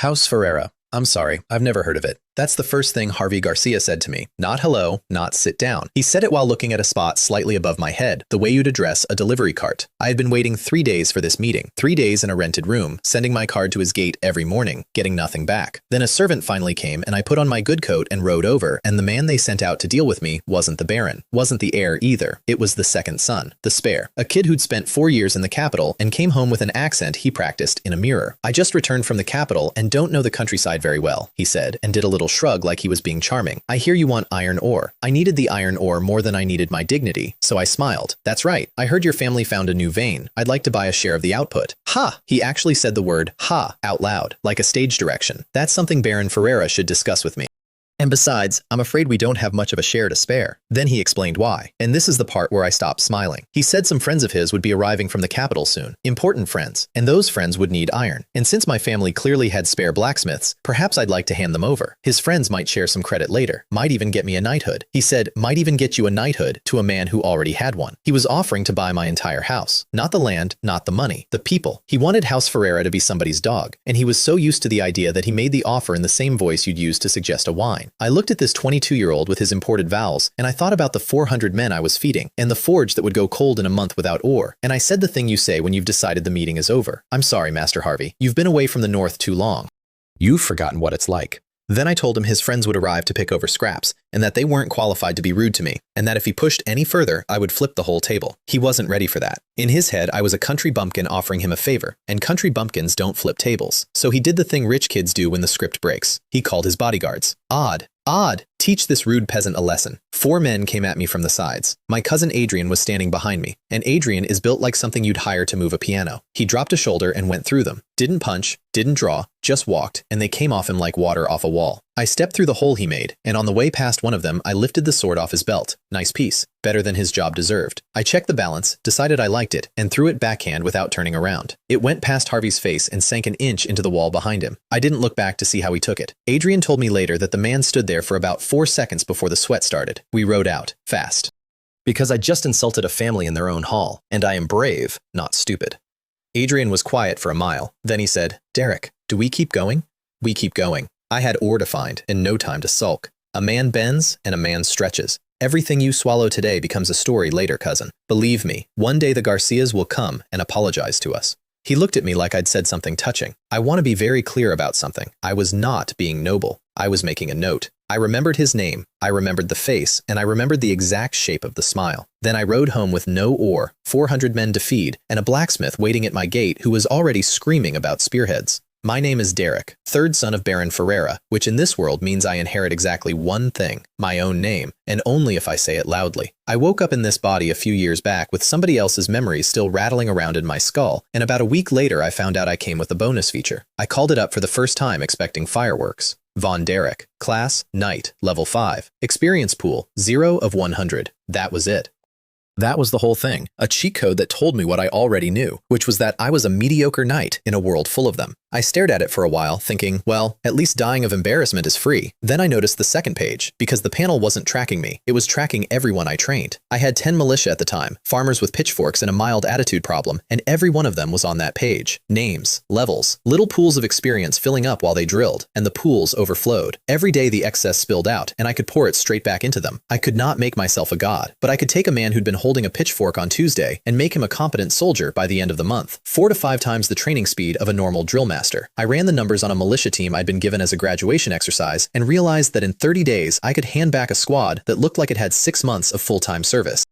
House Ferreira. I'm sorry, I've never heard of it. That's the first thing Harvey Garcia said to me. Not hello, not sit down. He said it while looking at a spot slightly above my head, the way you'd address a delivery cart. I had been waiting 3 days for this meeting, 3 days in a rented room, sending my card to his gate every morning, getting nothing back. Then a servant finally came and I put on my good coat and rode over, and the man they sent out to deal with me wasn't the Baron, wasn't the heir either. It was the second son, the spare, a kid who'd spent 4 years in the capital and came home with an accent he practiced in a mirror. I just returned from the capital and don't know the countryside very well, he said, and did a little shrug like he was being charming. I hear you want iron ore. I needed the iron ore more than I needed my dignity, so I smiled. That's right. I heard your family found a new vein. I'd like to buy a share of the output. Ha! He actually said the word ha out loud, like a stage direction. That's something Baron Ferreira should discuss with me. And besides, I'm afraid we don't have much of a share to spare. Then he explained why. And this is the part where I stopped smiling. He said some friends of his would be arriving from the capital soon. Important friends. And those friends would need iron. And since my family clearly had spare blacksmiths, perhaps I'd like to hand them over. His friends might share some credit later. Might even get me a knighthood. He said, might even get you a knighthood to a man who already had one. He was offering to buy my entire house. Not the land, not the money, the people. He wanted House Ferreira to be somebody's dog. And he was so used to the idea that he made the offer in the same voice you'd use to suggest a wine. I looked at this 22-year-old with his imported vowels, and I thought about the 400 men I was feeding, and the forge that would go cold in a month without ore, and I said the thing you say when you've decided the meeting is over. I'm sorry, Master Harvey. You've been away from the north too long. You've forgotten what it's like. Then I told him his friends would arrive to pick over scraps, and that they weren't qualified to be rude to me, and that if he pushed any further, I would flip the whole table. He wasn't ready for that. In his head, I was a country bumpkin offering him a favor, and country bumpkins don't flip tables. So he did the thing rich kids do when the script breaks. He called his bodyguards. Odd. Teach this rude peasant a lesson. 4 men came at me from the sides. My cousin Adrian was standing behind me, and Adrian is built like something you'd hire to move a piano. He dropped a shoulder and went through them. Didn't punch, didn't draw, just walked, and they came off him like water off a wall. I stepped through the hole he made, and on the way past one of them, I lifted the sword off his belt. Nice piece. Better than his job deserved. I checked the balance, decided I liked it, and threw it backhand without turning around. It went past Harvey's face and sank an inch into the wall behind him. I didn't look back to see how he took it. Adrian told me later that the man stood there for about 4 seconds before the sweat started. We rode out, fast. Because I just insulted a family in their own hall, and I am brave, not stupid. Adrian was quiet for a mile. Then he said, Derek, do we keep going? We keep going. I had ore to find, and no time to sulk. A man bends, and a man stretches. Everything you swallow today becomes a story later, cousin. Believe me, one day the Garcias will come and apologize to us. He looked at me like I'd said something touching. I want to be very clear about something. I was not being noble. I was making a note. I remembered his name, I remembered the face, and I remembered the exact shape of the smile. Then I rode home with no ore, 400 men to feed, and a blacksmith waiting at my gate who was already screaming about spearheads. My name is Derek, 3rd son of Baron Ferreira, which in this world means I inherit exactly one thing, my own name, and only if I say it loudly. I woke up in this body a few years back with somebody else's memories still rattling around in my skull, and about a week later I found out I came with a bonus feature. I called it up for the first time expecting fireworks. Von Derek, class, Knight, level 5, experience pool, 0 of 100. That was it. That was the whole thing, a cheat code that told me what I already knew, which was that I was a mediocre knight in a world full of them. I stared at it for a while, thinking, well, at least dying of embarrassment is free. Then I noticed the second page, because the panel wasn't tracking me, it was tracking everyone I trained. I had 10 militia at the time, farmers with pitchforks and a mild attitude problem, and every one of them was on that page. Names, levels, little pools of experience filling up while they drilled, and the pools overflowed. Every day the excess spilled out, and I could pour it straight back into them. I could not make myself a god, but I could take a man who'd been holding a pitchfork on Tuesday and make him a competent soldier by the end of the month. 4 to 5 times the training speed of a normal drill master. I ran the numbers on a militia team I'd been given as a graduation exercise and realized that in 30 days I could hand back a squad that looked like it had 6 months of full-time service.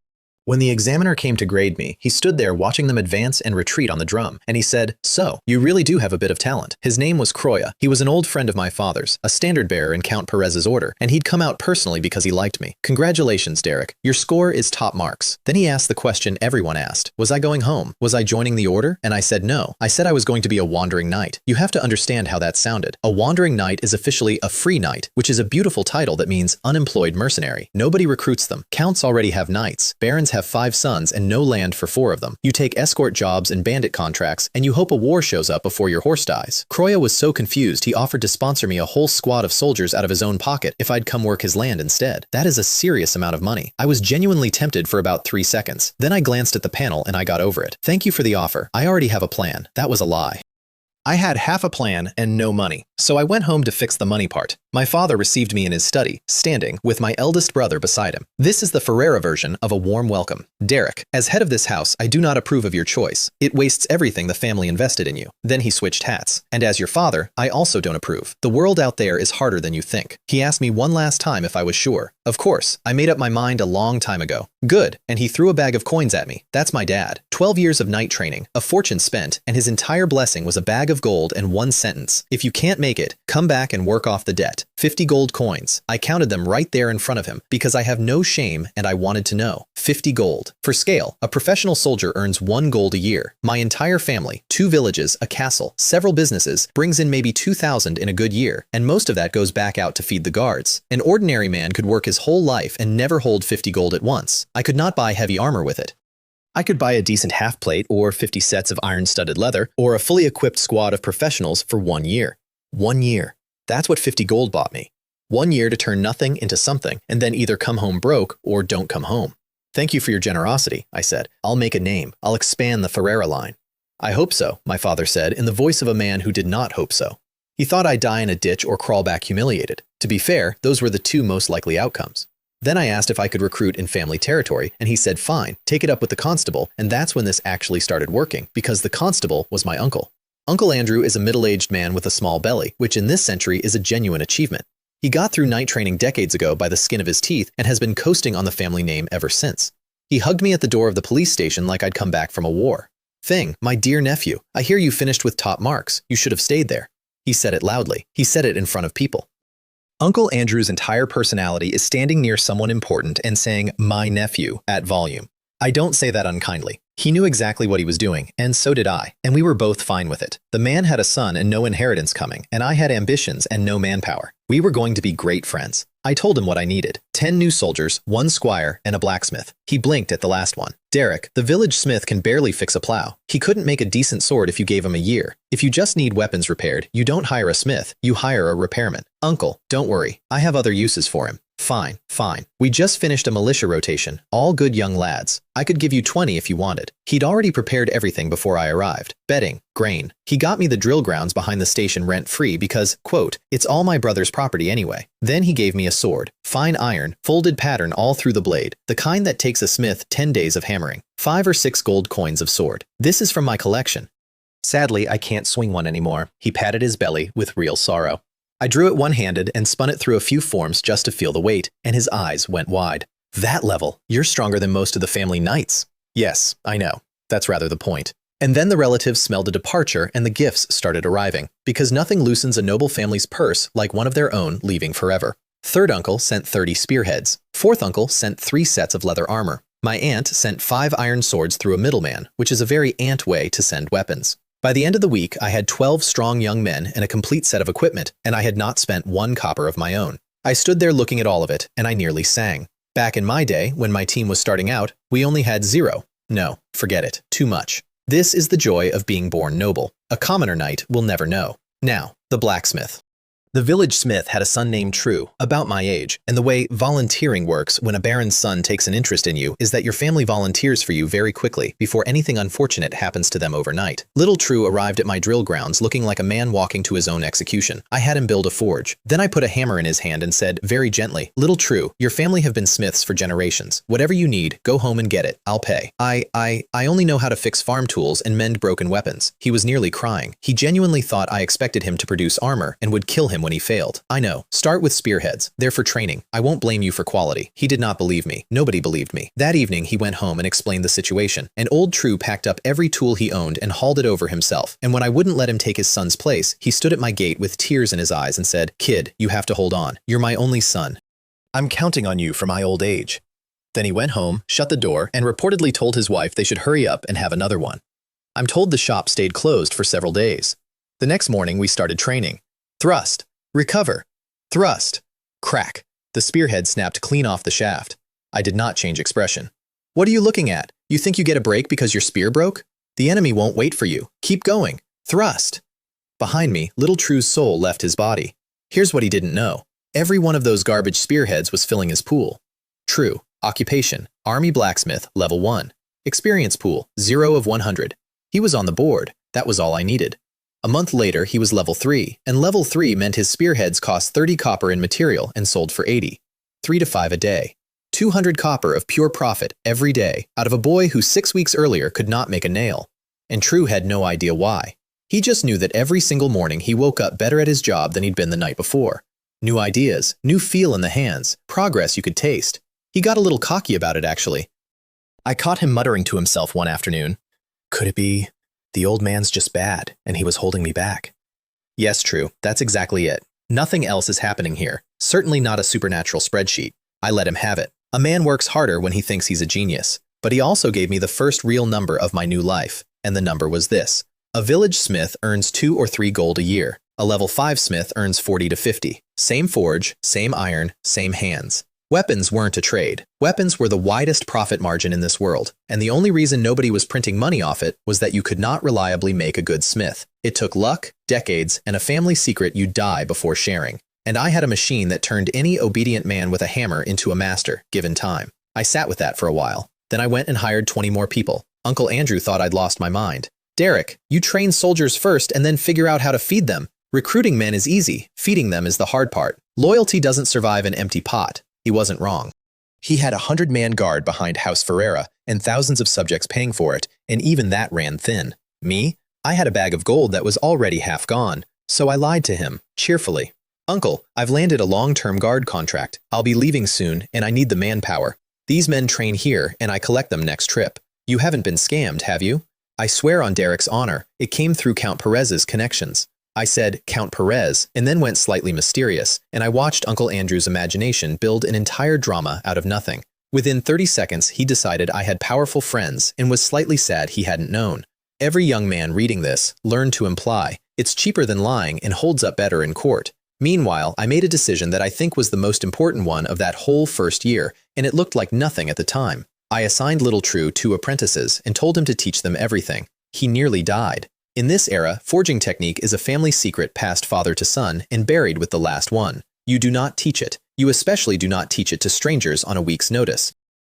When the examiner came to grade me, he stood there watching them advance and retreat on the drum, and he said, so, you really do have a bit of talent. His name was Croya. He was an old friend of my father's, a standard bearer in Count Perez's order, and he'd come out personally because he liked me. Congratulations, Derek. Your score is top marks. Then he asked the question everyone asked. Was I going home? Was I joining the order? And I said no. I said I was going to be a wandering knight. You have to understand how that sounded. A wandering knight is officially a free knight, which is a beautiful title that means unemployed mercenary. Nobody recruits them. Counts already have knights. Barons have 5 sons and no land for 4 of them. You take escort jobs and bandit contracts, and you hope a war shows up before your horse dies. Croya was so confused he offered to sponsor me a whole squad of soldiers out of his own pocket if I'd come work his land instead. That is a serious amount of money. I was genuinely tempted for about 3 seconds. Then I glanced at the panel and I got over it. Thank you for the offer. I already have a plan. That was a lie. I had half a plan and no money, so I went home to fix the money part. My father received me in his study, standing with my eldest brother beside him. This is the Ferreira version of a warm welcome. Derek, as head of this house, I do not approve of your choice. It wastes everything the family invested in you. Then he switched hats. And as your father, I also don't approve. The world out there is harder than you think. He asked me one last time if I was sure. Of course, I made up my mind a long time ago. Good, and he threw a bag of coins at me. That's my dad. 12 years of night training, a fortune spent, and his entire blessing was a bag of gold and one sentence. If you can't make it, come back and work off the debt. 50 gold coins. I counted them right there in front of him because I have no shame and I wanted to know. 50 gold. For scale, a professional soldier earns 1 gold a year. My entire family, 2 villages, a castle, several businesses, brings in maybe 2,000 in a good year, and most of that goes back out to feed the guards. An ordinary man could work his whole life and never hold 50 gold at once. I could not buy heavy armor with it. I could buy a decent half-plate or 50 sets of iron-studded leather or a fully equipped squad of professionals for 1 year. 1 year. That's what 50 gold bought me. 1 year to turn nothing into something and then either come home broke or don't come home. Thank you for your generosity, I said. I'll make a name. I'll expand the Ferreira line. I hope so, my father said in the voice of a man who did not hope so. He thought I'd die in a ditch or crawl back humiliated. To be fair, those were the 2 most likely outcomes. Then I asked if I could recruit in family territory, and he said fine, take it up with the constable, and that's when this actually started working, because the constable was my uncle. Uncle Andrew is a middle-aged man with a small belly, which in this century is a genuine achievement. He got through night training decades ago by the skin of his teeth and has been coasting on the family name ever since. He hugged me at the door of the police station like I'd come back from a war. Thing, my dear nephew, I hear you finished with top marks. You should have stayed there. He said it loudly. He said it in front of people. Uncle Andrew's entire personality is standing near someone important and saying, my nephew, at volume. I don't say that unkindly. He knew exactly what he was doing, and so did I, and we were both fine with it. The man had a son and no inheritance coming, and I had ambitions and no manpower. We were going to be great friends. I told him what I needed. 10 new soldiers, 1 squire, and a blacksmith. He blinked at the last one. Derek, the village smith, can barely fix a plow. He couldn't make a decent sword if you gave him a year. If you just need weapons repaired, you don't hire a smith, you hire a repairman. Uncle, don't worry. I have other uses for him. Fine, fine. We just finished a militia rotation, all good young lads. I could give you 20 if you wanted. He'd already prepared everything before I arrived. Bedding, grain. He got me the drill grounds behind the station rent-free because, quote, it's all my brother's property anyway. Then he gave me a sword, fine iron, folded pattern all through the blade, the kind that takes a smith 10 days of hammering. 5 or 6 gold coins of sword. This is from my collection. Sadly, I can't swing one anymore. He patted his belly with real sorrow. I drew it one-handed and spun it through a few forms just to feel the weight, and his eyes went wide. That level, you're stronger than most of the family knights. Yes, I know. That's rather the point. And then the relatives smelled a departure and the gifts started arriving, because nothing loosens a noble family's purse like one of their own leaving forever. Third uncle sent 30 spearheads. Fourth uncle sent 3 sets of leather armor. My aunt sent 5 iron swords through a middleman, which is a very aunt way to send weapons. By the end of the week, I had 12 strong young men and a complete set of equipment, and I had not spent 1 copper of my own. I stood there looking at all of it, and I nearly sang. Back in my day, when my team was starting out, we only had 0. No, forget it. Too much. This is the joy of being born noble. A commoner knight will never know. Now, the blacksmith. The village smith had a son named True, about my age, and the way volunteering works when a baron's son takes an interest in you is that your family volunteers for you very quickly before anything unfortunate happens to them overnight. Little True arrived at my drill grounds looking like a man walking to his own execution. I had him build a forge. Then I put a hammer in his hand and said, very gently, Little True, your family have been smiths for generations. Whatever you need, go home and get it. I'll pay. I only know how to fix farm tools and mend broken weapons. He was nearly crying. He genuinely thought I expected him to produce armor and would kill him when he failed. I know. Start with spearheads. They're for training. I won't blame you for quality. He did not believe me. Nobody believed me. That evening, he went home and explained the situation. And old True packed up every tool he owned and hauled it over himself. And when I wouldn't let him take his son's place, he stood at my gate with tears in his eyes and said, Kid, you have to hold on. You're my only son. I'm counting on you for my old age. Then he went home, shut the door, and reportedly told his wife they should hurry up and have another one. I'm told the shop stayed closed for several days. The next morning, we started training. Thrust. Recover. Thrust. Crack. The spearhead snapped clean off the shaft. I did not change expression. What are you looking at? You think you get a break because your spear broke? The enemy won't wait for you. Keep going. Thrust. Behind me, Little True's soul left his body. Here's what he didn't know. Every one of those garbage spearheads was filling his pool. True. Occupation. Army blacksmith, level 1. Experience pool, 0 of 100. He was on the board. That was all I needed. A month later, he was level 3, and level 3 meant his spearheads cost 30 copper in material and sold for 80. 3 to 5 a day. 200 copper of pure profit every day out of a boy who 6 weeks earlier could not make a nail. And True had no idea why. He just knew that every single morning he woke up better at his job than he'd been the night before. New ideas, new feel in the hands, progress you could taste. He got a little cocky about it, actually. I caught him muttering to himself one afternoon, "Could it be the old man's just bad, and he was holding me back?" Yes, True, that's exactly it. Nothing else is happening here. Certainly not a supernatural spreadsheet. I let him have it. A man works harder when he thinks he's a genius. But he also gave me the first real number of my new life, and the number was this. A village smith earns 2 or 3 gold a year. A level 5 smith earns 40 to 50. Same forge, same iron, same hands. Weapons weren't a trade. Weapons were the widest profit margin in this world, and the only reason nobody was printing money off it was that you could not reliably make a good smith. It took luck, decades, and a family secret you'd die before sharing. And I had a machine that turned any obedient man with a hammer into a master, given time. I sat with that for a while. Then I went and hired 20 more people. Uncle Andrew thought I'd lost my mind. "Derek, you train soldiers first and then figure out how to feed them. Recruiting men is easy, feeding them is the hard part. Loyalty doesn't survive an empty pot." He wasn't wrong. He had a 100-man guard behind House Ferreira and thousands of subjects paying for it, and even that ran thin. Me? I had a bag of gold that was already half gone, so I lied to him, cheerfully. "Uncle, I've landed a long-term guard contract. I'll be leaving soon, and I need the manpower. These men train here, and I collect them next trip. You haven't been scammed, have you?" I swear on Derek's honor, it came through Count Perez's connections. I said, "Count Perez," and then went slightly mysterious, and I watched Uncle Andrew's imagination build an entire drama out of nothing. Within 30 seconds, he decided I had powerful friends and was slightly sad he hadn't known. Every young man reading this learned to imply, it's cheaper than lying and holds up better in court. Meanwhile, I made a decision that I think was the most important one of that whole first year, and it looked like nothing at the time. I assigned Little True 2 apprentices and told him to teach them everything. He nearly died. In this era, forging technique is a family secret passed father to son and buried with the last one. You do not teach it. You especially do not teach it to strangers on a week's notice.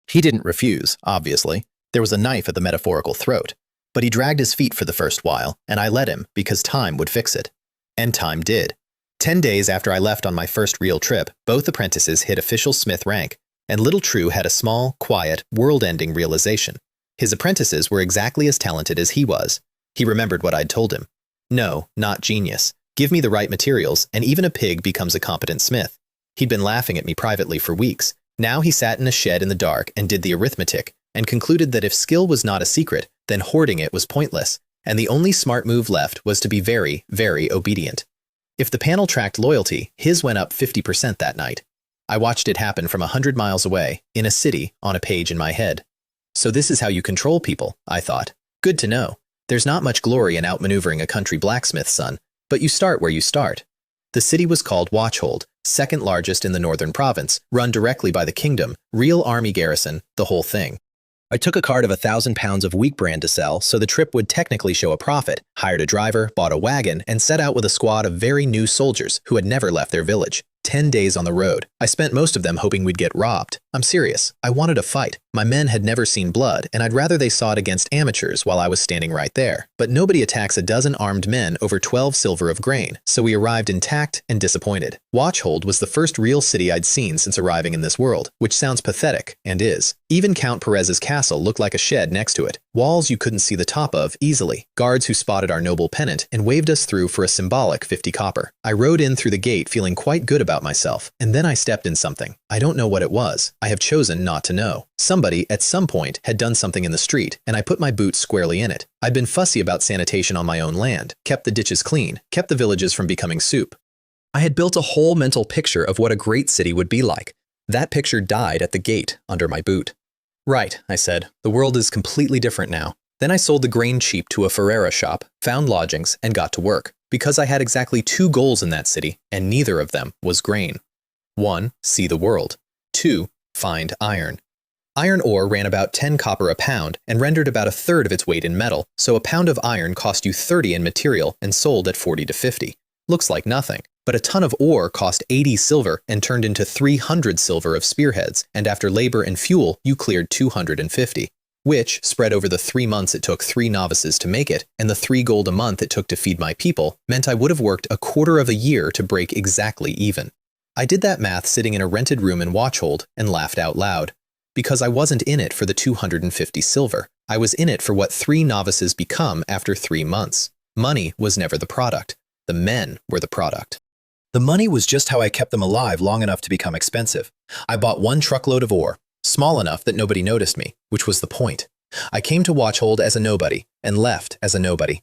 He didn't refuse, obviously. There was a knife at the metaphorical throat. But he dragged his feet for the first while, and I let him because time would fix it. And time did. 10 days after I left on my first real trip, both apprentices hit official smith rank, and Little True had a small, quiet, world-ending realization. His apprentices were exactly as talented as he was. He remembered what I'd told him. No, not genius. Give me the right materials, and even a pig becomes a competent smith. He'd been laughing at me privately for weeks. Now he sat in a shed in the dark and did the arithmetic, and concluded that if skill was not a secret, then hoarding it was pointless, and the only smart move left was to be very, very obedient. If the panel tracked loyalty, his went up 50% that night. I watched it happen from 100 miles away, in a city, on a page in my head. So this is how you control people, I thought. Good to know. There's not much glory in outmaneuvering a country blacksmith's son, but you start where you start. The city was called Watchhold, second largest in the northern province, run directly by the kingdom, real army garrison, the whole thing. I took a cart of 1,000 pounds of wheat bran to sell, so the trip would technically show a profit, hired a driver, bought a wagon, and set out with a squad of very new soldiers who had never left their village. 10 days on the road. I spent most of them hoping we'd get robbed. I'm serious. I wanted a fight. My men had never seen blood, and I'd rather they saw it against amateurs while I was standing right there. But nobody attacks a dozen armed men over 12 silver of grain, so we arrived intact and disappointed. Watchhold was the first real city I'd seen since arriving in this world, which sounds pathetic, and is. Even Count Perez's castle looked like a shed next to it. Walls you couldn't see the top of easily. Guards who spotted our noble pennant and waved us through for a symbolic 50 copper. I rode in through the gate feeling quite good about myself, and then I stepped in something. I don't know what it was. I have chosen not to know. Somebody, at some point, had done something in the street, and I put my boots squarely in it. I'd been fussy about sanitation on my own land, kept the ditches clean, kept the villages from becoming soup. I had built a whole mental picture of what a great city would be like. That picture died at the gate under my boot. Right, I said. The world is completely different now. Then I sold the grain cheap to a Ferreira shop, found lodgings, and got to work, because I had exactly 2 goals in that city, and neither of them was grain. 1. See the world. 2. Find iron. Iron ore ran about 10 copper a pound and rendered about a third of its weight in metal, so a pound of iron cost you 30 in material and sold at 40 to 50. Looks like nothing, but a ton of ore cost 80 silver and turned into 300 silver of spearheads, and after labor and fuel, you cleared 250. which, spread over the 3 months it took 3 novices to make it, and the 3 gold a month it took to feed my people, meant I would have worked a quarter of a year to break exactly even. I did that math sitting in a rented room in Watchhold and laughed out loud. Because I wasn't in it for the 250 silver. I was in it for what 3 novices become after 3 months. Money was never the product. The men were the product. The money was just how I kept them alive long enough to become expensive. I bought 1 truckload of ore, small enough that nobody noticed me, which was the point. I came to Watchhold as a nobody and left as a nobody.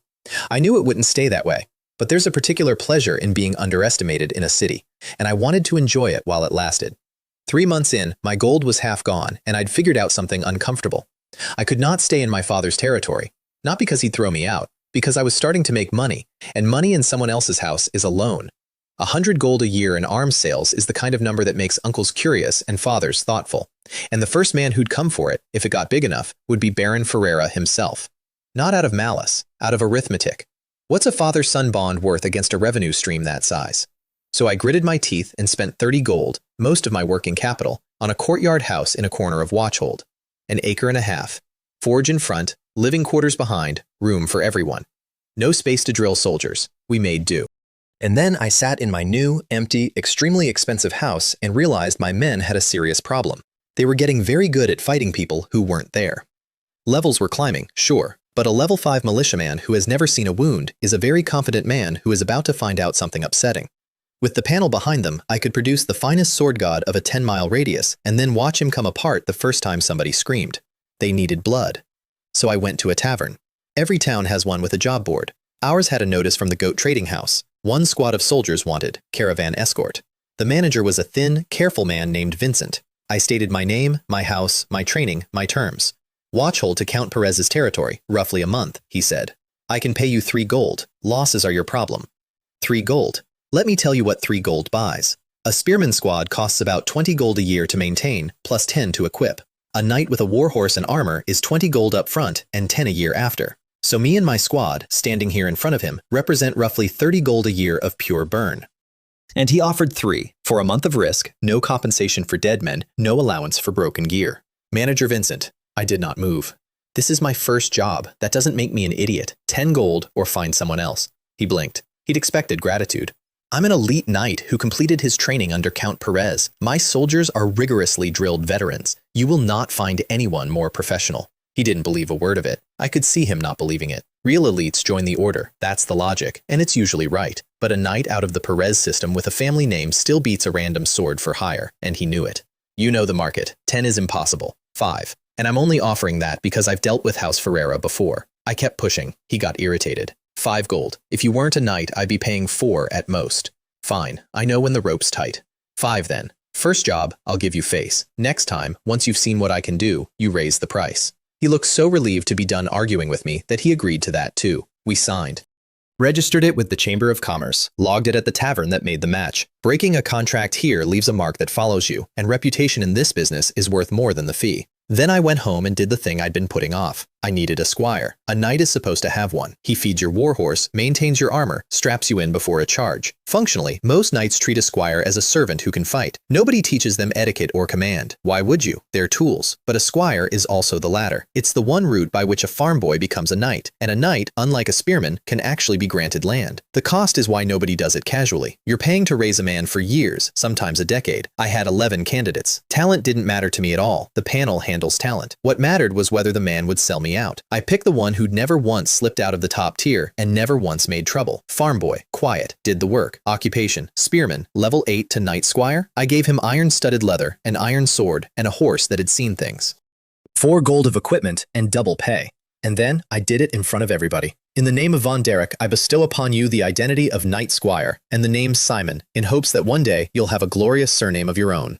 I knew it wouldn't stay that way, but there's a particular pleasure in being underestimated in a city, and I wanted to enjoy it while it lasted. 3 months in, my gold was half gone, and I'd figured out something uncomfortable. I could not stay in my father's territory, not because he'd throw me out, because I was starting to make money, and money in someone else's house is a loan. 100 gold a year in arms sales is the kind of number that makes uncles curious and fathers thoughtful, and the first man who'd come for it, if it got big enough, would be Baron Ferreira himself. Not out of malice, out of arithmetic. What's a father-son bond worth against a revenue stream that size? So I gritted my teeth and spent 30 gold, most of my working capital, on a courtyard house in a corner of Watchhold. 1.5 acres, forge in front, living quarters behind, room for everyone. No space to drill soldiers. We made do. And then I sat in my new, empty, extremely expensive house and realized my men had a serious problem. They were getting very good at fighting people who weren't there. Levels were climbing, sure, but a level 5 militiaman who has never seen a wound is a very confident man who is about to find out something upsetting. With the panel behind them, I could produce the finest sword god of a 10-mile radius and then watch him come apart the first time somebody screamed. They needed blood. So I went to a tavern. Every town has one with a job board. Ours had a notice from the Goat Trading House. 1 squad of soldiers wanted, caravan escort. The manager was a thin, careful man named Vincent. I stated my name, my house, my training, my terms. Watchhold to Count Perez's territory, roughly a month, he said. I can pay you 3 gold. Losses are your problem. 3 gold. Let me tell you what 3 gold buys. A spearman squad costs about 20 gold a year to maintain, plus 10 to equip. A knight with a warhorse and armor is 20 gold up front and 10 a year after. So me and my squad, standing here in front of him, represent roughly 30 gold a year of pure burn. And he offered 3, for a month of risk, no compensation for dead men, no allowance for broken gear. Manager Vincent, I did not move. This is my first job. That doesn't make me an idiot. 10 gold or find someone else. He blinked. He'd expected gratitude. I'm an elite knight who completed his training under Count Perez. My soldiers are rigorously drilled veterans. You will not find anyone more professional. He didn't believe a word of it. I could see him not believing it. Real elites join the order. That's the logic, and it's usually right. But a knight out of the Perez system with a family name still beats a random sword for hire, and he knew it. You know the market. 10 is impossible. 5. And I'm only offering that because I've dealt with House Ferreira before. I kept pushing. He got irritated. 5 gold. If you weren't a knight, I'd be paying 4 at most. Fine. I know when the rope's tight. 5 then. First job, I'll give you face. Next time, once you've seen what I can do, you raise the price. He looked so relieved to be done arguing with me that he agreed to that too. We signed. Registered it with the Chamber of Commerce. Logged it at the tavern that made the match. Breaking a contract here leaves a mark that follows you, and reputation in this business is worth more than the fee. Then I went home and did the thing I'd been putting off. I needed a squire. A knight is supposed to have one. He feeds your warhorse, maintains your armor, straps you in before a charge. Functionally, most knights treat a squire as a servant who can fight. Nobody teaches them etiquette or command. Why would you? They're tools. But a squire is also the latter. It's the one route by which a farm boy becomes a knight. And a knight, unlike a spearman, can actually be granted land. The cost is why nobody does it casually. You're paying to raise a man for years, sometimes a decade. I had 11 candidates. Talent didn't matter to me at all. The panel handles talent. What mattered was whether the man would sell me out. I picked the one who'd never once slipped out of the top tier and never once made trouble. Farm boy, quiet, did the work. Occupation, spearman, level 8 to knight squire. I gave him iron-studded leather, an iron sword, and a horse that had seen things. 4 gold of equipment and double pay. And then I did it in front of everybody. In the name of Von Derek, I bestow upon you the identity of Knight Squire and the name Simon, in hopes that one day you'll have a glorious surname of your own.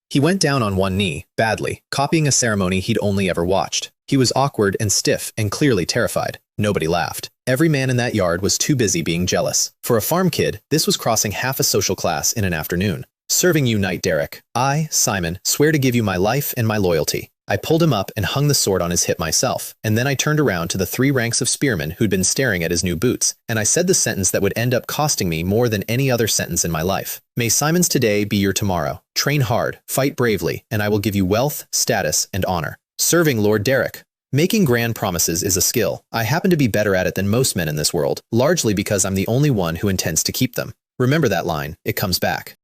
He went down on one knee, badly, copying a ceremony he'd only ever watched. He was awkward and stiff and clearly terrified. Nobody laughed. Every man in that yard was too busy being jealous. For a farm kid, this was crossing half a social class in an afternoon. Serving you, Knight Derek. I, Simon, swear to give you my life and my loyalty. I pulled him up and hung the sword on his hip myself, and then I turned around to the 3 ranks of spearmen who'd been staring at his new boots, and I said the sentence that would end up costing me more than any other sentence in my life. May Simon's today be your tomorrow. Train hard, fight bravely, and I will give you wealth, status, and honor. Serving Lord Derek. Making grand promises is a skill. I happen to be better at it than most men in this world, largely because I'm the only one who intends to keep them. Remember that line, it comes back.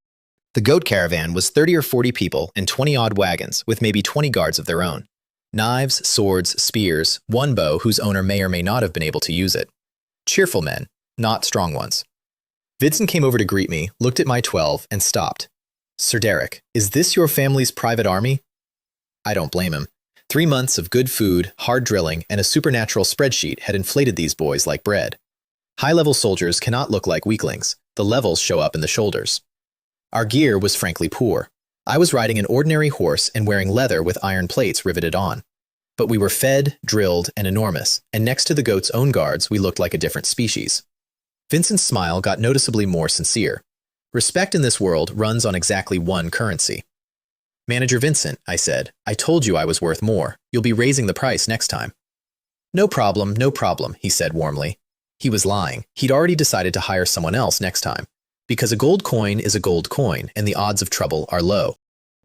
The goat caravan was 30 or 40 people and 20-odd wagons, with maybe 20 guards of their own. Knives, swords, spears, one bow whose owner may or may not have been able to use it. Cheerful men, not strong ones. Vincent came over to greet me, looked at my 12, and stopped. Sir Derek, is this your family's private army? I don't blame him. 3 months of good food, hard drilling, and a supernatural spreadsheet had inflated these boys like bread. High-level soldiers cannot look like weaklings. The levels show up in the shoulders. Our gear was frankly poor. I was riding an ordinary horse and wearing leather with iron plates riveted on. But we were fed, drilled, and enormous, and next to the goat's own guards, we looked like a different species. Vincent's smile got noticeably more sincere. Respect in this world runs on exactly one currency. Manager Vincent, I said, I told you I was worth more. You'll be raising the price next time. No problem, he said warmly. He was lying. He'd already decided to hire someone else next time. Because a gold coin is a gold coin, and the odds of trouble are low.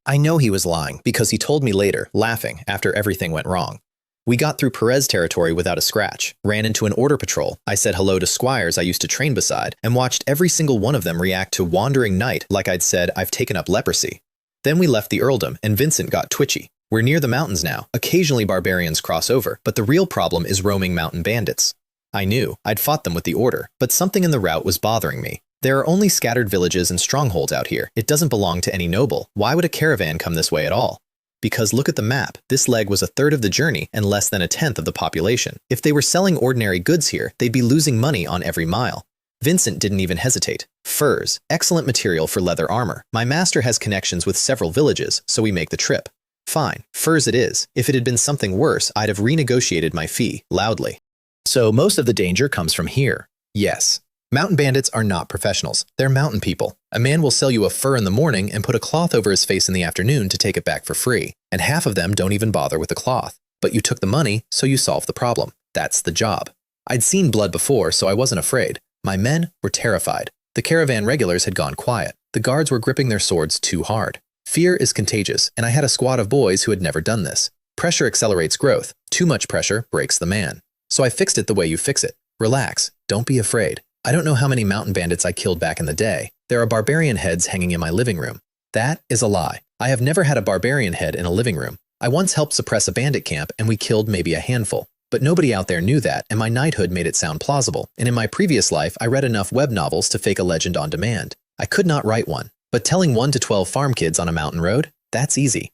I know he was lying, because he told me later, laughing, after everything went wrong. We got through Perez territory without a scratch, ran into an order patrol, I said hello to squires I used to train beside, and watched every single one of them react to wandering knight like I'd said I've taken up leprosy. Then we left the earldom, and Vincent got twitchy. We're near the mountains now. Occasionally barbarians cross over, but the real problem is roaming mountain bandits. I knew. I'd fought them with the order, but something in the route was bothering me. There are only scattered villages and strongholds out here. It doesn't belong to any noble. Why would a caravan come this way at all? Because look at the map. This leg was a third of the journey and less than a tenth of the population. If they were selling ordinary goods here, they'd be losing money on every mile. Vincent didn't even hesitate. Furs, excellent material for leather armor. My master has connections with several villages, so we make the trip. Fine, furs it is. If it had been something worse, I'd have renegotiated my fee, loudly. So most of the danger comes from here. Yes. Mountain bandits are not professionals. They're mountain people. A man will sell you a fur in the morning and put a cloth over his face in the afternoon to take it back for free. And half of them don't even bother with the cloth. But you took the money, so you solved the problem. That's the job. I'd seen blood before, so I wasn't afraid. My men were terrified. The caravan regulars had gone quiet. The guards were gripping their swords too hard. Fear is contagious, and I had a squad of boys who had never done this. Pressure accelerates growth. Too much pressure breaks the man. So I fixed it the way you fix it. Relax. Don't be afraid. I don't know how many mountain bandits I killed back in the day. There are barbarian heads hanging in my living room. That is a lie. I have never had a barbarian head in a living room. I once helped suppress a bandit camp, and we killed maybe a handful. But nobody out there knew that, and my knighthood made it sound plausible. And in my previous life, I read enough web novels to fake a legend on demand. I could not write one. But telling 1 to 12 farm kids on a mountain road? That's easy.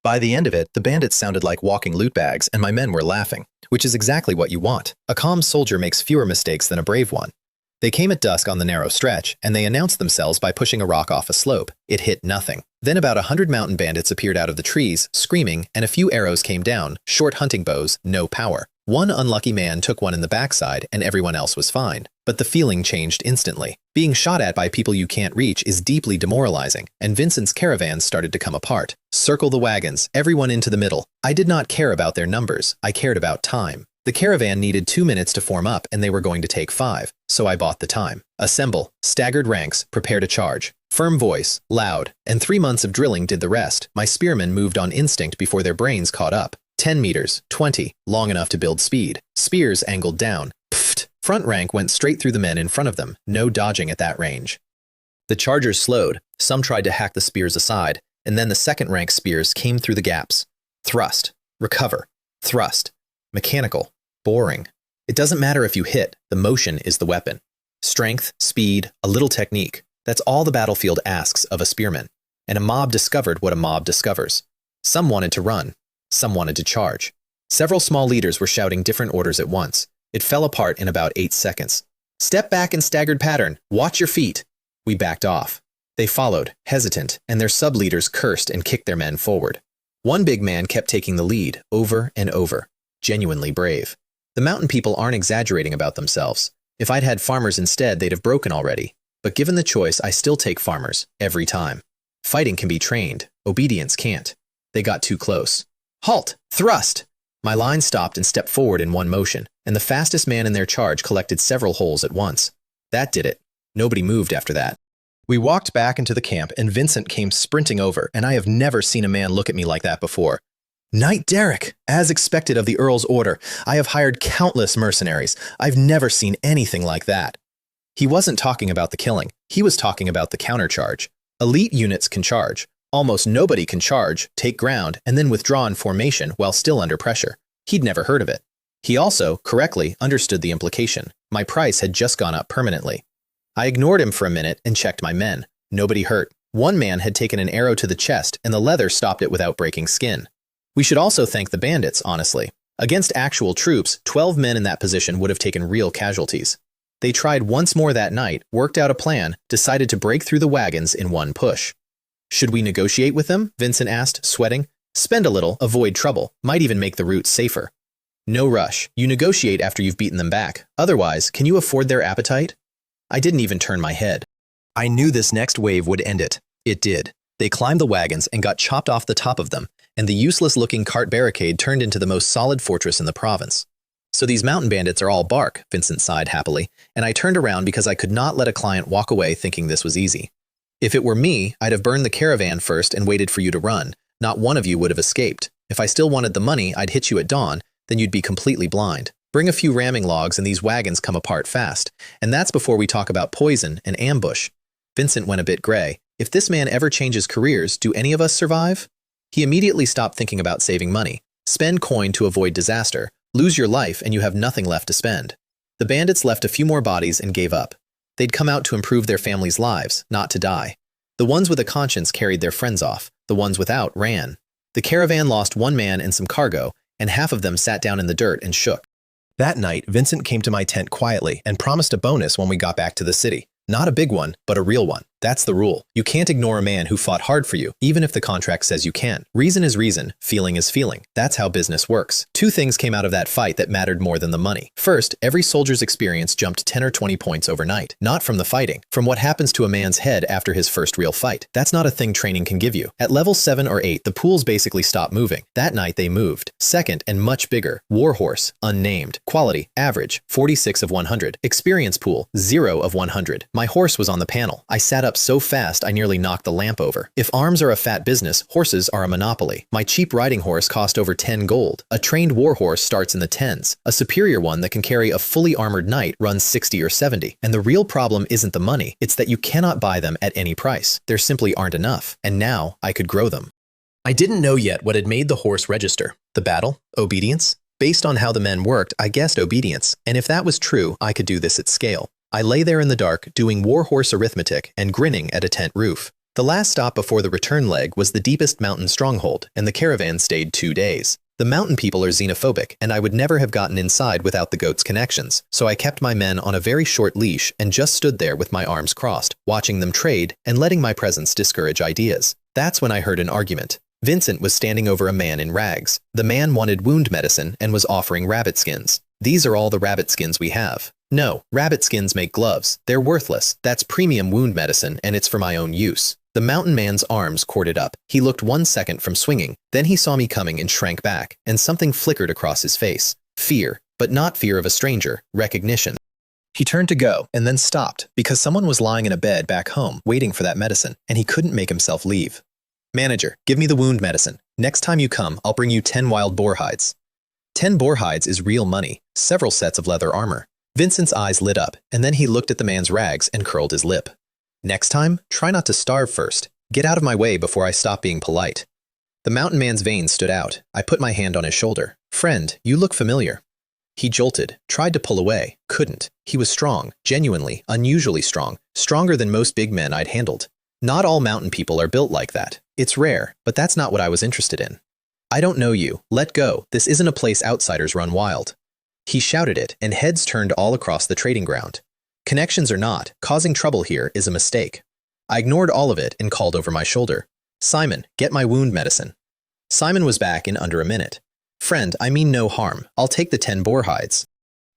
By the end of it, the bandits sounded like walking loot bags, and my men were laughing. Which is exactly what you want. A calm soldier makes fewer mistakes than a brave one. They came at dusk on the narrow stretch, and they announced themselves by pushing a rock off a slope. It hit nothing. Then about 100 mountain bandits appeared out of the trees, screaming, and a few arrows came down, short hunting bows, no power. One unlucky man took one in the backside, and everyone else was fine. But the feeling changed instantly. Being shot at by people you can't reach is deeply demoralizing, and Vincent's caravans started to come apart. Circle the wagons, everyone into the middle. I did not care about their numbers. I cared about time. The caravan needed 2 minutes to form up, and they were going to take 5, so I bought the time. Assemble, staggered ranks, prepare to charge. Firm voice, loud, and 3 months of drilling did the rest. My spearmen moved on instinct before their brains caught up. 10 meters, 20, long enough to build speed. Spears angled down. Pfft. Front rank went straight through the men in front of them, no dodging at that range. The chargers slowed. Some tried to hack the spears aside, and then the second rank spears came through the gaps. Thrust, recover, thrust. Mechanical, boring. It doesn't matter if you hit, the motion is the weapon. Strength, speed, a little technique. That's all the battlefield asks of a spearman. And a mob discovered what a mob discovers. Some wanted to run. Some wanted to charge. Several small leaders were shouting different orders at once. It fell apart in about 8 seconds. Step back in staggered pattern. Watch your feet. We backed off. They followed, hesitant, and their sub-leaders cursed and kicked their men forward. One big man kept taking the lead, over and over. Genuinely brave. The mountain people aren't exaggerating about themselves. If I'd had farmers instead, they'd have broken already. But given the choice, I still take farmers, every time. Fighting can be trained. Obedience can't. They got too close. Halt! Thrust! My line stopped and stepped forward in one motion, and the fastest man in their charge collected several holes at once. That did it. Nobody moved after that. We walked back into the camp, and Vincent came sprinting over, and I have never seen a man look at me like that before. Knight Derek! As expected of the Earl's order, I have hired countless mercenaries. I've never seen anything like that. He wasn't talking about the killing. He was talking about the countercharge. Elite units can charge. Almost nobody can charge, take ground, and then withdraw in formation while still under pressure. He'd never heard of it. He also, correctly, understood the implication. My price had just gone up permanently. I ignored him for a minute and checked my men. Nobody hurt. One man had taken an arrow to the chest, and the leather stopped it without breaking skin. We should also thank the bandits, honestly. Against actual troops, 12 men in that position would have taken real casualties. They tried once more that night, worked out a plan, decided to break through the wagons in one push. Should we negotiate with them? Vincent asked, sweating. Spend a little, avoid trouble, might even make the route safer. No rush. You negotiate after you've beaten them back. Otherwise, can you afford their appetite? I didn't even turn my head. I knew this next wave would end it. It did. They climbed the wagons and got chopped off the top of them, and the useless-looking cart barricade turned into the most solid fortress in the province. So these mountain bandits are all bark, Vincent sighed happily, and I turned around because I could not let a client walk away thinking this was easy. If it were me, I'd have burned the caravan first and waited for you to run. Not one of you would have escaped. If I still wanted the money, I'd hit you at dawn, then you'd be completely blind. Bring a few ramming logs and these wagons come apart fast. And that's before we talk about poison and ambush. Vincent went a bit gray. If this man ever changes careers, do any of us survive? He immediately stopped thinking about saving money. Spend coin to avoid disaster. Lose your life and you have nothing left to spend. The bandits left a few more bodies and gave up. They'd come out to improve their families' lives, not to die. The ones with a conscience carried their friends off. The ones without ran. The caravan lost one man and some cargo, and half of them sat down in the dirt and shook. That night, Vincent came to my tent quietly and promised a bonus when we got back to the city. Not a big one, but a real one. That's the rule. You can't ignore a man who fought hard for you, even if the contract says you can. Reason is reason, feeling is feeling. That's how business works. Two things came out of that fight that mattered more than the money. First, every soldier's experience jumped 10 or 20 points overnight. Not from the fighting, from what happens to a man's head after his first real fight. That's not a thing training can give you. At level 7 or 8, the pools basically stopped moving. That night they moved. Second, and much bigger, Warhorse, unnamed. Quality, average, 46 of 100. Experience pool, 0 of 100. My horse was on the panel. I sat up so fast I nearly knocked the lamp over. If arms are a fat business, horses are a monopoly. My cheap riding horse cost over 10 gold. A trained war horse starts in the 10s. A superior one that can carry a fully armored knight runs 60 or 70. And the real problem isn't the money, it's that you cannot buy them at any price. There simply aren't enough. And now I could grow them. I didn't know yet what had made the horse register. The battle? Obedience? Based on how the men worked, I guessed obedience. And if that was true, I could do this at scale. I lay there in the dark, doing warhorse arithmetic and grinning at a tent roof. The last stop before the return leg was the deepest mountain stronghold, and the caravan stayed 2 days. The mountain people are xenophobic, and I would never have gotten inside without the goat's connections, so I kept my men on a very short leash and just stood there with my arms crossed, watching them trade and letting my presence discourage ideas. That's when I heard an argument. Vincent was standing over a man in rags. The man wanted wound medicine and was offering rabbit skins. These are all the rabbit skins we have. No, rabbit skins make gloves. They're worthless. That's premium wound medicine, and it's for my own use. The mountain man's arms corded up. He looked 1 second from swinging. Then he saw me coming and shrank back, and something flickered across his face. Fear, but not fear of a stranger. Recognition. He turned to go, and then stopped, because someone was lying in a bed back home, waiting for that medicine, and he couldn't make himself leave. Manager, give me the wound medicine. Next time you come, I'll bring you 10 wild boar hides. 10 boar hides is real money. Several sets of leather armor. Vincent's eyes lit up, and then he looked at the man's rags and curled his lip. Next time, try not to starve first. Get out of my way before I stop being polite. The mountain man's veins stood out. I put my hand on his shoulder. Friend, you look familiar. He jolted, tried to pull away, couldn't. He was strong, genuinely, unusually strong, stronger than most big men I'd handled. Not all mountain people are built like that. It's rare, but that's not what I was interested in. I don't know you. Let go. This isn't a place outsiders run wild. He shouted it, and heads turned all across the trading ground. Connections or not, causing trouble here is a mistake. I ignored all of it and called over my shoulder. Simon, get my wound medicine. Simon was back in under a minute. Friend, I mean no harm. I'll take the 10 boar hides.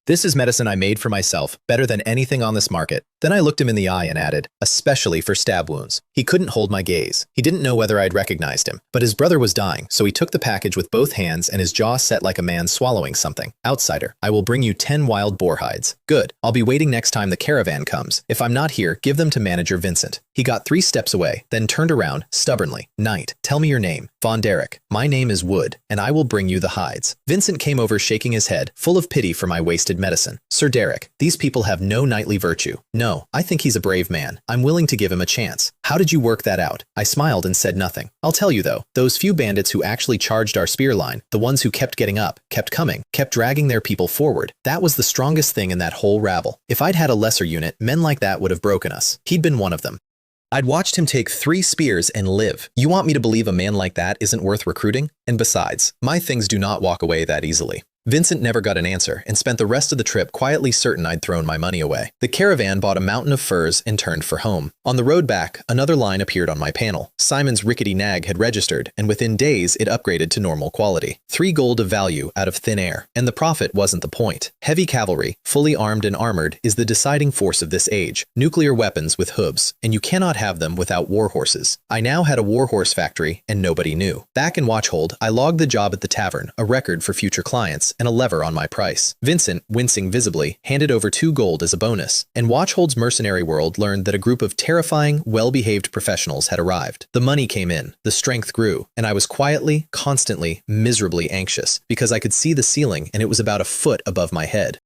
This is medicine I made for myself, better than anything on this market. Then I looked him in the eye and added, especially for stab wounds. He couldn't hold my gaze. He didn't know whether I'd recognized him, but his brother was dying, so he took the package with both hands and his jaw set like a man swallowing something. Outsider, I will bring you 10 wild boar hides. Good. I'll be waiting next time the caravan comes. If I'm not here, give them to manager Vincent. He got 3 steps away, then turned around, stubbornly. Knight, tell me your name. Von Derek. My name is Wood, and I will bring you the hides. Vincent came over shaking his head, full of pity for my wasted medicine. Sir Derek, these people have no knightly virtue. No, I think he's a brave man. I'm willing to give him a chance. How did you work that out? I smiled and said nothing. I'll tell you though, those few bandits who actually charged our spear line, the ones who kept getting up, kept coming, kept dragging their people forward, that was the strongest thing in that whole rabble. If I'd had a lesser unit, men like that would have broken us. He'd been one of them. I'd watched him take 3 spears and live. You want me to believe a man like that isn't worth recruiting? And besides, my things do not walk away that easily. Vincent never got an answer and spent the rest of the trip quietly certain I'd thrown my money away. The caravan bought a mountain of furs and turned for home. On the road back, another line appeared on my panel. Simon's rickety nag had registered, and within days it upgraded to normal quality. 3 gold of value out of thin air, and the profit wasn't the point. Heavy cavalry, fully armed and armored, is the deciding force of this age. Nuclear weapons with hooves, and you cannot have them without war horses. I now had a war horse factory, and nobody knew. Back in Watchhold, I logged the job at the tavern, a record for future clients, and a lever on my price. Vincent, wincing visibly, handed over 2 gold as a bonus, and Watchhold's mercenary world learned that a group of terrifying, well-behaved professionals had arrived. The money came in, the strength grew, and I was quietly, constantly, miserably anxious, because I could see the ceiling and it was about a foot above my head.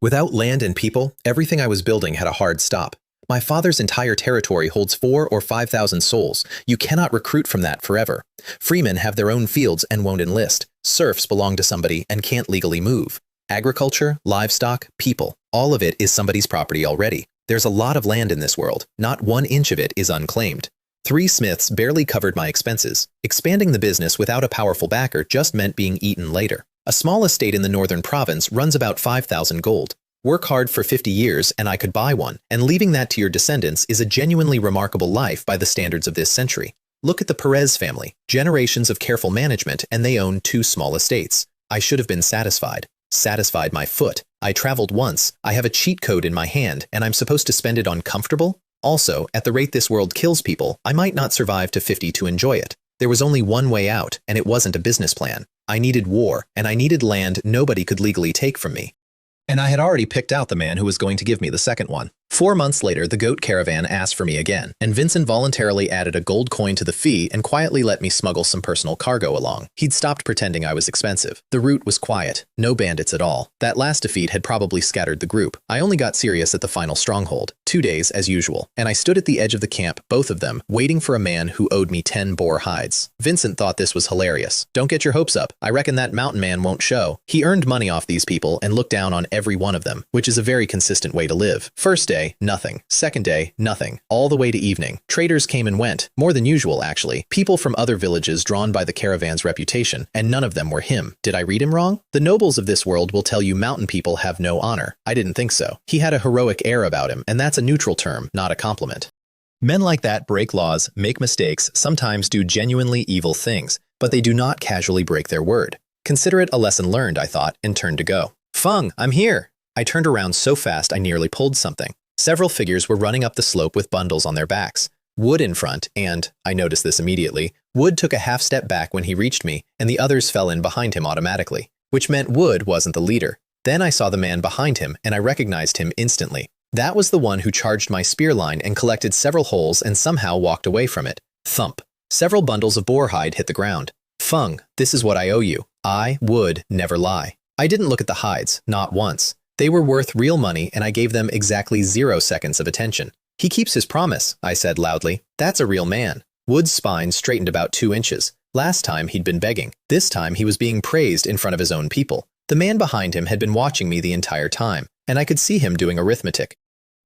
Without land and people, everything I was building had a hard stop. My father's entire territory holds 4,000 or 5,000 souls. You cannot recruit from that forever. Freemen have their own fields and won't enlist. Serfs belong to somebody and can't legally move. Agriculture, livestock, people, all of it is somebody's property already. There's a lot of land in this world. Not 1 inch of it is unclaimed. 3 smiths barely covered my expenses. Expanding the business without a powerful backer just meant being eaten later. A small estate in the northern province runs about 5,000 gold. Work hard for 50 years and I could buy one, and leaving that to your descendants is a genuinely remarkable life by the standards of this century. Look at the Perez family, generations of careful management, and they own 2 small estates. I should have been satisfied. Satisfied my foot. I traveled once, I have a cheat code in my hand, and I'm supposed to spend it on comfortable? Also, at the rate this world kills people, I might not survive to 50 to enjoy it. There was only one way out, and it wasn't a business plan. I needed war, and I needed land nobody could legally take from me. And I had already picked out the man who was going to give me the second one. 4 months later, the goat caravan asked for me again, and Vincent voluntarily added a gold coin to the fee and quietly let me smuggle some personal cargo along. He'd stopped pretending I was expensive. The route was quiet, no bandits at all. That last defeat had probably scattered the group. I only got serious at the final stronghold. 2 days, as usual, and I stood at the edge of the camp, both of them, waiting for a man who owed me 10 boar hides. Vincent thought this was hilarious. Don't get your hopes up. I reckon that mountain man won't show. He earned money off these people and looked down on every one of them, which is a very consistent way to live. First day, nothing. Second day, nothing. All the way to evening. Traders came and went, more than usual actually. People from other villages drawn by the caravan's reputation, and none of them were him. Did I read him wrong? The nobles of this world will tell you mountain people have no honor. I didn't think so. He had a heroic air about him, and that's a neutral term, not a compliment. Men like that break laws, make mistakes, sometimes do genuinely evil things, but they do not casually break their word. Consider it a lesson learned, I thought, and turned to go. Feng, I'm here! I turned around so fast I nearly pulled something. Several figures were running up the slope with bundles on their backs. Wood in front, and, I noticed this immediately, Wood took a half step back when he reached me, and the others fell in behind him automatically, which meant Wood wasn't the leader. Then I saw the man behind him, and I recognized him instantly. That was the one who charged my spear line and collected several holes and somehow walked away from it. Thump. Several bundles of boar hide hit the ground. Feng, this is what I owe you. I, Wood, never lie. I didn't look at the hides, not once. They were worth real money, and I gave them exactly 0 seconds of attention. He keeps his promise, I said loudly. That's a real man. Wood's spine straightened about 2 inches. Last time he'd been begging. This time he was being praised in front of his own people. The man behind him had been watching me the entire time, and I could see him doing arithmetic.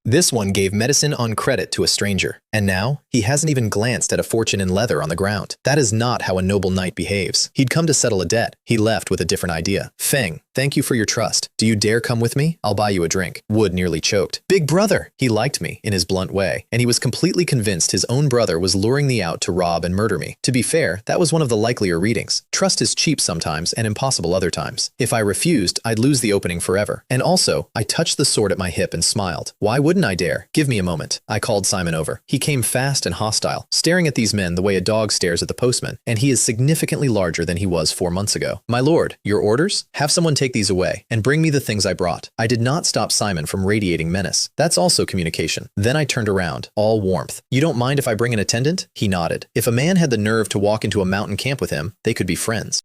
This one gave medicine on credit to a stranger, and now he hasn't even glanced at a fortune in leather on the ground. That is not how a noble knight behaves. He'd come to settle a debt. He left with a different idea. Feng, thank you for your trust. Do you dare come with me? I'll buy you a drink. Wood nearly choked. Big brother! He liked me, in his blunt way, and he was completely convinced his own brother was luring me out to rob and murder me. To be fair, that was one of the likelier readings. Trust is cheap sometimes and impossible other times. If I refused, I'd lose the opening forever. And also, I touched the sword at my hip and smiled. Why wouldn't Wouldn't I dare? Give me a moment. I called Simon over. He came fast and hostile, staring at these men the way a dog stares at the postman, and he is significantly larger than he was 4 months ago. My lord, your orders? Have someone take these away, and bring me the things I brought. I did not stop Simon from radiating menace. That's also communication. Then I turned around, all warmth. You don't mind if I bring an attendant? He nodded. If a man had the nerve to walk into a mountain camp with him, they could be friends.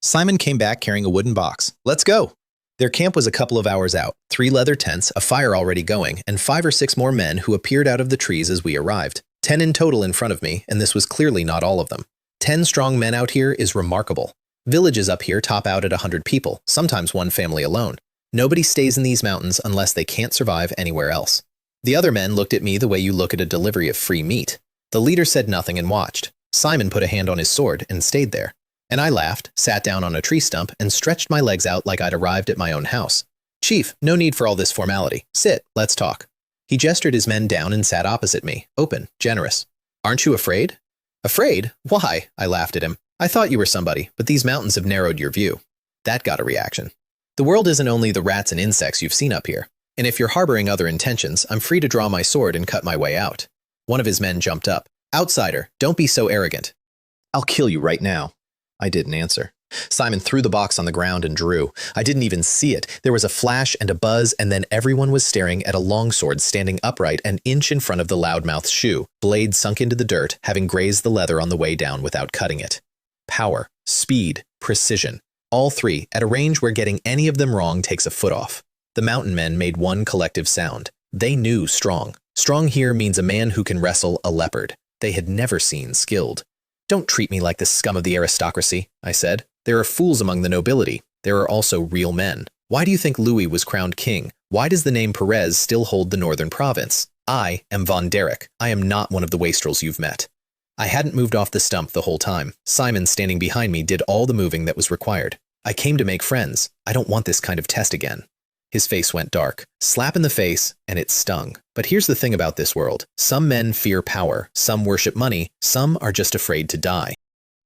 Simon came back carrying a wooden box. Let's go. Their camp was a couple of hours out, 3 leather tents, a fire already going, and 5 or 6 more men who appeared out of the trees as we arrived. 10 in total in front of me, and this was clearly not all of them. 10 strong men out here is remarkable. Villages up here top out at 100 people, sometimes one family alone. Nobody stays in these mountains unless they can't survive anywhere else. The other men looked at me the way you look at a delivery of free meat. The leader said nothing and watched. Simon put a hand on his sword and stayed there. And I laughed, sat down on a tree stump, and stretched my legs out like I'd arrived at my own house. Chief, no need for all this formality. Sit, let's talk. He gestured his men down and sat opposite me, open, generous. Aren't you afraid? Afraid? Why? I laughed at him. I thought you were somebody, but these mountains have narrowed your view. That got a reaction. The world isn't only the rats and insects you've seen up here. And if you're harboring other intentions, I'm free to draw my sword and cut my way out. One of his men jumped up. Outsider, don't be so arrogant. I'll kill you right now. I didn't answer. Simon threw the box on the ground and drew. I didn't even see it. There was a flash and a buzz, and then everyone was staring at a longsword standing upright an inch in front of the loudmouth's shoe, blade sunk into the dirt, having grazed the leather on the way down without cutting it. Power, speed, precision. All 3, at a range where getting any of them wrong takes a foot off. The mountain men made one collective sound. They knew strong. Strong here means a man who can wrestle a leopard. They had never seen skilled. Don't treat me like the scum of the aristocracy, I said. There are fools among the nobility. There are also real men. Why do you think Louis was crowned king? Why does the name Perez still hold the northern province? I am Von Derek. I am not one of the wastrels you've met. I hadn't moved off the stump the whole time. Simon, standing behind me, did all the moving that was required. I came to make friends. I don't want this kind of test again. His face went dark. Slap in the face, and it stung. But here's the thing about this world. Some men fear power, some worship money, some are just afraid to die.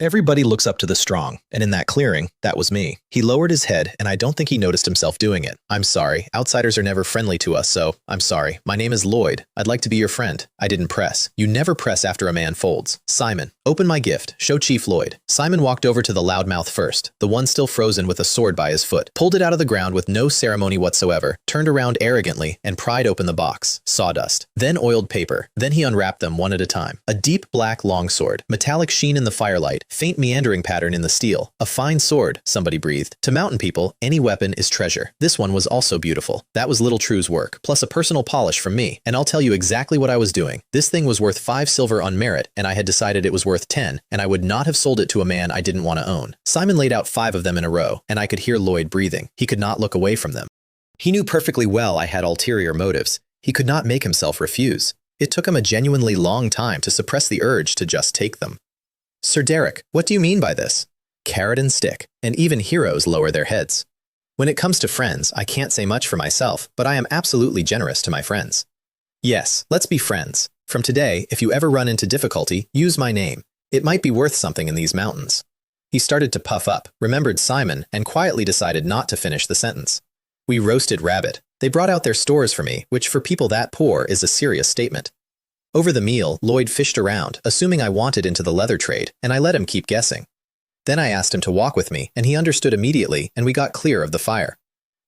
Everybody looks up to the strong, and in that clearing, that was me. He lowered his head, and I don't think he noticed himself doing it. I'm sorry. Outsiders are never friendly to us, so I'm sorry. My name is Lloyd. I'd like to be your friend. I didn't press. You never press after a man folds. Simon, open my gift. Show Chief Lloyd. Simon walked over to the loudmouth first, the one still frozen with a sword by his foot, pulled it out of the ground with no ceremony whatsoever, turned around arrogantly, and pried open the box. Sawdust. Then oiled paper. Then he unwrapped them one at a time. A deep black longsword, metallic sheen in the firelight, faint meandering pattern in the steel. A fine sword, somebody breathed. To mountain people, any weapon is treasure. This one was also beautiful. That was Little True's work, plus a personal polish from me. And I'll tell you exactly what I was doing. This thing was worth 5 silver on merit, and I had decided it was worth 10, and I would not have sold it to a man I didn't want to own. Simon laid out 5 of them in a row, and I could hear Lloyd breathing. He could not look away from them. He knew perfectly well I had ulterior motives. He could not make himself refuse. It took him a genuinely long time to suppress the urge to just take them. Sir Derek, what do you mean by this? Carrot and stick, and even heroes lower their heads. When it comes to friends, I can't say much for myself, but I am absolutely generous to my friends. Yes, let's be friends. From today, if you ever run into difficulty, use my name. It might be worth something in these mountains. He started to puff up, remembered Simon, and quietly decided not to finish the sentence. We roasted rabbit. They brought out their stores for me, which for people that poor is a serious statement. Over the meal, Lloyd fished around, assuming I wanted into the leather trade, and I let him keep guessing. Then I asked him to walk with me, and he understood immediately, and we got clear of the fire.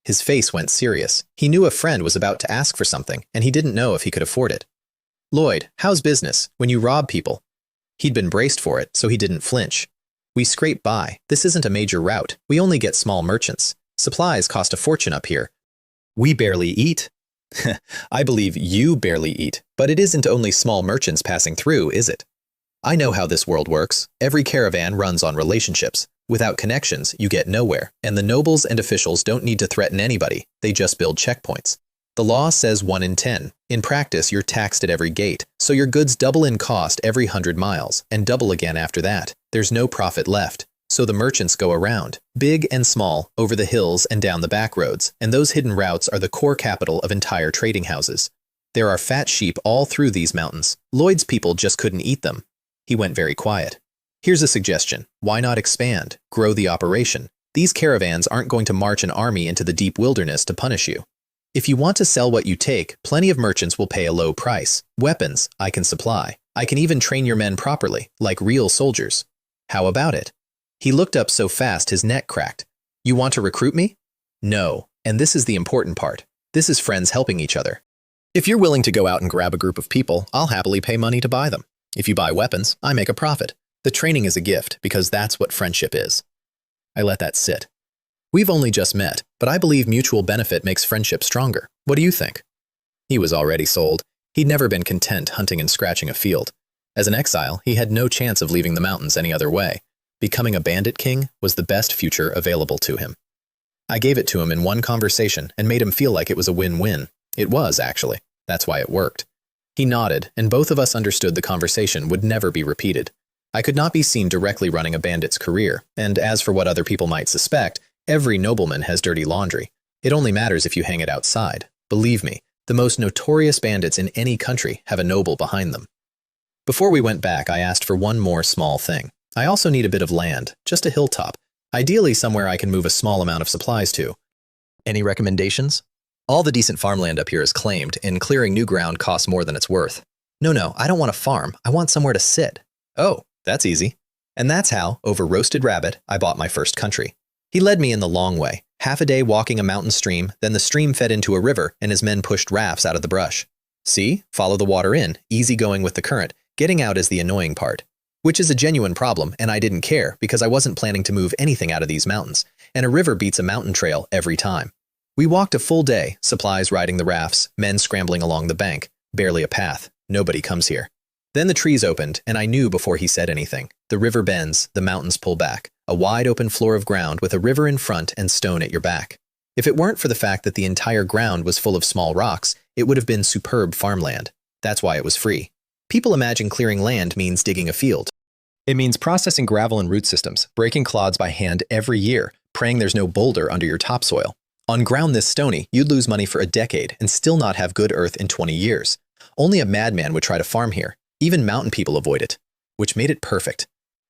His face went serious. He knew a friend was about to ask for something, and he didn't know if he could afford it. Lloyd, how's business, when you rob people? He'd been braced for it, so he didn't flinch. We scrape by. This isn't a major route. We only get small merchants. Supplies cost a fortune up here. We barely eat. I believe you barely eat, but it isn't only small merchants passing through, is it? I know how this world works. Every caravan runs on relationships. Without connections, you get nowhere, and the nobles and officials don't need to threaten anybody. They just build checkpoints. The law says 1 in 10. In practice, you're taxed at every gate, so your goods double in cost every 100 miles, and double again after that. There's no profit left. So the merchants go around, big and small, over the hills and down the back roads, and those hidden routes are the core capital of entire trading houses. There are fat sheep all through these mountains. Lloyd's people just couldn't eat them. He went very quiet. Here's a suggestion. Why not expand? Grow the operation. These caravans aren't going to march an army into the deep wilderness to punish you. If you want to sell what you take, plenty of merchants will pay a low price. Weapons, I can supply. I can even train your men properly, like real soldiers. How about it? He looked up so fast his neck cracked. You want to recruit me? No, and this is the important part. This is friends helping each other. If you're willing to go out and grab a group of people, I'll happily pay money to buy them. If you buy weapons, I make a profit. The training is a gift, because that's what friendship is. I let that sit. We've only just met, but I believe mutual benefit makes friendship stronger. What do you think? He was already sold. He'd never been content hunting and scratching a field. As an exile, he had no chance of leaving the mountains any other way. Becoming a bandit king was the best future available to him. I gave it to him in one conversation and made him feel like it was a win-win. It was, actually. That's why it worked. He nodded, and both of us understood the conversation would never be repeated. I could not be seen directly running a bandit's career, and as for what other people might suspect, every nobleman has dirty laundry. It only matters if you hang it outside. Believe me, the most notorious bandits in any country have a noble behind them. Before we went back, I asked for one more small thing. I also need a bit of land, just a hilltop, ideally somewhere I can move a small amount of supplies to. Any recommendations? All the decent farmland up here is claimed, and clearing new ground costs more than it's worth. No, I don't want a farm. I want somewhere to sit. Oh, that's easy. And that's how, over roasted rabbit, I bought my first country. He led me in the long way, half a day walking a mountain stream, then the stream fed into a river and his men pushed rafts out of the brush. See? Follow the water in, easy going with the current, getting out is the annoying part. Which is a genuine problem, and I didn't care because I wasn't planning to move anything out of these mountains, and a river beats a mountain trail every time. We walked a full day, supplies riding the rafts, men scrambling along the bank, barely a path, nobody comes here. Then the trees opened, and I knew before he said anything. The river bends, the mountains pull back, a wide open floor of ground with a river in front and stone at your back. If it weren't for the fact that the entire ground was full of small rocks, it would have been superb farmland. That's why it was free. People imagine clearing land means digging a field. It means processing gravel and root systems, breaking clods by hand every year, praying there's no boulder under your topsoil. On ground this stony, you'd lose money for a decade and still not have good earth in 20 years. Only a madman would try to farm here. Even mountain people avoid it, which made it perfect.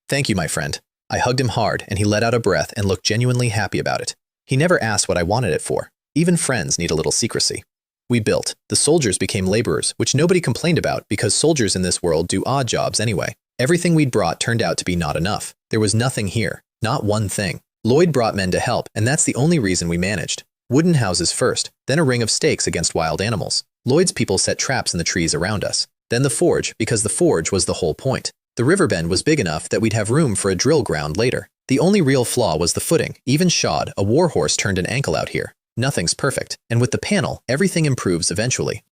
Thank you, my friend. I hugged him hard, and he let out a breath and looked genuinely happy about it. He never asked what I wanted it for. Even friends need a little secrecy. We built. The soldiers became laborers, which nobody complained about because soldiers in this world do odd jobs anyway. Everything we'd brought turned out to be not enough. There was nothing here. Not one thing. Lloyd brought men to help, and that's the only reason we managed. Wooden houses first, then a ring of stakes against wild animals. Lloyd's people set traps in the trees around us. Then the forge, because the forge was the whole point. The river bend was big enough that we'd have room for a drill ground later. The only real flaw was the footing. Even shod, a warhorse turned an ankle out here. Nothing's perfect, and with the panel, everything improves eventually.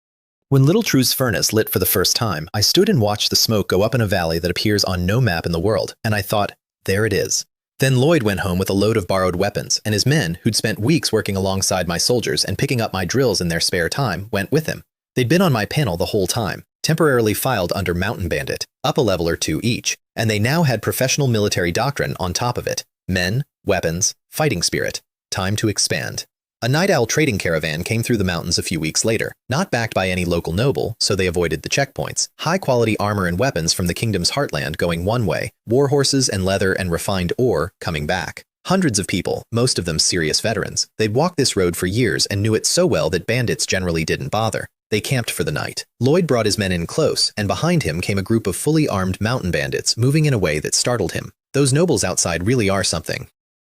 When Little True's furnace lit for the first time, I stood and watched the smoke go up in a valley that appears on no map in the world, and I thought, there it is. Then Lloyd went home with a load of borrowed weapons, and his men, who'd spent weeks working alongside my soldiers and picking up my drills in their spare time, went with him. They'd been on my panel the whole time, temporarily filed under Mountain Bandit, up a level or two each, and they now had professional military doctrine on top of it. Men, weapons, fighting spirit. Time to expand. A night owl trading caravan came through the mountains a few weeks later, not backed by any local noble, so they avoided the checkpoints. High-quality armor and weapons from the kingdom's heartland going one way, war horses and leather and refined ore coming back. Hundreds of people, most of them serious veterans. They'd walked this road for years and knew it so well that bandits generally didn't bother. They camped for the night. Lloyd brought his men in close, and behind him came a group of fully armed mountain bandits moving in a way that startled him. Those nobles outside really are something.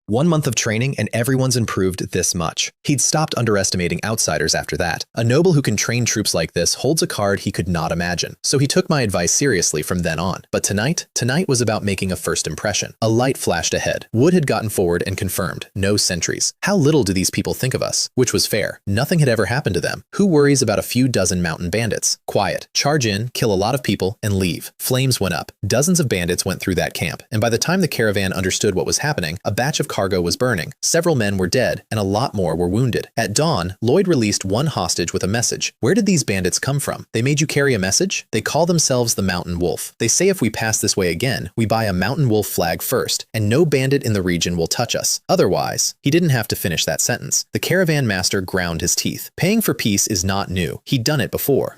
1 month of training and everyone's improved this much. He'd stopped underestimating outsiders after that. A noble who can train troops like this holds a card he could not imagine. So he took my advice seriously from then on. But tonight was about making a first impression. A light flashed ahead. Wood had gotten forward and confirmed. No sentries. How little do these people think of us? Which was fair. Nothing had ever happened to them. Who worries about a few dozen mountain bandits? Quiet. Charge in, kill a lot of people, and leave. Flames went up. Dozens of bandits went through that camp. And by the time the caravan understood what was happening, a batch of cargo was burning. Several men were dead, and a lot more were wounded. At dawn, Lloyd released one hostage with a message. Where did these bandits come from? They made you carry a message? They call themselves the Mountain Wolf. They say if we pass this way again, we buy a Mountain Wolf flag first, and no bandit in the region will touch us. Otherwise, he didn't have to finish that sentence. The caravan master ground his teeth. Paying for peace is not new. He'd done it before.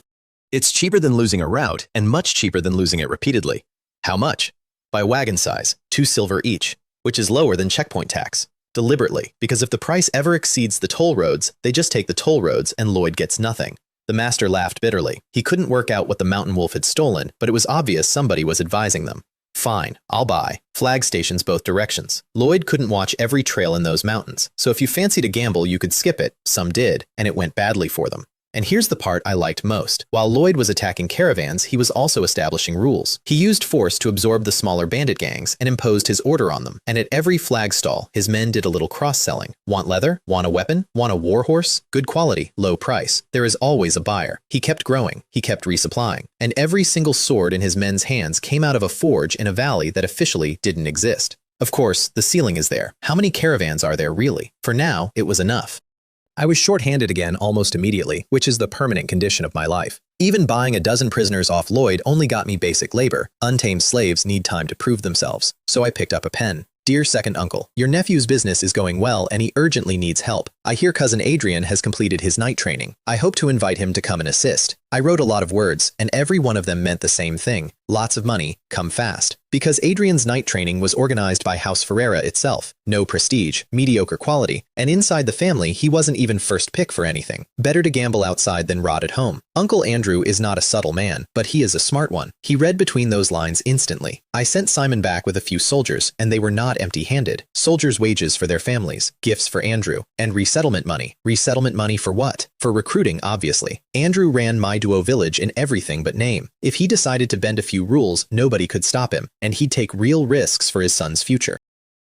It's cheaper than losing a route, and much cheaper than losing it repeatedly. How much? By wagon size, 2 silver each, which is lower than checkpoint tax. Deliberately, because if the price ever exceeds the toll roads, they just take the toll roads and Lloyd gets nothing. The master laughed bitterly. He couldn't work out what the mountain wolf had stolen, but it was obvious somebody was advising them. Fine, I'll buy. Flag stations both directions. Lloyd couldn't watch every trail in those mountains, so if you fancied a gamble, you could skip it. Some did, and it went badly for them. And here's the part I liked most. While Lloyd was attacking caravans, he was also establishing rules. He used force to absorb the smaller bandit gangs and imposed his order on them. And at every flag stall, his men did a little cross-selling. Want leather? Want a weapon? Want a war horse? Good quality, low price. There is always a buyer. He kept growing. He kept resupplying. And every single sword in his men's hands came out of a forge in a valley that officially didn't exist. Of course, the ceiling is there. How many caravans are there really? For now, it was enough. I was short-handed again almost immediately, which is the permanent condition of my life. Even buying a dozen prisoners off Lloyd only got me basic labor. Untamed slaves need time to prove themselves. So I picked up a pen. Dear second uncle, your nephew's business is going well and he urgently needs help. I hear cousin Adrian has completed his night training. I hope to invite him to come and assist. I wrote a lot of words, and every one of them meant the same thing. Lots of money, come fast. Because Adrian's night training was organized by House Ferreira itself. No prestige, mediocre quality, and inside the family he wasn't even first pick for anything. Better to gamble outside than rot at home. Uncle Andrew is not a subtle man, but he is a smart one. He read between those lines instantly. I sent Simon back with a few soldiers, and they were not empty-handed. Soldiers' wages for their families, gifts for Andrew, and resettlement money. Resettlement money for what? For recruiting, obviously. Andrew ran my duo village in everything but name. If he decided to bend a few rules, nobody could stop him, and he'd take real risks for his son's future.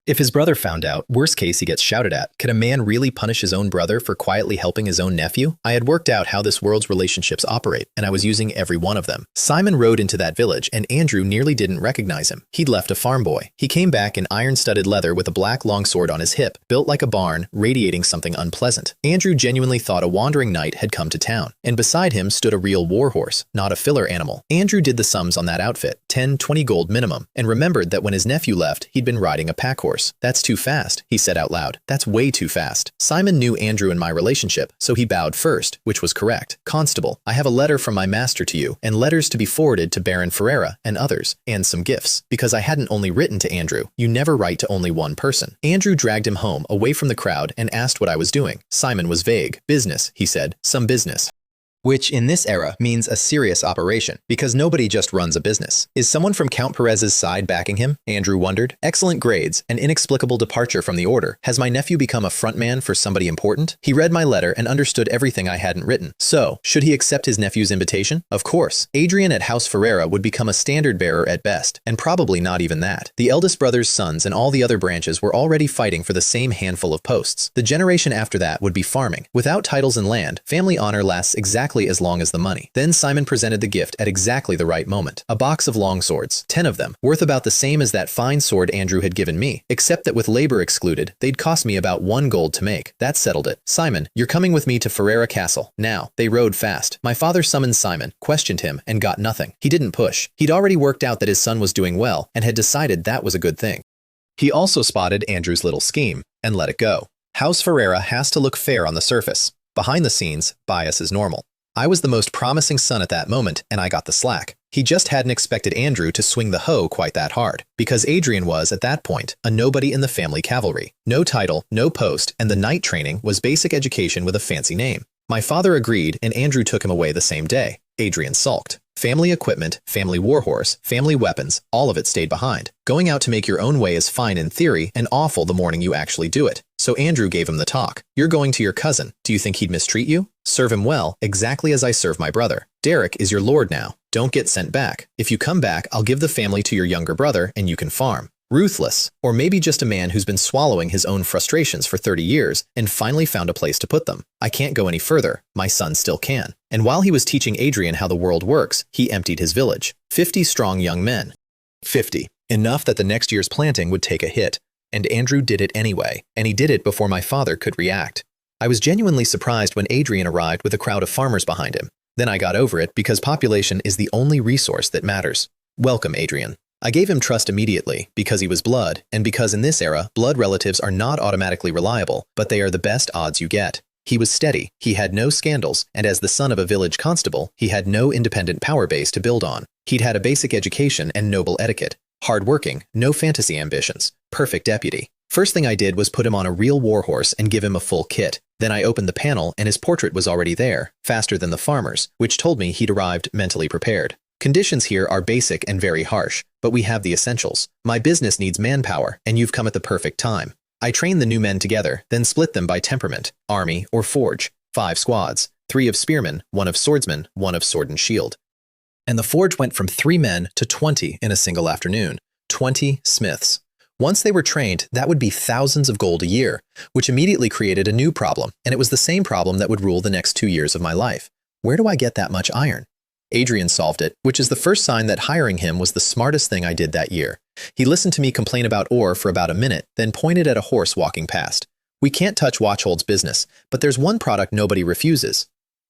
If his brother found out, worst case he gets shouted at. Could a man really punish his own brother for quietly helping his own nephew? I had worked out how this world's relationships operate, and I was using every one of them. Simon rode into that village, and Andrew nearly didn't recognize him. He'd left a farm boy. He came back in iron-studded leather with a black longsword on his hip, built like a barn, radiating something unpleasant. Andrew genuinely thought a wandering knight had come to town, and beside him stood a real warhorse, not a filler animal. Andrew did the sums on that outfit, 10-20 gold minimum, and remembered that when his nephew left, he'd been riding a pack horse. That's too fast, he said out loud. That's way too fast. Simon knew Andrew and my relationship, so he bowed first, which was correct. Constable, I have a letter from my master to you, and letters to be forwarded to Baron Ferreira and others, and some gifts. Because I hadn't only written to Andrew, you never write to only one person. Andrew dragged him home, away from the crowd, and asked what I was doing. Simon was vague. Business, he said. Some business. Which in this era means a serious operation, because nobody just runs a business. Is someone from Count Perez's side backing him? Andrew wondered. Excellent grades, an inexplicable departure from the order. Has my nephew become a frontman for somebody important? He read my letter and understood everything I hadn't written. So, should he accept his nephew's invitation? Of course. Adrian at House Ferreira would become a standard bearer at best, and probably not even that. The eldest brother's sons and all the other branches were already fighting for the same handful of posts. The generation after that would be farming. Without titles and land, family honor lasts exactly as long as the money. Then Simon presented the gift at exactly the right moment. A box of long swords, 10 of them, worth about the same as that fine sword Andrew had given me, except that with labor excluded, they'd cost me about 1 gold to make. That settled it. Simon, you're coming with me to Ferreira Castle. Now, they rode fast. My father summoned Simon, questioned him, and got nothing. He didn't push. He'd already worked out that his son was doing well, and had decided that was a good thing. He also spotted Andrew's little scheme, and let it go. House Ferreira has to look fair on the surface. Behind the scenes, bias is normal. I was the most promising son at that moment, and I got the slack. He just hadn't expected Andrew to swing the hoe quite that hard, because Adrian was, at that point, a nobody in the family cavalry. No title, no post, and the night training was basic education with a fancy name. My father agreed, and Andrew took him away the same day. Adrian sulked. Family equipment, family warhorse, family weapons, all of it stayed behind. Going out to make your own way is fine in theory and awful the morning you actually do it. So Andrew gave him the talk. You're going to your cousin. Do you think he'd mistreat you? Serve him well, exactly as I serve my brother. Derek is your lord now. Don't get sent back. If you come back, I'll give the family to your younger brother and you can farm. Ruthless, or maybe just a man who's been swallowing his own frustrations for 30 years and finally found a place to put them. I can't go any further. My son still can. And while he was teaching Adrian how the world works, he emptied his village. 50 strong young men. 50. Enough that the next year's planting would take a hit. And Andrew did it anyway, and he did it before my father could react. I was genuinely surprised when Adrian arrived with a crowd of farmers behind him. Then I got over it because population is the only resource that matters. Welcome, Adrian. I gave him trust immediately because he was blood, and because in this era, blood relatives are not automatically reliable, but they are the best odds you get. He was steady, he had no scandals, and as the son of a village constable, he had no independent power base to build on. He'd had a basic education and noble etiquette. Hardworking, no fantasy ambitions. Perfect deputy. First thing I did was put him on a real warhorse and give him a full kit. Then I opened the panel and his portrait was already there, faster than the farmer's, which told me he'd arrived mentally prepared. Conditions here are basic and very harsh, but we have the essentials. My business needs manpower, and you've come at the perfect time. I trained the new men together, then split them by temperament, army, or forge. 5 squads, 3 of spearmen, 1 of swordsman, 1 of sword and shield. And the forge went from 3 men to 20 in a single afternoon. 20 smiths. Once they were trained, that would be thousands of gold a year, which immediately created a new problem, and it was the same problem that would rule the next 2 years of my life. Where do I get that much iron? Adrian solved it, which is the first sign that hiring him was the smartest thing I did that year. He listened to me complain about ore for about a minute, then pointed at a horse walking past. We can't touch Watchhold's business, but there's one product nobody refuses.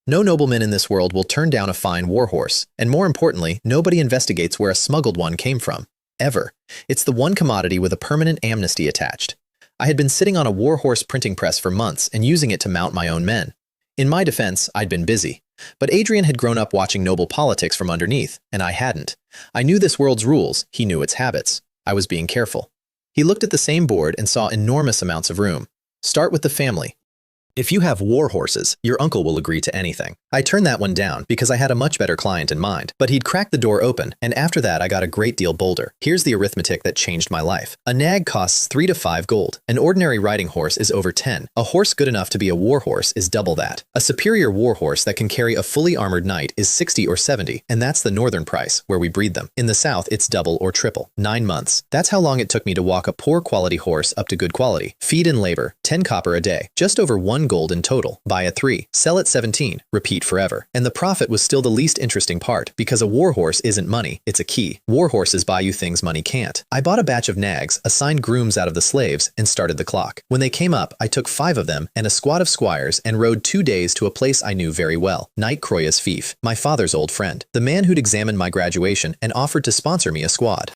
No nobleman in this world will turn down a fine warhorse, and more importantly, nobody investigates where a smuggled one came from. Ever. It's the one commodity with a permanent amnesty attached. I had been sitting on a warhorse printing press for months and using it to mount my own men. In my defense, I'd been busy. But Adrian had grown up watching noble politics from underneath, and I hadn't. I knew this world's rules, he knew its habits. I was being careful. He looked at the same board and saw enormous amounts of room. Start with the family. If you have war horses, your uncle will agree to anything. I turned that one down because I had a much better client in mind, but he'd cracked the door open, and after that I got a great deal bolder. Here's the arithmetic that changed my life. A nag costs 3 to 5 gold. An ordinary riding horse is over 10. A horse good enough to be a war horse is double that. A superior war horse that can carry a fully armored knight is 60 or 70, and that's the northern price, where we breed them. In the south, it's double or triple. 9 months. That's how long it took me to walk a poor quality horse up to good quality. Feed and labor, 10 copper a day. Just over 1 gold in total. Buy at 3. Sell at 17. Repeat forever. And the profit was still the least interesting part, because a warhorse isn't money, it's a key. Warhorses buy you things money can't. I bought a batch of nags, assigned grooms out of the slaves, and started the clock. When they came up, I took 5 of them and a squad of squires and rode 2 days to a place I knew very well, Knight Croya's fief, my father's old friend, the man who'd examined my graduation and offered to sponsor me a squad.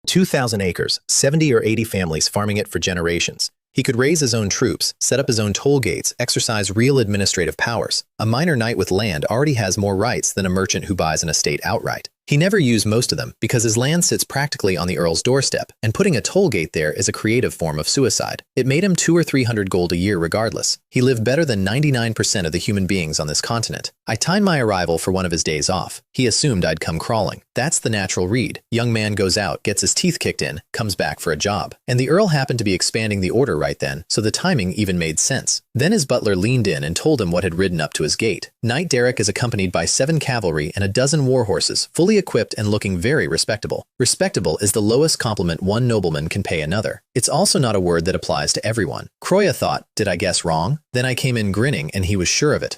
2,000 acres, 70 or 80 families farming it for generations. He could raise his own troops, set up his own toll gates, exercise real administrative powers. A minor knight with land already has more rights than a merchant who buys an estate outright. He never used most of them because his land sits practically on the earl's doorstep, and putting a toll gate there is a creative form of suicide. It made him 200 or 300 gold a year regardless. He lived better than 99% of the human beings on this continent. I timed my arrival for one of his days off. He assumed I'd come crawling. That's the natural read. Young man goes out, gets his teeth kicked in, comes back for a job. And the earl happened to be expanding the order right then, so the timing even made sense. Then his butler leaned in and told him what had ridden up to his gate. Knight Derek is accompanied by 7 cavalry and a dozen war horses, fully equipped and looking very respectable. Respectable is the lowest compliment one nobleman can pay another. It's also not a word that applies to everyone. Croya thought, did I guess wrong? Then I came in grinning and he was sure of it.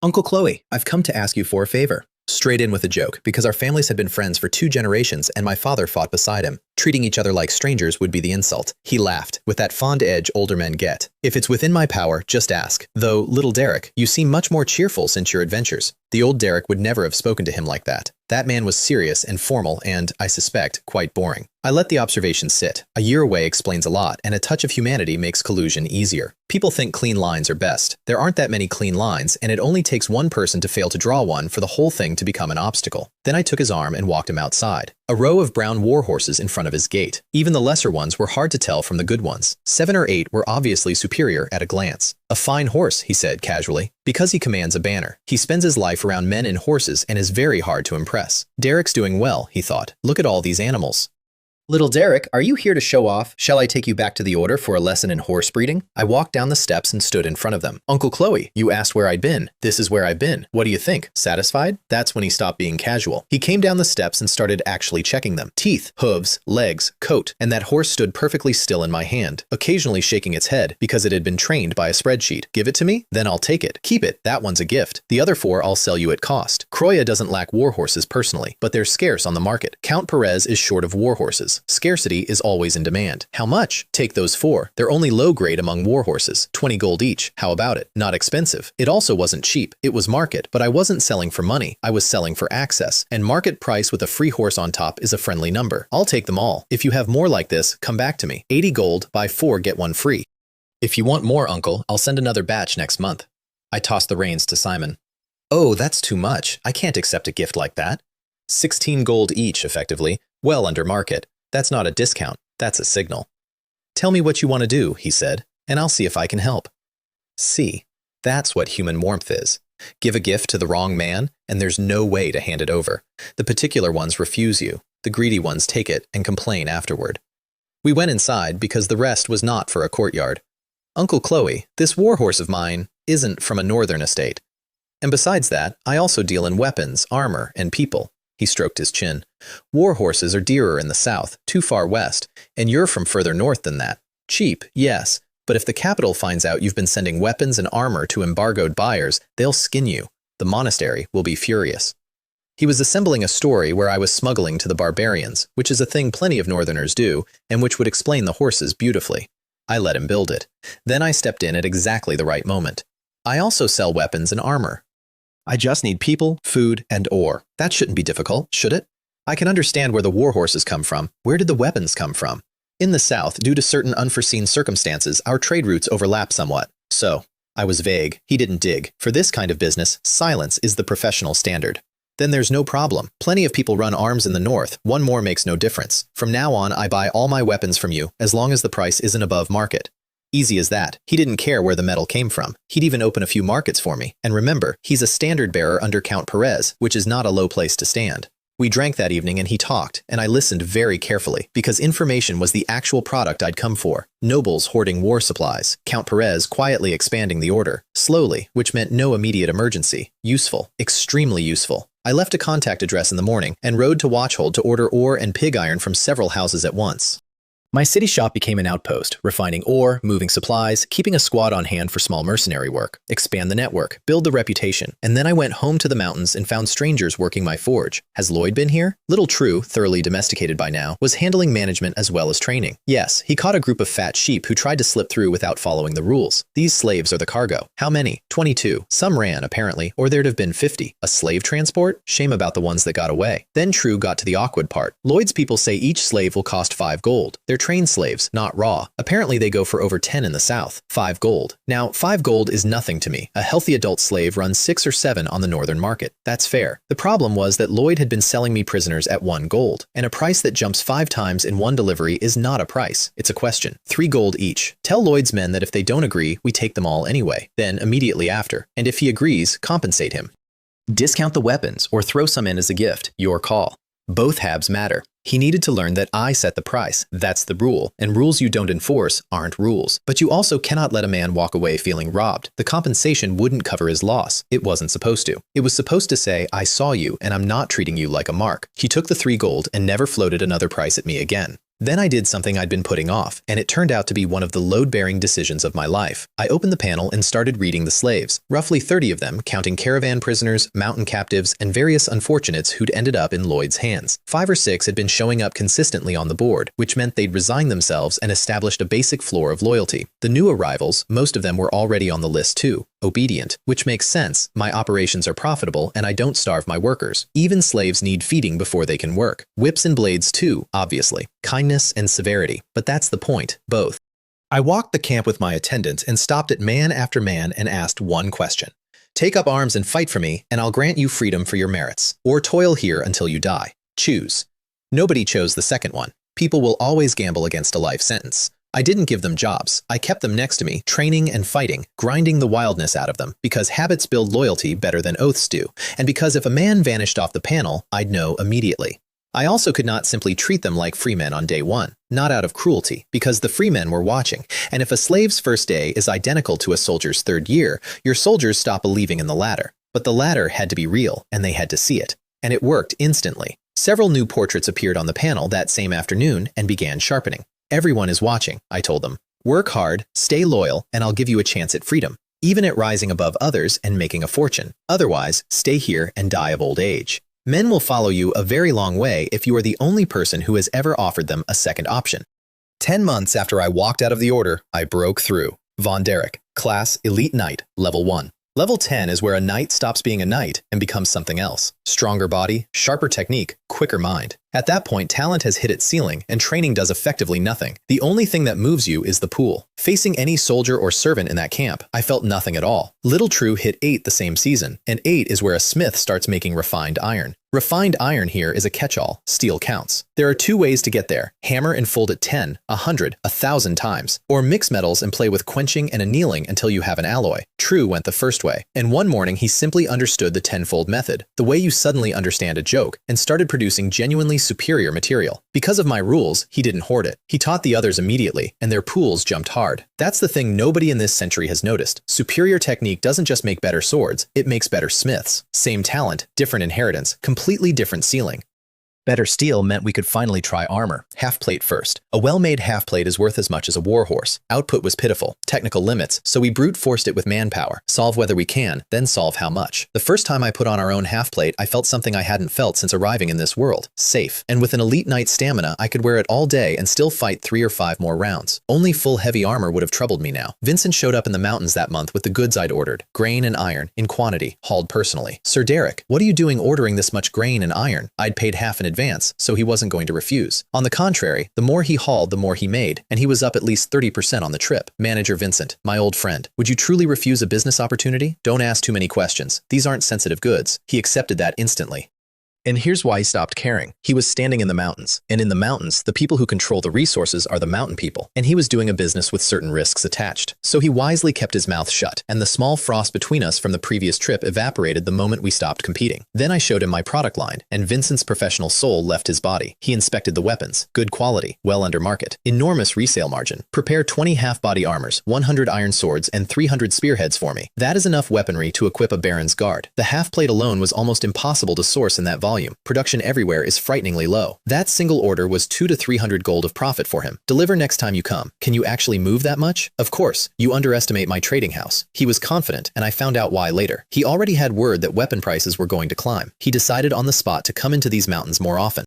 Uncle Chloe, I've come to ask you for a favor. Straight in with a joke, because our families had been friends for 2 generations and my father fought beside him. Treating each other like strangers would be the insult. He laughed, with that fond edge older men get. If it's within my power, just ask. Though, little Derek, you seem much more cheerful since your adventures. The old Derek would never have spoken to him like that. That man was serious and formal and, I suspect, quite boring. I let the observation sit. A year away explains a lot, and a touch of humanity makes collusion easier. People think clean lines are best. There aren't that many clean lines, and it only takes one person to fail to draw one for the whole thing to become an obstacle. Then I took his arm and walked him outside. A row of brown war horses in front of his gate. Even the lesser ones were hard to tell from the good ones. 7 or 8 were obviously superior at a glance. A fine horse, he said casually, because he commands a banner. He spends his life around men and horses and is very hard to impress. Derek's doing well, he thought. Look at all these animals. Little Derek, are you here to show off? Shall I take you back to the order for a lesson in horse breeding? I walked down the steps and stood in front of them. Uncle Chloe, you asked where I'd been. This is where I've been. What do you think? Satisfied? That's when he stopped being casual. He came down the steps and started actually checking them. Teeth, hooves, legs, coat, and that horse stood perfectly still in my hand, occasionally shaking its head because it had been trained by a spreadsheet. Give it to me? Then I'll take it. Keep it. That one's a gift. The other 4 I'll sell you at cost. Croya doesn't lack war horses personally, but they're scarce on the market. Count Perez is short of war horses. Scarcity is always in demand. How much? Take those 4. They're only low grade among war horses. 20 gold each. How about it? Not expensive. It also wasn't cheap. It was market, but I wasn't selling for money. I was selling for access. And market price with a free horse on top is a friendly number. I'll take them all. If you have more like this, come back to me. 80 gold, buy 4, get 1 free. If you want more, uncle, I'll send another batch next month. I tossed the reins to Simon. Oh, that's too much. I can't accept a gift like that. 16 gold each, effectively. Well under market. That's not a discount, that's a signal. Tell me what you want to do, he said, and I'll see if I can help. See, that's what human warmth is. Give a gift to the wrong man, and there's no way to hand it over. The particular ones refuse you. The greedy ones take it and complain afterward. We went inside because the rest was not for a courtyard. Uncle Chloe, this warhorse of mine isn't from a northern estate. And besides that, I also deal in weapons, armor, and people. He stroked his chin. War horses are dearer in the south, too far west, and you're from further north than that. Cheap, yes, but if the capital finds out you've been sending weapons and armor to embargoed buyers, they'll skin you. The monastery will be furious. He was assembling a story where I was smuggling to the barbarians, which is a thing plenty of northerners do, and which would explain the horses beautifully. I let him build it. Then I stepped in at exactly the right moment. I also sell weapons and armor. I just need people, food, and ore. That shouldn't be difficult, should it? I can understand where the war horses come from. Where did the weapons come from? In the south, due to certain unforeseen circumstances, our trade routes overlap somewhat. So, I was vague. He didn't dig. For this kind of business, silence is the professional standard. Then there's no problem. Plenty of people run arms in the north. One more makes no difference. From now on, I buy all my weapons from you, as long as the price isn't above market. Easy as that. He didn't care where the metal came from. He'd even open a few markets for me. And remember, he's a standard bearer under Count Perez, which is not a low place to stand. We drank that evening and he talked, and I listened very carefully, because information was the actual product I'd come for. Nobles hoarding war supplies. Count Perez quietly expanding the order. Slowly, which meant no immediate emergency. Useful. Extremely useful. I left a contact address in the morning and rode to Watchhold to order ore and pig iron from several houses at once. My city shop became an outpost, refining ore, moving supplies, keeping a squad on hand for small mercenary work, expand the network, build the reputation, and then I went home to the mountains and found strangers working my forge. Has Lloyd been here? Little True, thoroughly domesticated by now, was handling management as well as training. Yes, he caught a group of fat sheep who tried to slip through without following the rules. These slaves are the cargo. How many? 22. Some ran, apparently, or there'd have been 50. A slave transport? Shame about the ones that got away. Then True got to the awkward part. Lloyd's people say each slave will cost 5 gold. They're trained slaves, not raw. Apparently they go for over 10 in the south. 5 gold. Now, 5 gold is nothing to me. A healthy adult slave runs 6 or 7 on the northern market. That's fair. The problem was that Lloyd had been selling me prisoners at 1 gold, and a price that jumps 5 times in one delivery is not a price. It's a question. 3 gold each. Tell Lloyd's men that if they don't agree, we take them all anyway. Then, immediately after. And if he agrees, compensate him. Discount the weapons, or throw some in as a gift. Your call. Both halves matter. He needed to learn that I set the price. That's the rule, and rules you don't enforce aren't rules. But you also cannot let a man walk away feeling robbed. The compensation wouldn't cover his loss. It wasn't supposed to. It was supposed to say, I saw you, and I'm not treating you like a mark. He took the 3 gold and never floated another price at me again. Then I did something I'd been putting off, and it turned out to be one of the load-bearing decisions of my life. I opened the panel and started reading the slaves, roughly 30 of them, counting caravan prisoners, mountain captives, and various unfortunates who'd ended up in Lloyd's hands. 5 or 6 had been showing up consistently on the board, which meant they'd resigned themselves and established a basic floor of loyalty. The new arrivals, most of them were already on the list too. Obedient, which makes sense. My operations are profitable and I don't starve my workers. Even slaves need feeding before they can work. Whips and blades too, obviously. Kindness and severity. But that's the point, both. I walked the camp with my attendant and stopped at man after man and asked one question. Take up arms and fight for me, and I'll grant you freedom for your merits. Or toil here until you die. Choose. Nobody chose the second one. People will always gamble against a life sentence. I didn't give them jobs. I kept them next to me, training and fighting, grinding the wildness out of them, because habits build loyalty better than oaths do, and because if a man vanished off the panel, I'd know immediately. I also could not simply treat them like free men on day one, not out of cruelty, because the free men were watching, and if a slave's first day is identical to a soldier's 3rd year, your soldiers stop believing in the latter. But the latter had to be real, and they had to see it. And it worked instantly. Several new portraits appeared on the panel that same afternoon and began sharpening. Everyone is watching, I told them. Work hard, stay loyal, and I'll give you a chance at freedom, even at rising above others and making a fortune. Otherwise, stay here and die of old age. Men will follow you a very long way if you are the only person who has ever offered them a second option. 10 months after I walked out of the order, I broke through. Von Derek, Class Elite Knight, Level 1. Level 10 is where a knight stops being a knight and becomes something else. Stronger body, sharper technique, quicker mind. At that point, talent has hit its ceiling, and training does effectively nothing. The only thing that moves you is the pool. Facing any soldier or servant in that camp, I felt nothing at all. Little True hit 8 the same season, and 8 is where a smith starts making refined iron. Refined iron here is a catch-all. Steel counts. There are 2 ways to get there. Hammer and fold it 10, 100, 1,000 times. Or mix metals and play with quenching and annealing until you have an alloy. True went the first way. And one morning he simply understood the tenfold method, the way you suddenly understand a joke, and started producing genuinely superior material. Because of my rules, he didn't hoard it. He taught the others immediately, and their pools jumped hard. That's the thing nobody in this century has noticed. Superior technique doesn't just make better swords, it makes better smiths. Same talent, different inheritance, completely different ceiling. Better steel meant we could finally try armor. Half-plate first. A well-made half-plate is worth as much as a warhorse. Output was pitiful. Technical limits, so we brute-forced it with manpower. Solve whether we can, then solve how much. The first time I put on our own half-plate, I felt something I hadn't felt since arriving in this world. Safe. And with an elite knight stamina, I could wear it all day and still fight 3 or 5 more rounds. Only full heavy armor would have troubled me now. Vincent showed up in the mountains that month with the goods I'd ordered. Grain and iron, in quantity, hauled personally. Sir Derek, what are you doing ordering this much grain and iron? I'd paid half in advance, so he wasn't going to refuse. On the contrary, the more he hauled, the more he made, and he was up at least 30% on the trip. Manager Vincent, my old friend, would you truly refuse a business opportunity? Don't ask too many questions. These aren't sensitive goods. He accepted that instantly. And here's why he stopped caring. He was standing in the mountains. And in the mountains, the people who control the resources are the mountain people. And he was doing a business with certain risks attached. So he wisely kept his mouth shut. And the small frost between us from the previous trip evaporated the moment we stopped competing. Then I showed him my product line, and Vincent's professional soul left his body. He inspected the weapons. Good quality. Well under market. Enormous resale margin. Prepare 20 half-body armors, 100 iron swords, and 300 spearheads for me. That is enough weaponry to equip a baron's guard. The half-plate alone was almost impossible to source in that volume. Production everywhere is frighteningly low. That single order was 200 to 300 gold of profit for him. Deliver next time you come. Can you actually move that much? Of course, you underestimate my trading house. He was confident, and I found out why later. He already had word that weapon prices were going to climb. He decided on the spot to come into these mountains more often.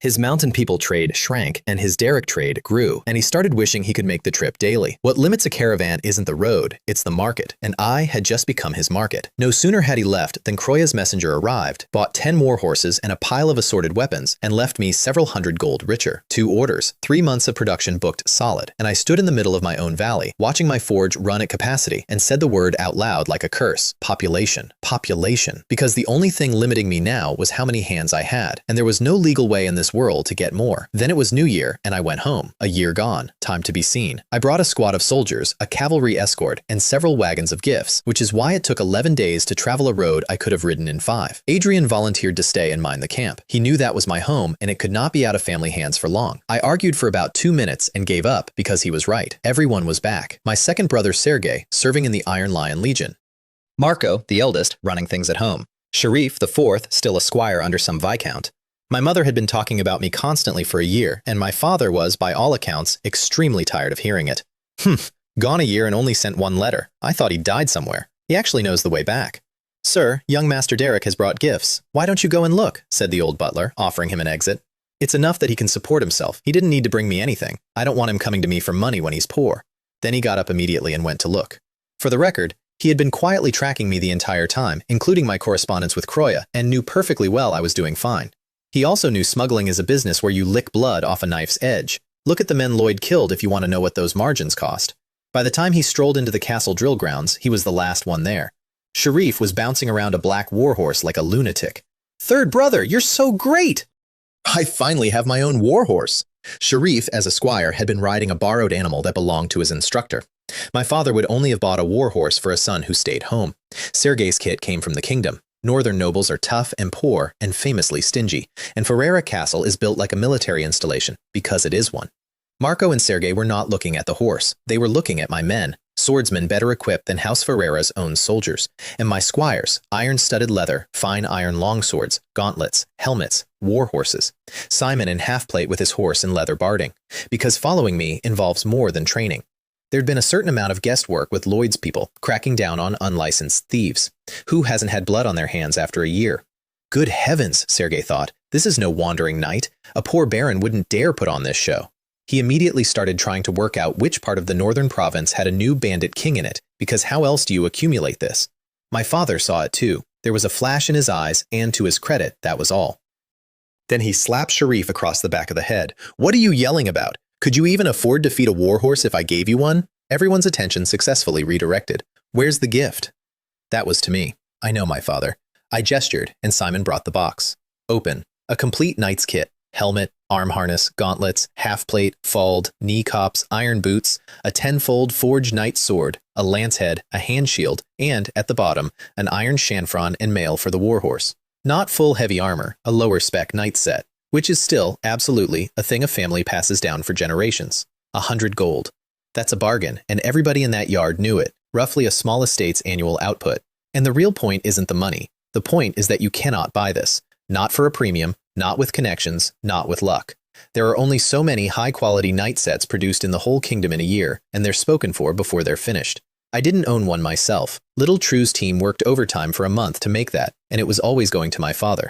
His mountain people trade shrank, and his Derek trade grew, and he started wishing he could make the trip daily. What limits a caravan isn't the road, it's the market, and I had just become his market. No sooner had he left than Kroya's messenger arrived, bought 10 more horses and a pile of assorted weapons, and left me several hundred gold richer. 2 orders, 3 months of production booked solid, and I stood in the middle of my own valley, watching my forge run at capacity, and said the word out loud like a curse. Population. Population. Because the only thing limiting me now was how many hands I had, and there was no legal way in this world to get more. Then it was New Year, and I went home. A year gone. Time to be seen. I brought a squad of soldiers, a cavalry escort, and several wagons of gifts, which is why it took 11 days to travel a road I could have ridden in 5. Adrian volunteered to stay and mind the camp. He knew that was my home, and it could not be out of family hands for long. I argued for about 2 minutes and gave up because he was right. Everyone was back. My second brother Sergei, serving in the Iron Lion Legion. Marco, the eldest, running things at home. Sharif, the fourth, still a squire under some viscount. My mother had been talking about me constantly for a year, and my father was, by all accounts, extremely tired of hearing it. Gone a year and only sent 1 letter. I thought he died somewhere. He actually knows the way back. Sir, young Master Derek has brought gifts. Why don't you go and look? Said the old butler, offering him an exit. It's enough that he can support himself. He didn't need to bring me anything. I don't want him coming to me for money when he's poor. Then he got up immediately and went to look. For the record, he had been quietly tracking me the entire time, including my correspondence with Kroya, and knew perfectly well I was doing fine. He also knew smuggling is a business where you lick blood off a knife's edge. Look at the men Lloyd killed if you want to know what those margins cost. By the time he strolled into the castle drill grounds, he was the last one there. Sharif was bouncing around a black warhorse like a lunatic. Third brother, you're so great! I finally have my own warhorse. Sharif, as a squire, had been riding a borrowed animal that belonged to his instructor. My father would only have bought a warhorse for a son who stayed home. Sergei's kit came from the kingdom. Northern nobles are tough and poor and famously stingy, and Ferrara Castle is built like a military installation, because it is one. Marco and Sergei were not looking at the horse. They were looking at my men, swordsmen better equipped than House Ferrara's own soldiers, and my squires, iron-studded leather, fine iron longswords, gauntlets, helmets, war horses. Simon in half-plate with his horse and leather barding, because following me involves more than training. There'd been a certain amount of guesswork with Lloyd's people, cracking down on unlicensed thieves. Who hasn't had blood on their hands after a year? Good heavens, Sergei thought. This is no wandering knight. A poor baron wouldn't dare put on this show. He immediately started trying to work out which part of the northern province had a new bandit king in it, because how else do you accumulate this? My father saw it too. There was a flash in his eyes, and to his credit, that was all. Then he slapped Sharif across the back of the head. What are you yelling about? Could you even afford to feed a warhorse if I gave you one? Everyone's attention successfully redirected. Where's the gift? That was to me. I know, my father. I gestured, and Simon brought the box. Open. A complete knight's kit. Helmet, arm harness, gauntlets, half-plate, fald, knee cops, iron boots, a 10-fold forged knight's sword, a lance head, a hand shield, and, at the bottom, an iron chanfron and mail for the warhorse. Not full heavy armor, a lower-spec knight's set, which is still, absolutely, a thing a family passes down for generations. 100 gold. That's a bargain, and everybody in that yard knew it, roughly a small estate's annual output. And the real point isn't the money. The point is that you cannot buy this. Not for a premium, not with connections, not with luck. There are only so many high-quality knight sets produced in the whole kingdom in a year, and they're spoken for before they're finished. I didn't own one myself. Little True's team worked overtime for a month to make that, and it was always going to my father.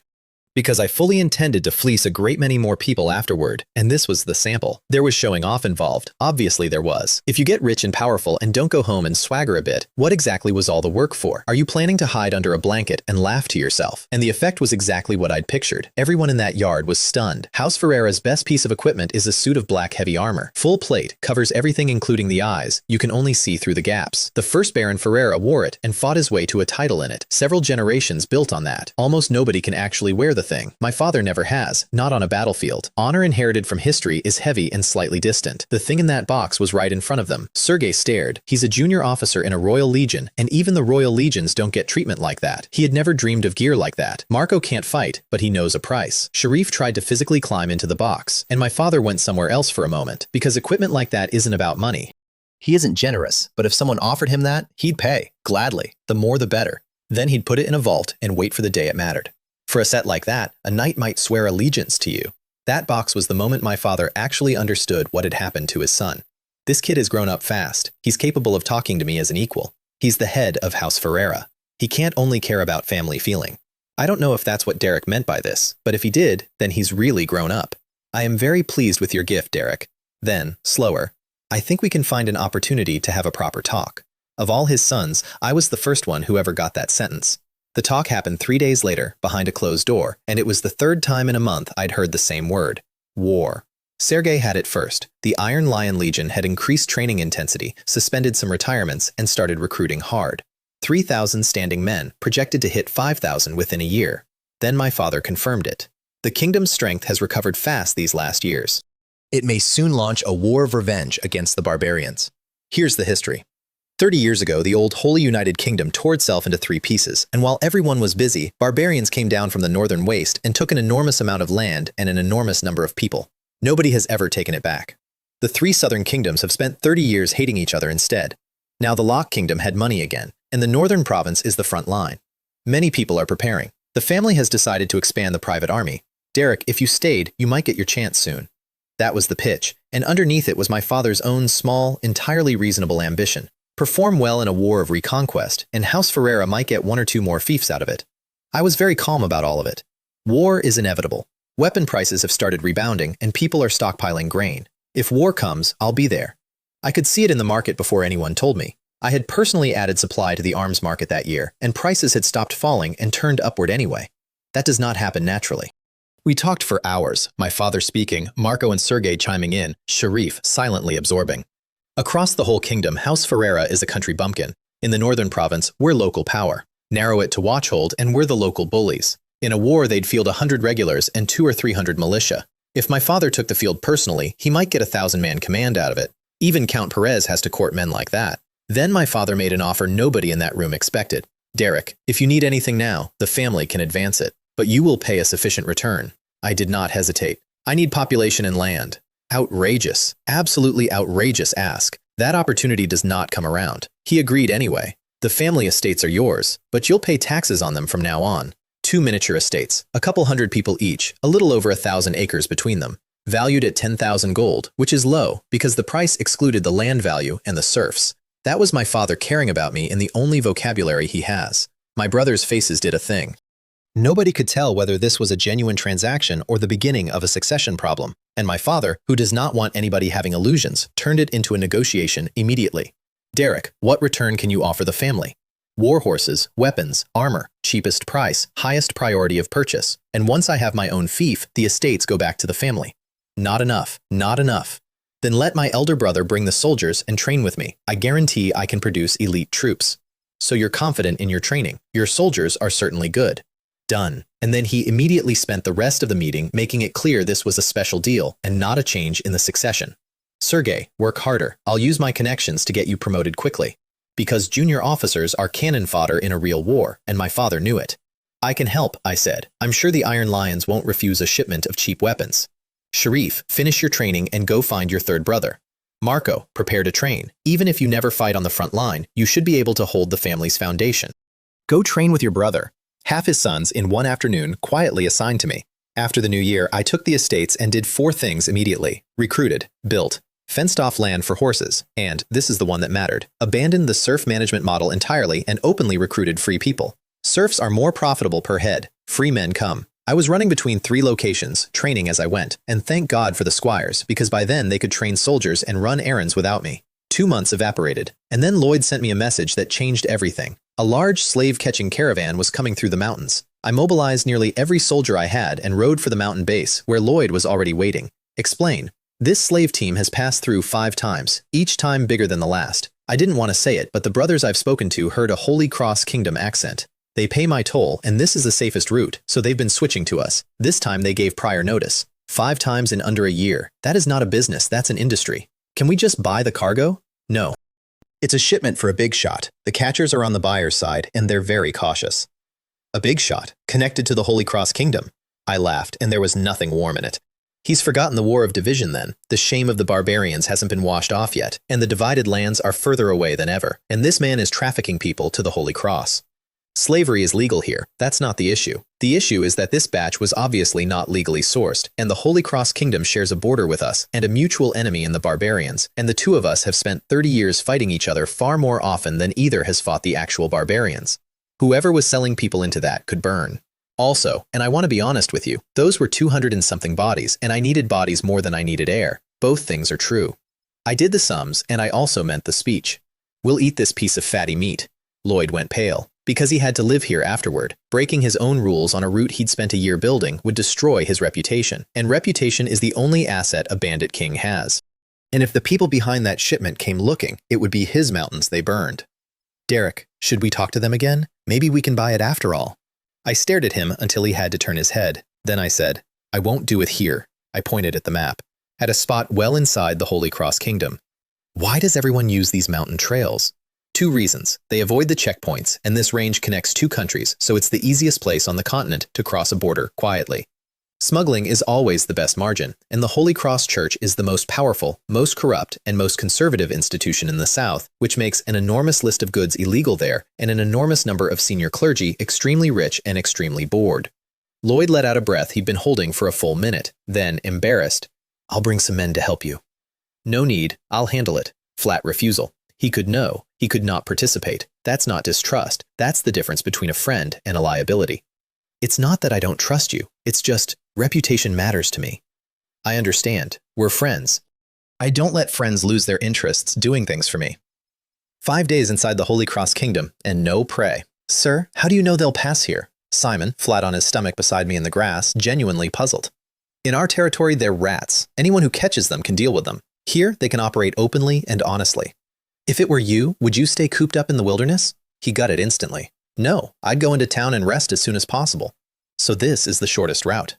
Because I fully intended to fleece a great many more people afterward, and this was the sample. There was showing off involved. Obviously there was. If you get rich and powerful and don't go home and swagger a bit, what exactly was all the work for? Are you planning to hide under a blanket and laugh to yourself? And the effect was exactly what I'd pictured. Everyone in that yard was stunned. House Ferreira's best piece of equipment is a suit of black heavy armor. Full plate, covers everything including the eyes. You can only see through the gaps. The first Baron Ferreira wore it and fought his way to a title in it. Several generations built on that. Almost nobody can actually wear the thing. My father never has, not on a battlefield. Honor inherited from history is heavy and slightly distant. The thing in that box was right in front of them. Sergei stared. He's a junior officer in a Royal Legion, and even the Royal Legions don't get treatment like that. He had never dreamed of gear like that. Marco can't fight, but he knows a price. Sharif tried to physically climb into the box, and my father went somewhere else for a moment, because equipment like that isn't about money. He isn't generous, but if someone offered him that, he'd pay, gladly. The more the better. Then he'd put it in a vault and wait for the day it mattered. For a set like that, a knight might swear allegiance to you. That box was the moment my father actually understood what had happened to his son. This kid has grown up fast. He's capable of talking to me as an equal. He's the head of House Ferreira. He can't only care about family feeling. I don't know if that's what Derek meant by this, but if he did, then he's really grown up. I am very pleased with your gift, Derek. Then, slower, I think we can find an opportunity to have a proper talk. Of all his sons, I was the first one who ever got that sentence. The talk happened 3 days later, behind a closed door, and it was the third time in a month I'd heard the same word. War. Sergei had it first. The Iron Lion Legion had increased training intensity, suspended some retirements, and started recruiting hard. 3,000 standing men, projected to hit 5,000 within a year. Then my father confirmed it. The kingdom's strength has recovered fast these last years. It may soon launch a war of revenge against the barbarians. Here's the history. 30 years ago, the old Holy United Kingdom tore itself into 3 pieces, and while everyone was busy, barbarians came down from the northern waste and took an enormous amount of land and an enormous number of people. Nobody has ever taken it back. The 3 southern kingdoms have spent 30 years hating each other instead. Now the Lock Kingdom had money again, and the northern province is the front line. Many people are preparing. The family has decided to expand the private army. Derek, if you stayed, you might get your chance soon. That was the pitch, and underneath it was my father's own small, entirely reasonable ambition. Perform well in a war of reconquest, and House Ferreira might get 1 or 2 more fiefs out of it. I was very calm about all of it. War is inevitable. Weapon prices have started rebounding, and people are stockpiling grain. If war comes, I'll be there. I could see it in the market before anyone told me. I had personally added supply to the arms market that year, and prices had stopped falling and turned upward anyway. That does not happen naturally. We talked for hours, my father speaking, Marco and Sergei chiming in, Sharif silently absorbing. Across the whole kingdom, House Ferreira is a country bumpkin. In the northern province, we're local power. Narrow it to Watchhold, and we're the local bullies. In a war, they'd field 100 regulars and 200 or 300 militia. If my father took the field personally, he might get a 1,000-man command out of it. Even Count Perez has to court men like that. Then my father made an offer nobody in that room expected. Derek, if you need anything now, the family can advance it. But you will pay a sufficient return. I did not hesitate. I need population and land. Outrageous, absolutely outrageous ask. That opportunity does not come around. He agreed anyway. The family estates are yours, but you'll pay taxes on them from now on. 2 miniature estates, a couple hundred people each, a little over 1,000 acres between them. Valued at 10,000 gold, which is low because the price excluded the land value and the serfs. That was my father caring about me in the only vocabulary he has. My brothers' faces did a thing. Nobody could tell whether this was a genuine transaction or the beginning of a succession problem, and my father, who does not want anybody having illusions, turned it into a negotiation immediately. Derek, what return can you offer the family? War horses, weapons, armor, cheapest price, highest priority of purchase. And once I have my own fief, the estates go back to the family. Not enough, not enough. Then let my elder brother bring the soldiers and train with me. I guarantee I can produce elite troops. So you're confident in your training. Your soldiers are certainly good. Done. And then he immediately spent the rest of the meeting making it clear this was a special deal and not a change in the succession. Sergey, work harder. I'll use my connections to get you promoted quickly. Because junior officers are cannon fodder in a real war, and my father knew it. I can help, I said. I'm sure the Iron Lions won't refuse a shipment of cheap weapons. Sharif, finish your training and go find your third brother. Marco, prepare to train. Even if you never fight on the front line, you should be able to hold the family's foundation. Go train with your brother. Half his sons in one afternoon quietly assigned to me. After the new year, I took the estates and did 4 things immediately. Recruited, built, fenced off land for horses, and, this is the one that mattered, abandoned the serf management model entirely and openly recruited free people. Serfs are more profitable per head. Free men come. I was running between 3 locations, training as I went, and thank God for the squires, because by then they could train soldiers and run errands without me. 2 months evaporated, and then Lloyd sent me a message that changed everything. A large slave-catching caravan was coming through the mountains. I mobilized nearly every soldier I had and rode for the mountain base, where Lloyd was already waiting. Explain. This slave team has passed through 5 times, each time bigger than the last. I didn't want to say it, but the brothers I've spoken to heard a Holy Cross Kingdom accent. They pay my toll, and this is the safest route, so they've been switching to us. This time they gave prior notice. 5 times in under a year. That is not a business, that's an industry. Can we just buy the cargo? No. It's a shipment for a big shot. The catchers are on the buyer's side, and they're very cautious. A big shot, connected to the Holy Cross Kingdom. I laughed, and there was nothing warm in it. He's forgotten the War of Division then. The shame of the barbarians hasn't been washed off yet, and the divided lands are further away than ever, and this man is trafficking people to the Holy Cross. Slavery is legal here. That's not the issue. The issue is that this batch was obviously not legally sourced, and the Holy Cross Kingdom shares a border with us and a mutual enemy in the barbarians, and the 2 of us have spent 30 years fighting each other far more often than either has fought the actual barbarians. Whoever was selling people into that could burn. Also, and I want to be honest with you, those were 200 and something bodies, and I needed bodies more than I needed air. Both things are true. I did the sums, and I also meant the speech. We'll eat this piece of fatty meat. Lloyd went pale. Because he had to live here afterward. Breaking his own rules on a route he'd spent a year building would destroy his reputation, and reputation is the only asset a bandit king has. And if the people behind that shipment came looking, it would be his mountains they burned. Derek, should we talk to them again? Maybe we can buy it after all. I stared at him until he had to turn his head. Then I said, I won't do it here. I pointed at the map. At a spot well inside the Holy Cross Kingdom. Why does everyone use these mountain trails? 2 reasons. They avoid the checkpoints, and this range connects 2 countries, so it's the easiest place on the continent to cross a border quietly. Smuggling is always the best margin, and the Holy Cross Church is the most powerful, most corrupt, and most conservative institution in the South, which makes an enormous list of goods illegal there, and an enormous number of senior clergy extremely rich and extremely bored. Lloyd let out a breath he'd been holding for a full minute. Then, embarrassed, I'll bring some men to help you. No need, I'll handle it. Flat refusal. He could know. He could not participate. That's not distrust. That's the difference between a friend and a liability. It's not that I don't trust you. It's just, reputation matters to me. I understand. We're friends. I don't let friends lose their interests doing things for me. 5 days inside the Holy Cross Kingdom, and no prey. Sir, how do you know they'll pass here? Simon, flat on his stomach beside me in the grass, genuinely puzzled. In our territory, they're rats. Anyone who catches them can deal with them. Here, they can operate openly and honestly. If it were you, would you stay cooped up in the wilderness? He got it instantly. No, I'd go into town and rest as soon as possible. So this is the shortest route.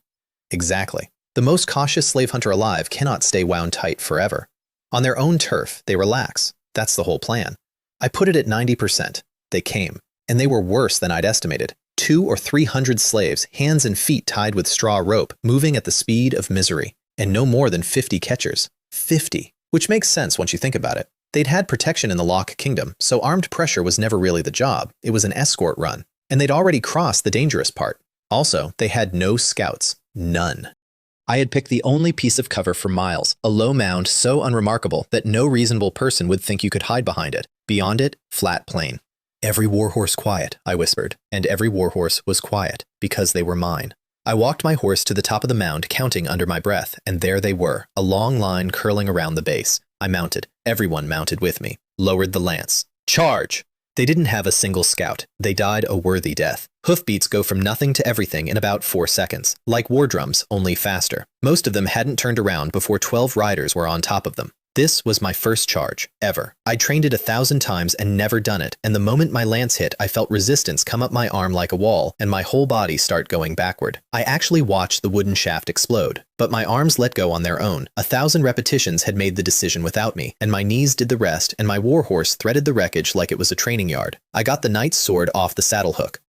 Exactly. The most cautious slave hunter alive cannot stay wound tight forever. On their own turf, they relax. That's the whole plan. I put it at 90%. They came. And they were worse than I'd estimated. 200 or 300 slaves, hands and feet tied with straw rope, moving at the speed of misery. And no more than 50 catchers. 50. Which makes sense once you think about it. They'd had protection in the Lock Kingdom, so armed pressure was never really the job. It was an escort run. And they'd already crossed the dangerous part. Also, they had no scouts. None. I had picked the only piece of cover for miles, a low mound so unremarkable that no reasonable person would think you could hide behind it. Beyond it, flat plain. Every warhorse quiet, I whispered, and every warhorse was quiet, because they were mine. I walked my horse to the top of the mound, counting under my breath, and there they were, a long line curling around the base. I mounted. Everyone mounted with me. Lowered the lance. Charge! They didn't have a single scout. They died a worthy death. Hoofbeats go from nothing to everything in about 4 seconds, like war drums, only faster. Most of them hadn't turned around before 12 riders were on top of them. This was my first charge, ever. I trained it 1,000 times and never done it, and the moment my lance hit, I felt resistance come up my arm like a wall, and my whole body start going backward. I actually watched the wooden shaft explode, but my arms let go on their own. 1,000 repetitions had made the decision without me, and my knees did the rest, and my warhorse threaded the wreckage like it was a training yard. I got the knight's sword off the saddle hook.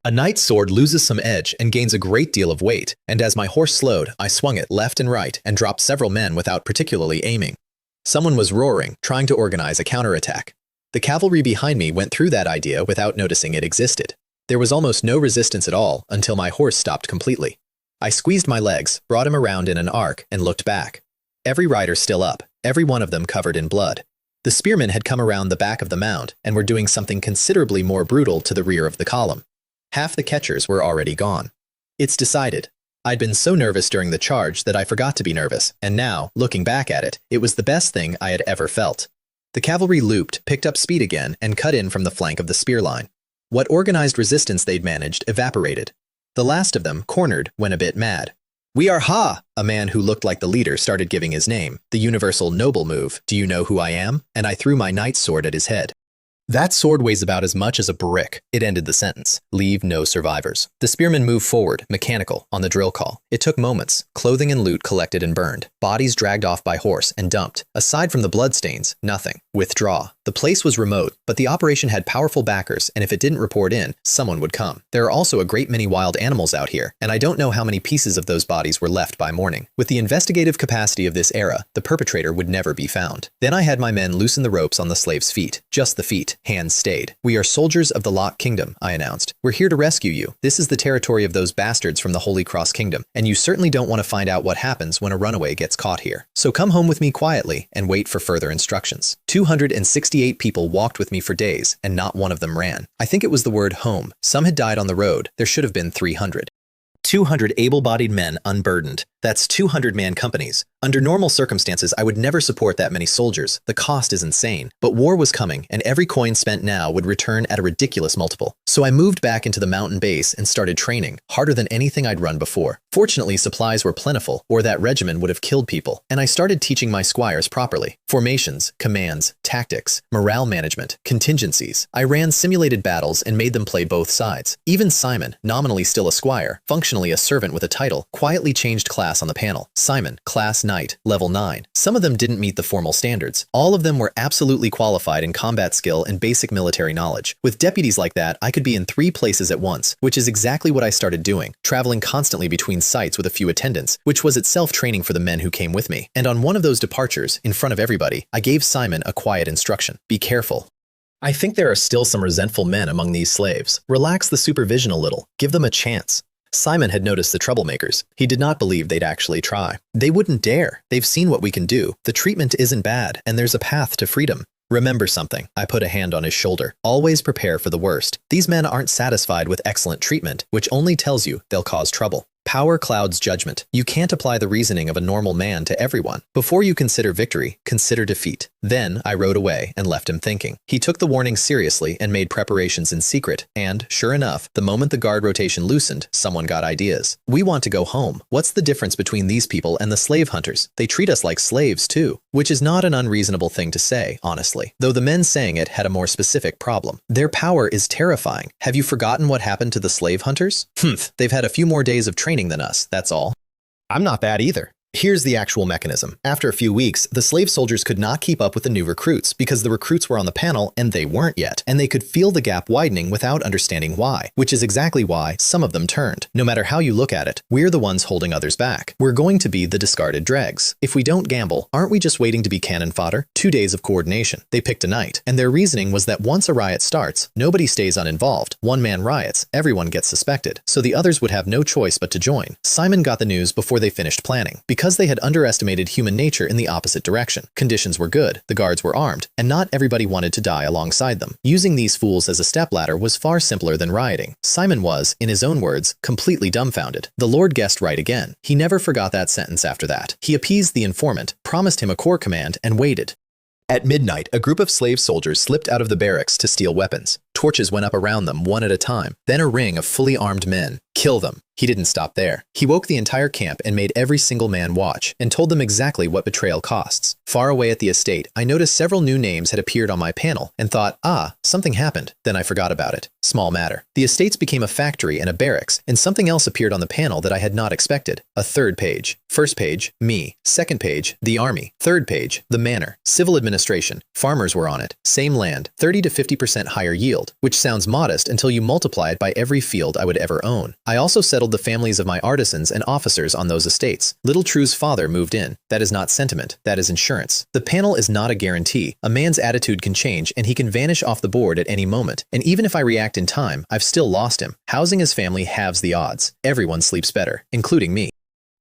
A knight's sword loses some edge and gains a great deal of weight, and as my horse slowed, I swung it left and right and dropped several men without particularly aiming. Someone was roaring, trying to organize a counterattack. The cavalry behind me went through that idea without noticing it existed. There was almost no resistance at all until my horse stopped completely. I squeezed my legs, brought him around in an arc, and looked back. Every rider still up, every one of them covered in blood. The spearmen had come around the back of the mound and were doing something considerably more brutal to the rear of the column. Half the catchers were already gone. It's decided. I'd been so nervous during the charge that I forgot to be nervous, and now, looking back at it, it was the best thing I had ever felt. The cavalry looped, picked up speed again, and cut in from the flank of the spear line. What organized resistance they'd managed evaporated. The last of them, cornered, went a bit mad. "We are Ha!" A man who looked like the leader started giving his name, the universal noble move, "Do you know who I am?" And I threw my knight's sword at his head. "That sword weighs about as much as a brick." It ended the sentence. "Leave no survivors." The spearmen moved forward, mechanical, on the drill call. It took moments. Clothing and loot collected and burned. Bodies dragged off by horse and dumped. Aside from the bloodstains, nothing. Withdraw. The place was remote, but the operation had powerful backers, and if it didn't report in, someone would come. There are also a great many wild animals out here, and I don't know how many pieces of those bodies were left by morning. With the investigative capacity of this era, the perpetrator would never be found. Then I had my men loosen the ropes on the slaves' feet. Just the feet. Hands stayed. "We are soldiers of the Lock Kingdom," I announced. "We're here to rescue you. This is the territory of those bastards from the Holy Cross Kingdom, and you certainly don't want to find out what happens when a runaway gets caught here. So come home with me quietly and wait for further instructions." 268 people walked with me for days, and not one of them ran. I think it was the word home. Some had died on the road. There should have been 300. 200 able-bodied men unburdened. That's 200-man companies. Under normal circumstances, I would never support that many soldiers. The cost is insane. But war was coming, and every coin spent now would return at a ridiculous multiple. So I moved back into the mountain base and started training, harder than anything I'd run before. Fortunately, supplies were plentiful, or that regimen would have killed people. And I started teaching my squires properly. Formations, commands, tactics, morale management, contingencies. I ran simulated battles and made them play both sides. Even Simon, nominally still a squire, functionally a servant with a title, quietly changed class on the panel. Simon, class knight, level 9. Some of them didn't meet the formal standards. All of them were absolutely qualified in combat skill and basic military knowledge. With deputies like that, I could be in 3 places at once, which is exactly what I started doing, traveling constantly between sites with a few attendants, which was itself training for the men who came with me. And on one of those departures, in front of everybody, I gave Simon a quiet instruction. "Be careful. I think there are still some resentful men among these slaves. Relax the supervision a little. Give them a chance." Simon had noticed the troublemakers. He did not believe they'd actually try. "They wouldn't dare. They've seen what we can do. The treatment isn't bad, and there's a path to freedom. Remember something." I put a hand on his shoulder. "Always prepare for the worst. These men aren't satisfied with excellent treatment, which only tells you they'll cause trouble. Power clouds judgment. You can't apply the reasoning of a normal man to everyone. Before you consider victory, consider defeat." Then I rode away and left him thinking. He took the warning seriously and made preparations in secret, and, sure enough, the moment the guard rotation loosened, someone got ideas. "We want to go home. What's the difference between these people and the slave hunters? They treat us like slaves, too." Which is not an unreasonable thing to say, honestly. Though the men saying it had a more specific problem. Their power is terrifying. Have you forgotten what happened to the slave hunters? They've had a few more days of training than us, that's all. I'm not bad either. Here's the actual mechanism. After a few weeks, the slave soldiers could not keep up with the new recruits because the recruits were on the panel and they weren't yet, and they could feel the gap widening without understanding why, which is exactly why some of them turned. No matter how you look at it, we're the ones holding others back. We're going to be the discarded dregs. If we don't gamble, aren't we just waiting to be cannon fodder? 2 days of coordination. They picked a night, and their reasoning was that once a riot starts, nobody stays uninvolved. One man riots, everyone gets suspected, so the others would have no choice but to join. Simon got the news before they finished planning. Because they had underestimated human nature in the opposite direction. Conditions were good, the guards were armed, and not everybody wanted to die alongside them. Using these fools as a stepladder was far simpler than rioting. Simon was, in his own words, completely dumbfounded. The Lord guessed right again. He never forgot that sentence after that. He appeased the informant, promised him a corps command, and waited. At midnight, a group of slave soldiers slipped out of the barracks to steal weapons. Torches went up around them one at a time, then a ring of fully armed men. Kill them. He didn't stop there. He woke the entire camp and made every single man watch, and told them exactly what betrayal costs. Far away at the estate, I noticed several new names had appeared on my panel, and thought, something happened. Then I forgot about it. Small matter. The estates became a factory and a barracks, and something else appeared on the panel that I had not expected. A third page. First page, me. Second page, the army. Third page, the manor. Civil administration. Farmers were on it. Same land. 30 to 50% higher yield, which sounds modest until you multiply it by every field I would ever own. I also settled the families of my artisans and officers on those estates. Little True's father moved in. That is not sentiment. That is insurance. The panel is not a guarantee. A man's attitude can change, and he can vanish off the board at any moment. And even if I react in time, I've still lost him. Housing his family halves the odds. Everyone sleeps better, including me.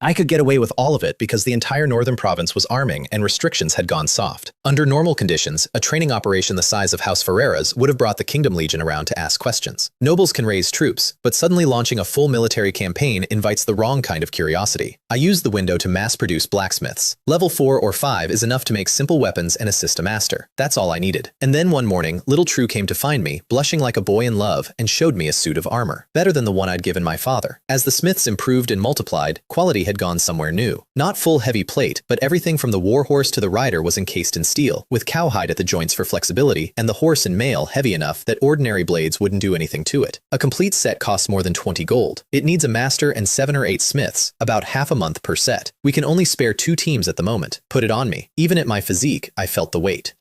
I could get away with all of it because the entire northern province was arming and restrictions had gone soft. Under normal conditions, a training operation the size of House Ferreira's would have brought the Kingdom Legion around to ask questions. Nobles can raise troops, but suddenly launching a full military campaign invites the wrong kind of curiosity. I used the window to mass-produce blacksmiths. Level 4 or 5 is enough to make simple weapons and assist a master. That's all I needed. And then one morning, Little True came to find me, blushing like a boy in love, and showed me a suit of armor, better than the one I'd given my father. As the smiths improved and multiplied, quality had gone somewhere new. Not full heavy plate, but everything from the warhorse to the rider was encased in steel, with cowhide at the joints for flexibility, and the horse and mail heavy enough that ordinary blades wouldn't do anything to it. A complete set costs more than 20 gold. It needs a master and 7 or 8 smiths, about half a month per set. We can only spare 2 teams at the moment. Put it on me. Even at my physique, I felt the weight.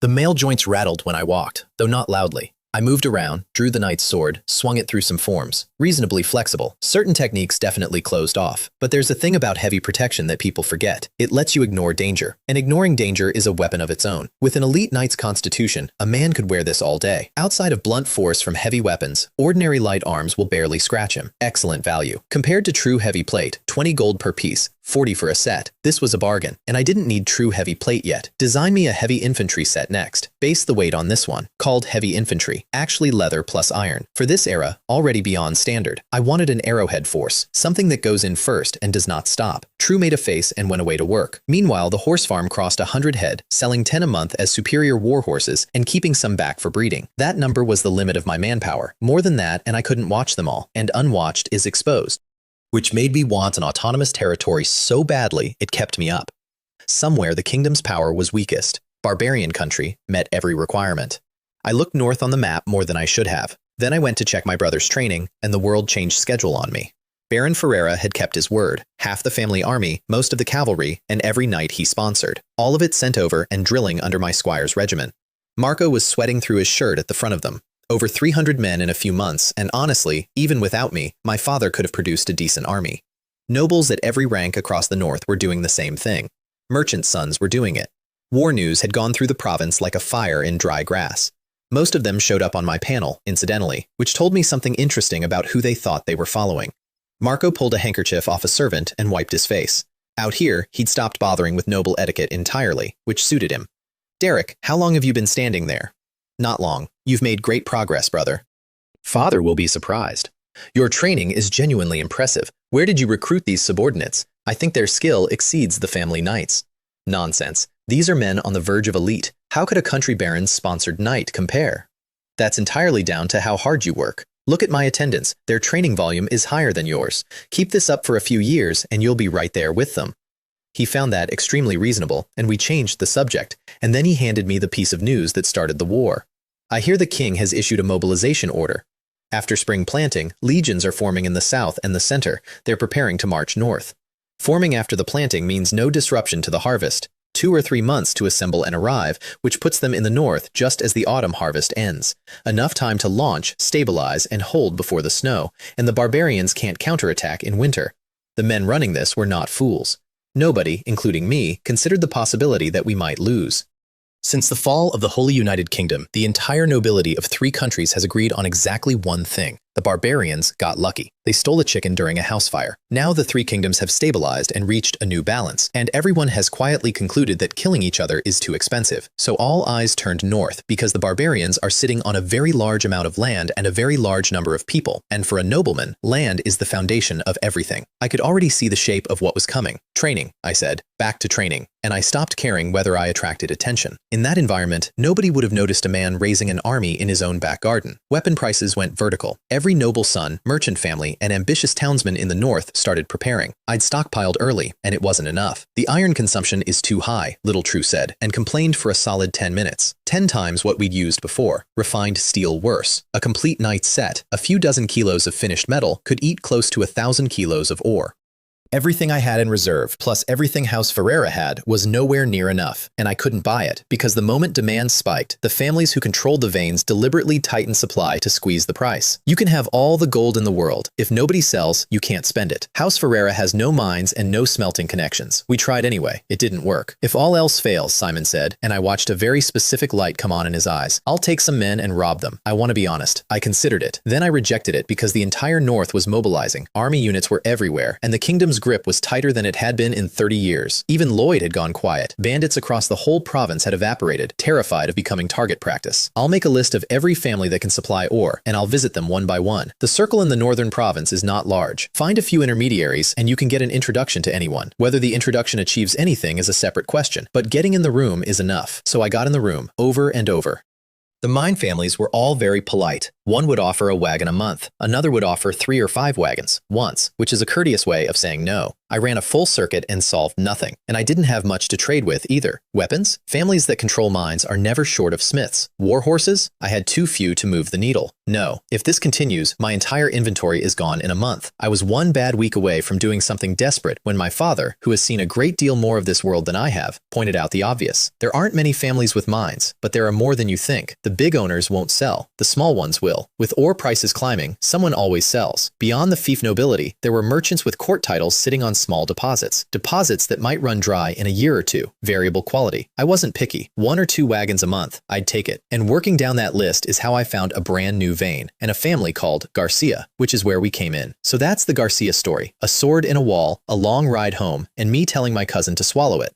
The mail joints rattled when I walked, though not loudly. I moved around, drew the knight's sword, swung it through some forms. Reasonably flexible. Certain techniques definitely closed off. But there's a thing about heavy protection that people forget. It lets you ignore danger. And ignoring danger is a weapon of its own. With an elite knight's constitution, a man could wear this all day. Outside of blunt force from heavy weapons, ordinary light arms will barely scratch him. Excellent value. Compared to true heavy plate, 20 gold per piece, 40 for a set. This was a bargain, and I didn't need true heavy plate yet. Design me a heavy infantry set next. Base the weight on this one, called heavy infantry, actually leather plus iron. For this era, already beyond standard, I wanted an arrowhead force, something that goes in first and does not stop. True made a face and went away to work. Meanwhile, the horse farm crossed 100 head, selling 10 a month as superior war horses and keeping some back for breeding. That number was the limit of my manpower. More than that, and I couldn't watch them all, and unwatched is exposed, which made me want an autonomous territory so badly it kept me up. Somewhere the kingdom's power was weakest. Barbarian country met every requirement. I looked north on the map more than I should have. Then I went to check my brother's training, and the world changed schedule on me. Baron Ferreira had kept his word. Half the family army, most of the cavalry, and every knight he sponsored. All of it sent over and drilling under my squire's regiment. Marco was sweating through his shirt at the front of them. Over 300 men in a few months, and honestly, even without me, my father could have produced a decent army. Nobles at every rank across the north were doing the same thing. Merchant sons were doing it. War news had gone through the province like a fire in dry grass. Most of them showed up on my panel, incidentally, which told me something interesting about who they thought they were following. Marco pulled a handkerchief off a servant and wiped his face. Out here, he'd stopped bothering with noble etiquette entirely, which suited him. Derek, how long have you been standing there? Not long. You've made great progress, brother. Father will be surprised. Your training is genuinely impressive. Where did you recruit these subordinates? I think their skill exceeds the family knights. Nonsense. These are men on the verge of elite. How could a country baron's sponsored knight compare? That's entirely down to how hard you work. Look at my attendants. Their training volume is higher than yours. Keep this up for a few years and you'll be right there with them. He found that extremely reasonable, and we changed the subject, and then he handed me the piece of news that started the war. I hear the king has issued a mobilization order. After spring planting, legions are forming in the south and the center. They're preparing to march north. Forming after the planting means no disruption to the harvest. 2 or 3 months to assemble and arrive, which puts them in the north just as the autumn harvest ends. Enough time to launch, stabilize, and hold before the snow, and the barbarians can't counterattack in winter. The men running this were not fools. Nobody, including me, considered the possibility that we might lose. Since the fall of the Holy United Kingdom, the entire nobility of 3 countries has agreed on exactly one thing. The barbarians got lucky. They stole a chicken during a house fire. Now the three kingdoms have stabilized and reached a new balance, and everyone has quietly concluded that killing each other is too expensive. So all eyes turned north because the barbarians are sitting on a very large amount of land and a very large number of people. And for a nobleman, land is the foundation of everything. I could already see the shape of what was coming. Training, I said. Back to training. And I stopped caring whether I attracted attention. In that environment, nobody would have noticed a man raising an army in his own back garden. Weapon prices went vertical. Every noble son, merchant family, and ambitious townsman in the north started preparing. I'd stockpiled early, and it wasn't enough. The iron consumption is too high, Little True said, and complained for a solid 10 minutes. 10 times what we'd used before. Refined steel worse. A complete night's set, a few dozen kilos of finished metal, could eat close to 1,000 kilos of ore. Everything I had in reserve, plus everything House Ferreira had, was nowhere near enough, and I couldn't buy it, because the moment demand spiked, the families who controlled the veins deliberately tightened supply to squeeze the price. You can have all the gold in the world. If nobody sells, you can't spend it. House Ferreira has no mines and no smelting connections. We tried anyway. It didn't work. If all else fails, Simon said, and I watched a very specific light come on in his eyes. I'll take some men and rob them. I want to be honest. I considered it. Then I rejected it because the entire north was mobilizing. Army units were everywhere, and the kingdom's grip was tighter than it had been in 30 years. Even Lloyd had gone quiet. Bandits across the whole province had evaporated, terrified of becoming target practice. I'll make a list of every family that can supply ore, and I'll visit them one by one. The circle in the northern province is not large. Find a few intermediaries, and you can get an introduction to anyone. Whether the introduction achieves anything is a separate question, but getting in the room is enough. So I got in the room, over and over. The mine families were all very polite. One would offer a wagon a month. Another would offer 3 or 5 wagons, once, which is a courteous way of saying no. I ran a full circuit and solved nothing, and I didn't have much to trade with either. Weapons? Families that control mines are never short of smiths. War horses? I had too few to move the needle. No, if this continues, my entire inventory is gone in a month. I was one bad week away from doing something desperate when my father, who has seen a great deal more of this world than I have, pointed out the obvious. There aren't many families with mines, but there are more than you think. The big owners won't sell. The small ones will. With ore prices climbing, someone always sells. Beyond the fief nobility, there were merchants with court titles sitting on small deposits. Deposits that might run dry in a year or two. Variable quality. I wasn't picky. 1 or 2 wagons a month. I'd take it. And working down that list is how I found a brand new vein, and a family called Garcia, which is where we came in. So that's the Garcia story. A sword in a wall, a long ride home, and me telling my cousin to swallow it.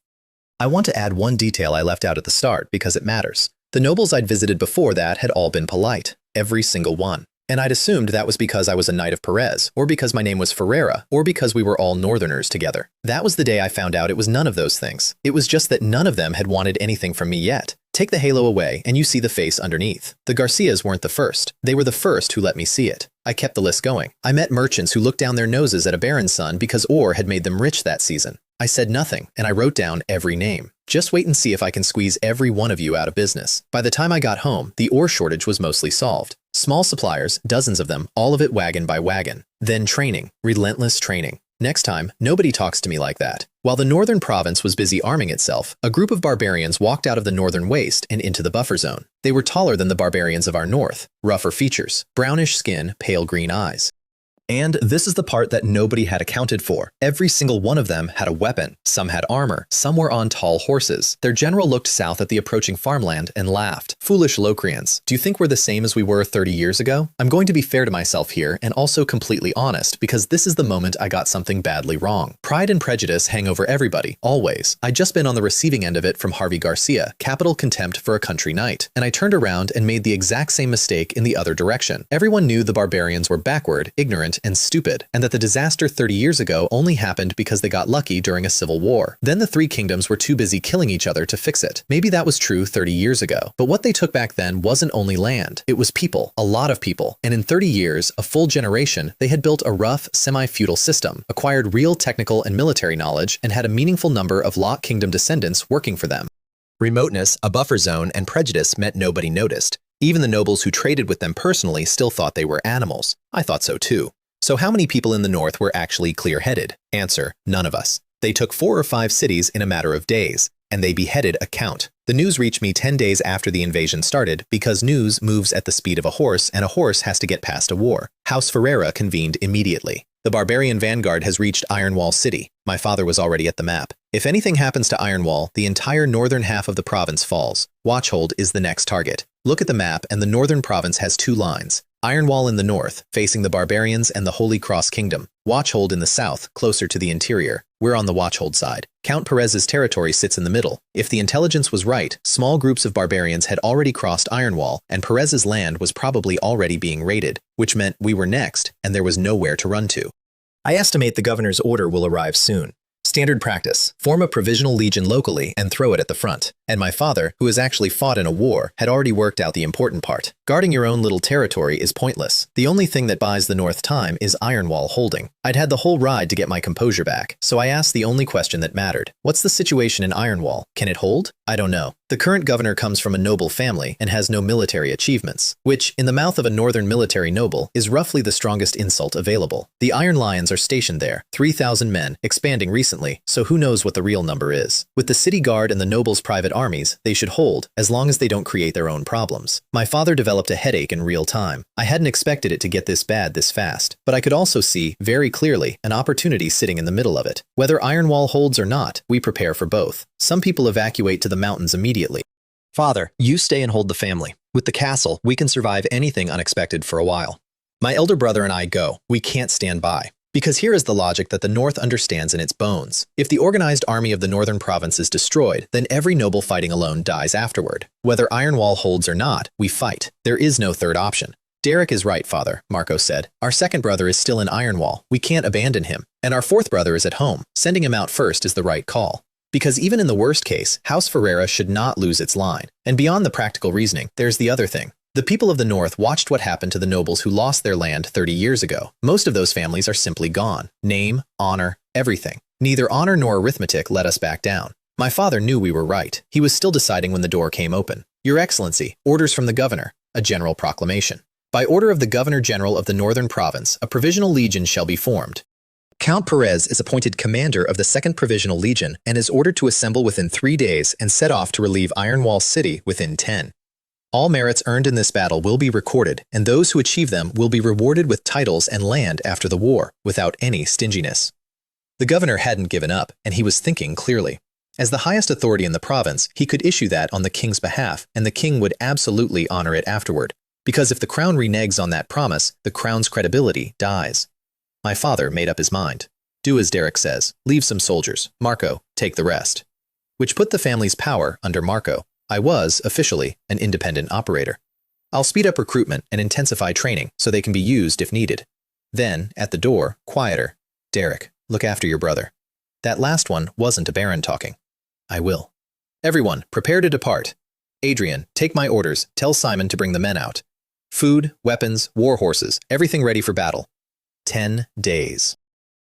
I want to add one detail I left out at the start because it matters. The nobles I'd visited before that had all been polite. Every single one. And I'd assumed that was because I was a Knight of Perez, or because my name was Ferreira, or because we were all Northerners together. That was the day I found out it was none of those things. It was just that none of them had wanted anything from me yet. Take the halo away, and you see the face underneath. The Garcias weren't the first. They were the first who let me see it. I kept the list going. I met merchants who looked down their noses at a baron's son because ore had made them rich that season. I said nothing, and I wrote down every name. Just wait and see if I can squeeze every one of you out of business. By the time I got home, the ore shortage was mostly solved. Small suppliers, dozens of them, all of it wagon by wagon. Then training, relentless training. Next time, nobody talks to me like that. While the northern province was busy arming itself, a group of barbarians walked out of the northern waste and into the buffer zone. They were taller than the barbarians of our north, rougher features, brownish skin, pale green eyes. And this is the part that nobody had accounted for. Every single one of them had a weapon. Some had armor. Some were on tall horses. Their general looked south at the approaching farmland and laughed. Foolish Locrians. Do you think we're the same as we were 30 years ago? I'm going to be fair to myself here and also completely honest because this is the moment I got something badly wrong. Pride and prejudice hang over everybody, always. I'd just been on the receiving end of it from Harvey Garcia, capital contempt for a country knight, and I turned around and made the exact same mistake in the other direction. Everyone knew the barbarians were backward, ignorant, and stupid, and that the disaster 30 years ago only happened because they got lucky during a civil war. Then the three kingdoms were too busy killing each other to fix it. Maybe that was true 30 years ago, but what they took back then wasn't only land. It was people, a lot of people, and in 30 years, a full generation, they had built a rough, semi-feudal system, acquired real technical and military knowledge, and had a meaningful number of Lock Kingdom descendants working for them. Remoteness, a buffer zone, and prejudice meant nobody noticed. Even the nobles who traded with them personally still thought they were animals. I thought so too. So how many people in the north were actually clear-headed? Answer, none of us. They took 4 or 5 cities in a matter of days, and they beheaded a count. The news reached me 10 days after the invasion started because news moves at the speed of a horse and a horse has to get past a war. House Ferreira convened immediately. The barbarian vanguard has reached Ironwall City. My father was already at the map. If anything happens to Ironwall, the entire northern half of the province falls. Watchhold is the next target. Look at the map and the northern province has 2 lines. Iron Wall in the north, facing the barbarians and the Holy Cross Kingdom. Watchhold in the south, closer to the interior. We're on the Watchhold side. Count Perez's territory sits in the middle. If the intelligence was right, small groups of barbarians had already crossed Iron Wall, and Perez's land was probably already being raided, which meant we were next, and there was nowhere to run to. I estimate the governor's order will arrive soon. Standard practice: form a provisional legion locally and throw it at the front. And my father, who has actually fought in a war, had already worked out the important part. Guarding your own little territory is pointless. The only thing that buys the North time is Iron Wall holding. I'd had the whole ride to get my composure back, so I asked the only question that mattered. What's the situation in Iron Wall? Can it hold? I don't know. The current governor comes from a noble family and has no military achievements, which, in the mouth of a northern military noble, is roughly the strongest insult available. The Iron Lions are stationed there, 3,000 men, expanding recently, so who knows what the real number is. With the city guard and the nobles' private armies, they should hold, as long as they don't create their own problems. My father developed a headache in real time. I hadn't expected it to get this bad this fast, but I could also see, very clearly, an opportunity sitting in the middle of it. Whether Iron Wall holds or not, we prepare for both. Some people evacuate to the mountains immediately. Father, you stay and hold the family. With the castle, we can survive anything unexpected for a while. My elder brother and I go. We can't stand by. Because here is the logic that the North understands in its bones. If the organized army of the northern province is destroyed, then every noble fighting alone dies afterward. Whether Iron Wall holds or not, we fight. There is no third option. Derek is right, Father, Marco said. Our second brother is still in Iron Wall. We can't abandon him. And our fourth brother is at home. Sending him out first is the right call. Because even in the worst case, House Ferreira should not lose its line. And beyond the practical reasoning, there's the other thing. The people of the North watched what happened to the nobles who lost their land 30 years ago. Most of those families are simply gone. Name, honor, everything. Neither honor nor arithmetic let us back down. My father knew we were right. He was still deciding when the door came open. Your Excellency, orders from the governor. A general proclamation. By order of the Governor-General of the Northern Province, a provisional legion shall be formed. Count Perez is appointed commander of the 2nd Provisional Legion and is ordered to assemble within 3 days and set off to relieve Iron Wall City within 10. All merits earned in this battle will be recorded, and those who achieve them will be rewarded with titles and land after the war, without any stinginess. The governor hadn't given up, and he was thinking clearly. As the highest authority in the province, he could issue that on the king's behalf, and the king would absolutely honor it afterward. Because if the crown reneges on that promise, the crown's credibility dies. My father made up his mind. Do as Derek says. Leave some soldiers. Marco, take the rest. Which put the family's power under Marco. I was, officially, an independent operator. I'll speed up recruitment and intensify training so they can be used if needed. Then, at the door, quieter. Derek, look after your brother. That last one wasn't a baron talking. I will. Everyone, prepare to depart. Adrian, take my orders. Tell Simon to bring the men out. Food, weapons, war horses, everything ready for battle. 10 days.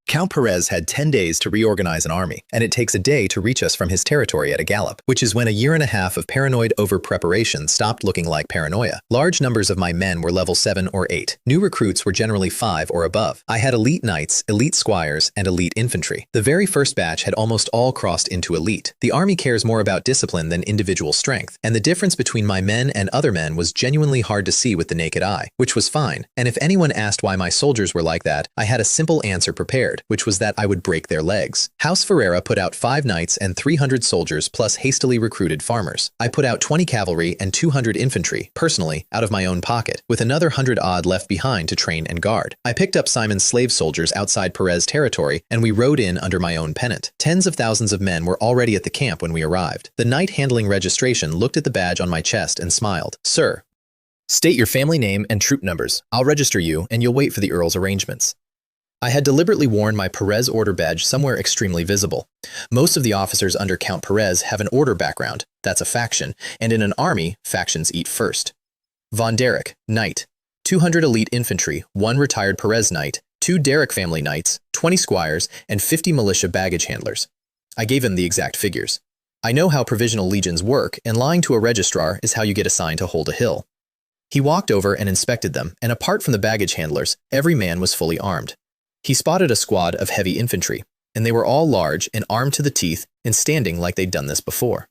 Count Perez had 10 days to reorganize an army, and it takes a day to reach us from his territory at a gallop, which is when a year and a half of paranoid over-preparation stopped looking like paranoia. Large numbers of my men were level 7 or 8. New recruits were generally 5 or above. I had elite knights, elite squires, and elite infantry. The very first batch had almost all crossed into elite. The army cares more about discipline than individual strength, and the difference between my men and other men was genuinely hard to see with the naked eye, which was fine. And if anyone asked why my soldiers were like that, I had a simple answer prepared, which was that I would break their legs. House Ferreira put out 5 knights and 300 soldiers plus hastily recruited farmers. I put out 20 cavalry and 200 infantry, personally, out of my own pocket, with another 100-odd left behind to train and guard. I picked up Simon's slave soldiers outside Perez territory, and we rode in under my own pennant. Tens of thousands of men were already at the camp when we arrived. The knight handling registration looked at the badge on my chest and smiled. Sir, state your family name and troop numbers. I'll register you, and you'll wait for the Earl's arrangements. I had deliberately worn my Perez order badge somewhere extremely visible. Most of the officers under Count Perez have an order background, that's a faction, and in an army, factions eat first. Von Derek, Knight. 200 elite infantry, 1 retired Perez Knight, 2 Derek family knights, 20 squires, and 50 militia baggage handlers. I gave him the exact figures. I know how provisional legions work, and lying to a registrar is how you get assigned to hold a hill. He walked over and inspected them, and apart from the baggage handlers, every man was fully armed. He spotted a squad of heavy infantry, and they were all large and armed to the teeth and standing like they'd done this before.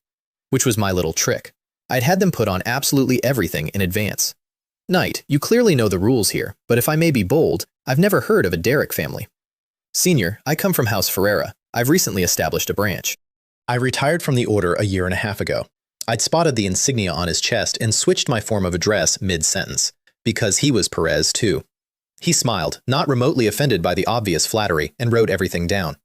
Which was my little trick. I'd had them put on absolutely everything in advance. Knight, you clearly know the rules here, but if I may be bold, I've never heard of a Derek family. Senior, I come from House Ferreira. I've recently established a branch. I retired from the order a year and a half ago. I'd spotted the insignia on his chest and switched my form of address mid-sentence. because he was Perez too. He smiled, not remotely offended by the obvious flattery, and wrote everything down.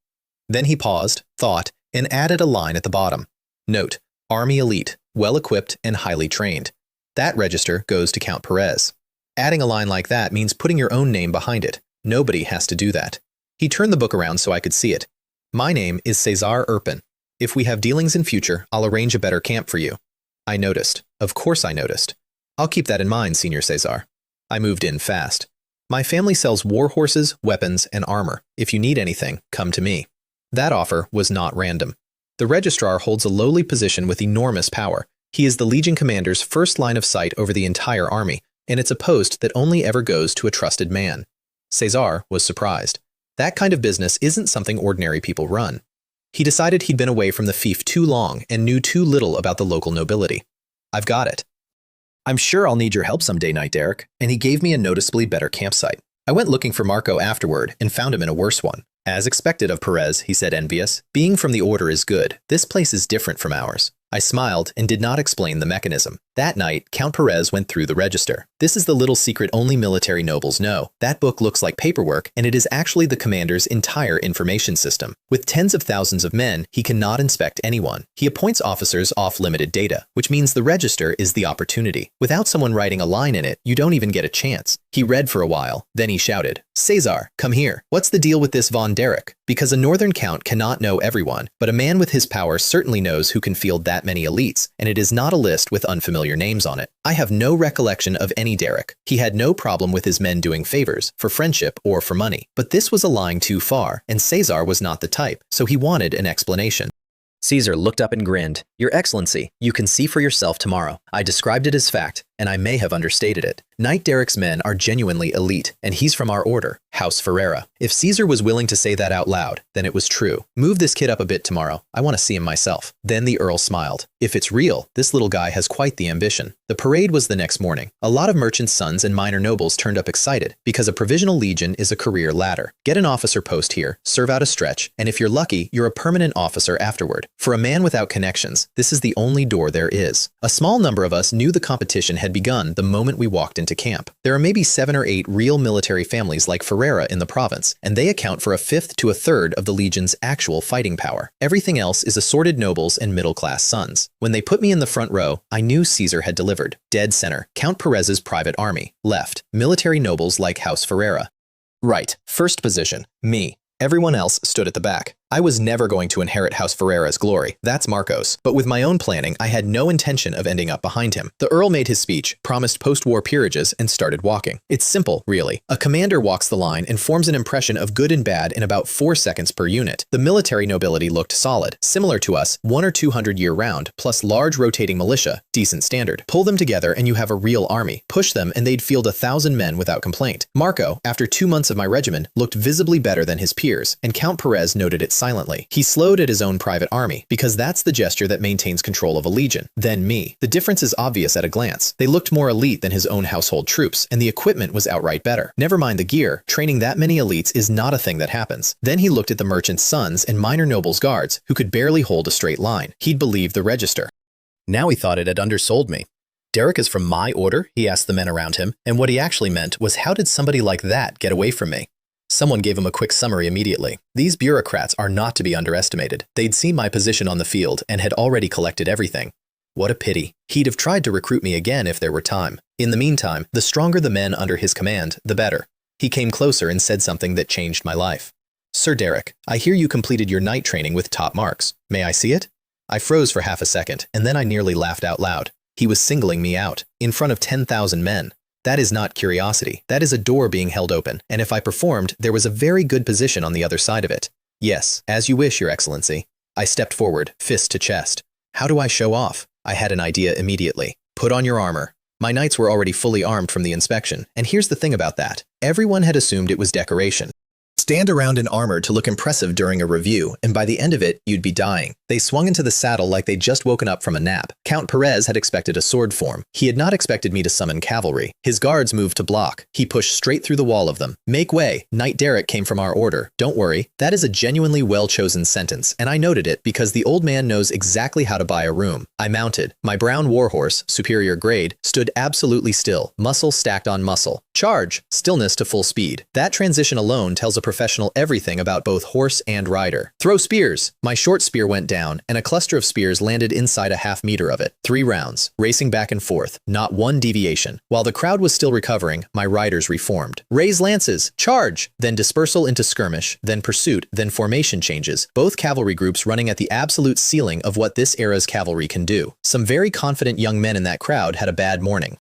Then he paused, thought, and added a line at the bottom. Note, Army Elite, well-equipped and highly trained. That register goes to Count Perez. Adding a line like that means putting your own name behind it. Nobody has to do that. He turned the book around so I could see it. My name is Cesar Erpin. If we have dealings in future, I'll arrange a better camp for you. I noticed. Of course I noticed. I'll keep that in mind, Senior Cesar. I moved in fast. My family sells war horses, weapons, and armor. If you need anything, come to me. That offer was not random. The registrar holds a lowly position with enormous power. He is the Legion commander's first line of sight over the entire army, and it's a post that only ever goes to a trusted man. Cesar was surprised. That kind of business isn't something ordinary people run. He decided he'd been away from the fief too long and knew too little about the local nobility. I've got it. I'm sure I'll need your help someday, Knight Derek, and he gave me a noticeably better campsite. I went looking for Marco afterward and found him in a worse one. As expected of Perez, he said envious. Being from the Order is good. This place is different from ours. I smiled and did not explain the mechanism. That night, Count Perez went through the register. This is the little secret only military nobles know. That book looks like paperwork, and it is actually the commander's entire information system. With tens of thousands of men, he cannot inspect anyone. He appoints officers off limited data, which means the register is the opportunity. Without someone writing a line in it, you don't even get a chance. He read for a while, then he shouted, Cesar, come here. What's the deal with this Von Derek? Because a northern count cannot know everyone, but a man with his power certainly knows who can field that many elites, and it is not a list with unfamiliar names on it. I have no recollection of any Derek. He had no problem with his men doing favors, for friendship or for money. But this was a line too far, and Cesar was not the type, so he wanted an explanation. Caesar looked up and grinned. Your Excellency, you can see for yourself tomorrow. I described it as fact, and I may have understated it. Knight Derek's men are genuinely elite, and he's from our order, House Ferreira. If Caesar was willing to say that out loud, then it was true. Move this kid up a bit tomorrow. I want to see him myself. Then the Earl smiled. If it's real, this little guy has quite the ambition. The parade was the next morning. A lot of merchants' sons and minor nobles turned up excited, because a provisional legion is a career ladder. Get an officer post here, serve out a stretch, and if you're lucky, you're a permanent officer afterward. For a man without connections, this is the only door there is. A small number of us knew the competition had begun the moment we walked into camp. There are maybe 7 or 8 real military families like Ferreira in the province, and they account for a fifth to a third of the legion's actual fighting power. Everything else is assorted nobles and middle-class sons. When they put me in the front row, I knew Caesar had delivered. Dead center, Count Perez's private army. Left, military nobles like House Ferreira. Right, first position, me. Everyone else stood at the back. I was never going to inherit House Ferreira's glory. That's Marcos. But with my own planning, I had no intention of ending up behind him. The Earl made his speech, promised post-war peerages, and started walking. It's simple, really. A commander walks the line and forms an impression of good and bad in about 4 seconds per unit. The military nobility looked solid, similar to us, 100 or 200 year-round, plus large rotating militia, decent standard. Pull them together and you have a real army. Push them and they'd field 1,000 men without complaint. Marco, after 2 months of my regimen, looked visibly better than his peers, and Count Perez noted it silently. He slowed at his own private army, because that's the gesture that maintains control of a legion. Then me. The difference is obvious at a glance. They looked more elite than his own household troops, and the equipment was outright better. Never mind the gear, training that many elites is not a thing that happens. Then he looked at the merchants' sons and minor nobles' guards, who could barely hold a straight line. He'd believed the register. Now he thought it had undersold me. Derek is from my order? He asked the men around him, and what he actually meant was how did somebody like that get away from me? Someone gave him a quick summary immediately. These bureaucrats are not to be underestimated. They'd seen my position on the field and had already collected everything. What a pity. He'd have tried to recruit me again if there were time. In the meantime, the stronger the men under his command, the better. He came closer and said something that changed my life. Sir Derek, I hear you completed your knight training with top marks. May I see it? I froze for half a second, and then I nearly laughed out loud. He was singling me out, in front of 10,000 men. That is not curiosity. That is a door being held open, and if I performed, there was a very good position on the other side of it. Yes, as you wish, Your Excellency. I stepped forward, fist to chest. How do I show off? I had an idea immediately. Put on your armor. My knights were already fully armed from the inspection, and here's the thing about that. Everyone had assumed it was decoration. Stand around in armor to look impressive during a review, and by the end of it, you'd be dying. They swung into the saddle like they'd just woken up from a nap. Count Perez had expected a sword form. He had not expected me to summon cavalry. His guards moved to block. He pushed straight through the wall of them. Make way. Knight Derek came from our order. Don't worry. That is a genuinely well-chosen sentence, and I noted it because the old man knows exactly how to buy a room. I mounted. My brown warhorse, superior grade, stood absolutely still, muscle stacked on muscle. Charge. Stillness to full speed. That transition alone tells a professional everything about both horse and rider. Throw spears. My short spear went down, and a cluster of spears landed inside a half-meter of it. 3 rounds, racing back and forth, not one deviation. While the crowd was still recovering, my riders reformed. Raise lances. Charge. Then dispersal into skirmish, then pursuit, then formation changes, both cavalry groups running at the absolute ceiling of what this era's cavalry can do. Some very confident young men in that crowd had a bad morning.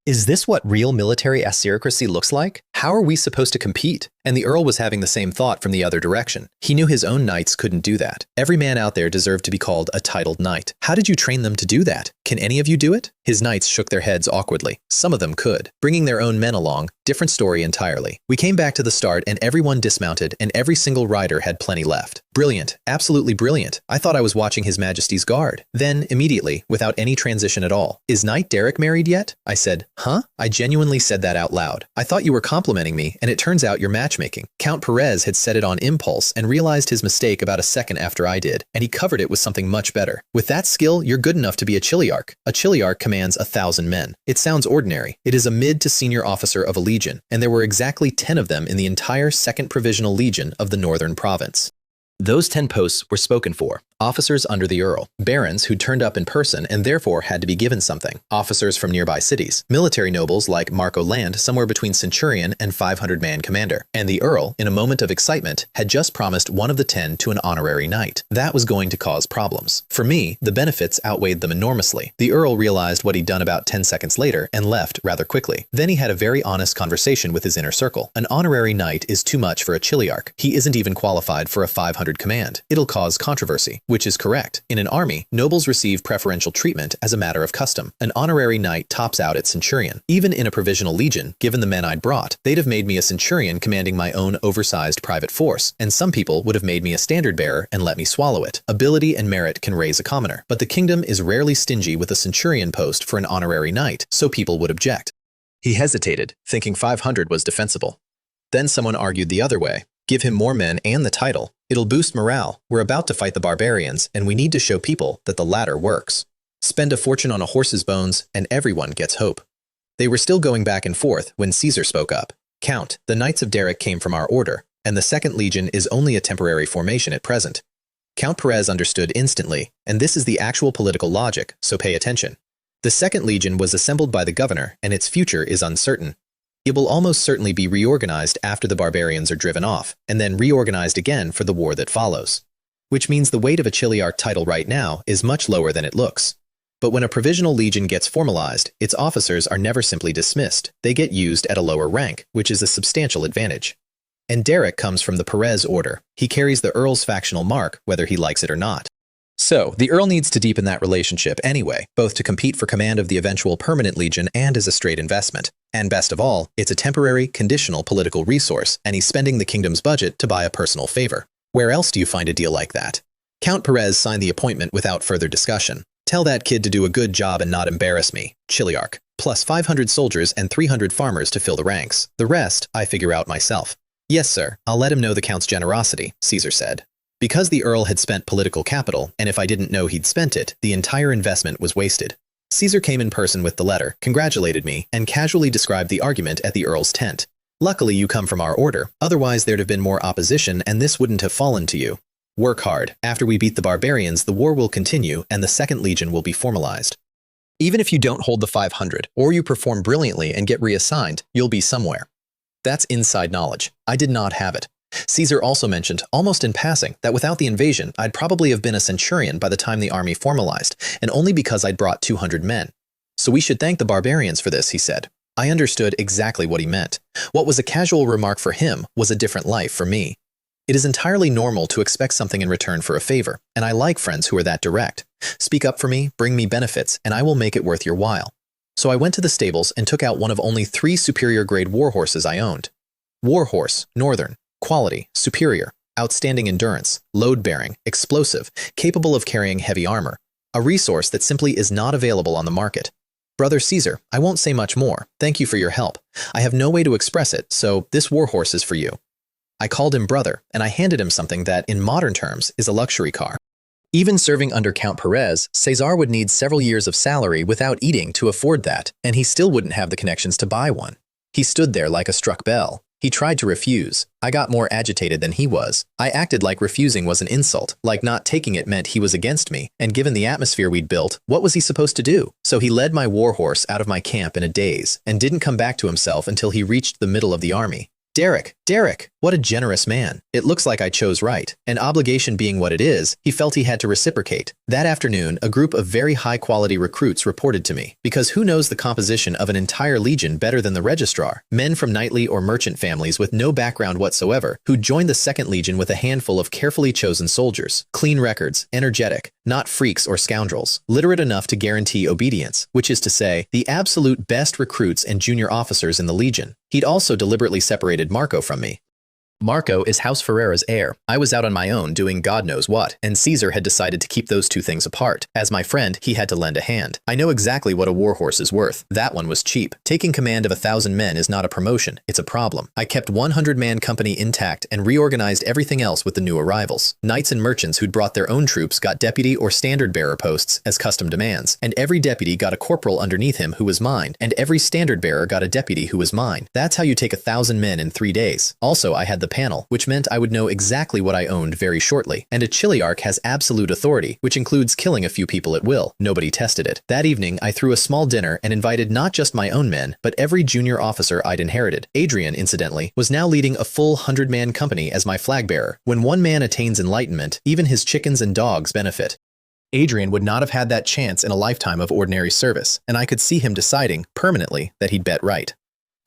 Is this what real military aristocracy looks like? How are we supposed to compete? And the Earl was having the same thought from the other direction. He knew his own knights couldn't do that. Every man out there deserved to be called a titled knight. How did you train them to do that? Can any of you do it? His knights shook their heads awkwardly. Some of them could. Bringing their own men along, different story entirely. We came back to the start and everyone dismounted and every single rider had plenty left. Brilliant. Absolutely brilliant. I thought I was watching His Majesty's Guard. Then, immediately, without any transition at all, is Knight Derek married yet? I said, huh? I genuinely said that out loud. I thought you were complimenting me, and it turns out you're matchmaking. Count Perez had said it on impulse and realized his mistake about a second after I did, and he covered it with something much better. With that skill, you're good enough to be a chiliarch. A chiliarch commands 1,000 men. It sounds ordinary. It is a mid to senior officer of a legion, and there were exactly 10 of them in the entire 2nd Provisional Legion of the Northern Province. Those 10 posts were spoken for. Officers under the Earl, barons who turned up in person and therefore had to be given something, officers from nearby cities, military nobles like Marco Land, somewhere between centurion and 500-man commander, and the Earl, in a moment of excitement, had just promised one of the 10 to an honorary knight. That was going to cause problems. For me, the benefits outweighed them enormously. The Earl realized what he'd done about 10 seconds later and left rather quickly. Then he had a very honest conversation with his inner circle. An honorary knight is too much for a chiliarch. He isn't even qualified for a 500 command. It'll cause controversy. Which is correct. In an army, nobles receive preferential treatment as a matter of custom. An honorary knight tops out at centurion. Even in a provisional legion, given the men I'd brought, they'd have made me a centurion commanding my own oversized private force, and some people would have made me a standard bearer and let me swallow it. Ability and merit can raise a commoner, but the kingdom is rarely stingy with a centurion post for an honorary knight, so people would object. He hesitated, thinking 500 was defensible. Then someone argued the other way. Give him more men and the title. It'll boost morale. We're about to fight the barbarians, and we need to show people that the latter works. Spend a fortune on a horse's bones, and everyone gets hope. They were still going back and forth when Caesar spoke up. Count, the Knights of Derek came from our order, and the 2nd Legion is only a temporary formation at present. Count Perez understood instantly, and this is the actual political logic, so pay attention. The 2nd Legion was assembled by the governor, and its future is uncertain. It will almost certainly be reorganized after the barbarians are driven off, and then reorganized again for the war that follows. Which means the weight of a chiliarch title right now is much lower than it looks. But when a provisional legion gets formalized, its officers are never simply dismissed. They get used at a lower rank, which is a substantial advantage. And Derek comes from the Perez order. He carries the Earl's factional mark, whether he likes it or not. So, the Earl needs to deepen that relationship anyway, both to compete for command of the eventual permanent legion and as a straight investment. And best of all, it's a temporary, conditional political resource, and he's spending the kingdom's budget to buy a personal favor. Where else do you find a deal like that? Count Perez signed the appointment without further discussion. Tell that kid to do a good job and not embarrass me, chiliarch, plus 500 soldiers and 300 farmers to fill the ranks. The rest, I figure out myself. Yes, sir, I'll let him know the Count's generosity, Caesar said. Because the Earl had spent political capital, and if I didn't know he'd spent it, the entire investment was wasted. Caesar came in person with the letter, congratulated me, and casually described the argument at the Earl's tent. Luckily you come from our order, otherwise there'd have been more opposition and this wouldn't have fallen to you. Work hard. After we beat the barbarians, the war will continue and the 2nd Legion will be formalized. Even if you don't hold the 500, or you perform brilliantly and get reassigned, you'll be somewhere. That's inside knowledge. I did not have it. Caesar also mentioned, almost in passing, that without the invasion, I'd probably have been a centurion by the time the army formalized, and only because I'd brought 200 men. So we should thank the barbarians for this, he said. I understood exactly what he meant. What was a casual remark for him was a different life for me. It is entirely normal to expect something in return for a favor, and I like friends who are that direct. Speak up for me, bring me benefits, and I will make it worth your while. So I went to the stables and took out one of only 3 superior grade warhorses I owned. Warhorse, Northern. Quality, superior. Outstanding endurance, load-bearing, explosive, capable of carrying heavy armor. A resource that simply is not available on the market. Brother Caesar, I won't say much more. Thank you for your help. I have no way to express it, so this warhorse is for you. I called him brother, and I handed him something that, in modern terms, is a luxury car. Even serving under Count Perez, Cesar would need several years of salary without eating to afford that, and he still wouldn't have the connections to buy one. He stood there like a struck bell. He tried to refuse. I got more agitated than he was. I acted like refusing was an insult, like not taking it meant he was against me, and given the atmosphere we'd built, what was he supposed to do? So he led my warhorse out of my camp in a daze, and didn't come back to himself until he reached the middle of the army. Derek, what a generous man. It looks like I chose right. And obligation being what it is, he felt he had to reciprocate. That afternoon, a group of very high-quality recruits reported to me, because who knows the composition of an entire legion better than the registrar? Men from knightly or merchant families with no background whatsoever, who joined the 2nd Legion with a handful of carefully chosen soldiers. Clean records, energetic, not freaks or scoundrels, literate enough to guarantee obedience, which is to say, the absolute best recruits and junior officers in the Legion. He'd also deliberately separated Marco from me. Marco is House Ferrera's heir. I was out on my own doing God knows what, and Caesar had decided to keep those two things apart. As my friend, he had to lend a hand. I know exactly what a warhorse is worth. That one was cheap. Taking command of 1,000 men is not a promotion, it's a problem. I kept 100-man company intact and reorganized everything else with the new arrivals. Knights and merchants who'd brought their own troops got deputy or standard bearer posts as custom demands, and every deputy got a corporal underneath him who was mine, and every standard bearer got a deputy who was mine. That's how you take 1,000 men in 3 days. Also, I had the panel, which meant I would know exactly what I owned very shortly. And a chiliarch has absolute authority, which includes killing a few people at will. Nobody tested it. That evening, I threw a small dinner and invited not just my own men, but every junior officer I'd inherited. Adrian, incidentally, was now leading a full 100-man company as my flag bearer. When one man attains enlightenment, even his chickens and dogs benefit. Adrian would not have had that chance in a lifetime of ordinary service, and I could see him deciding, permanently, that he'd bet right.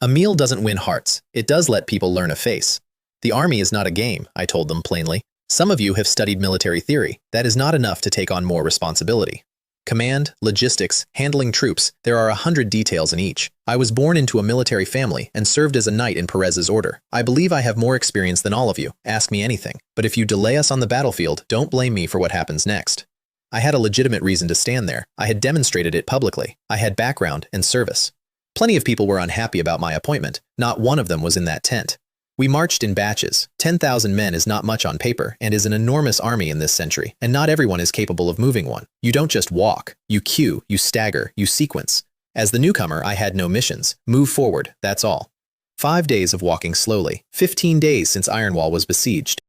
A meal doesn't win hearts. It does let people learn a face. The army is not a game, I told them plainly. Some of you have studied military theory. That is not enough to take on more responsibility. Command, logistics, handling troops, there are 100 details in each. I was born into a military family and served as a knight in Perez's order. I believe I have more experience than all of you. Ask me anything. But if you delay us on the battlefield, don't blame me for what happens next. I had a legitimate reason to stand there. I had demonstrated it publicly. I had background and service. Plenty of people were unhappy about my appointment. Not one of them was in that tent. We marched in batches. 10,000 men is not much on paper and is an enormous army in this century, and not everyone is capable of moving one. You don't just walk. You queue, you stagger, you sequence. As the newcomer, I had no missions. Move forward, that's all. 5 days of walking slowly. 15 days since Ironwall was besieged.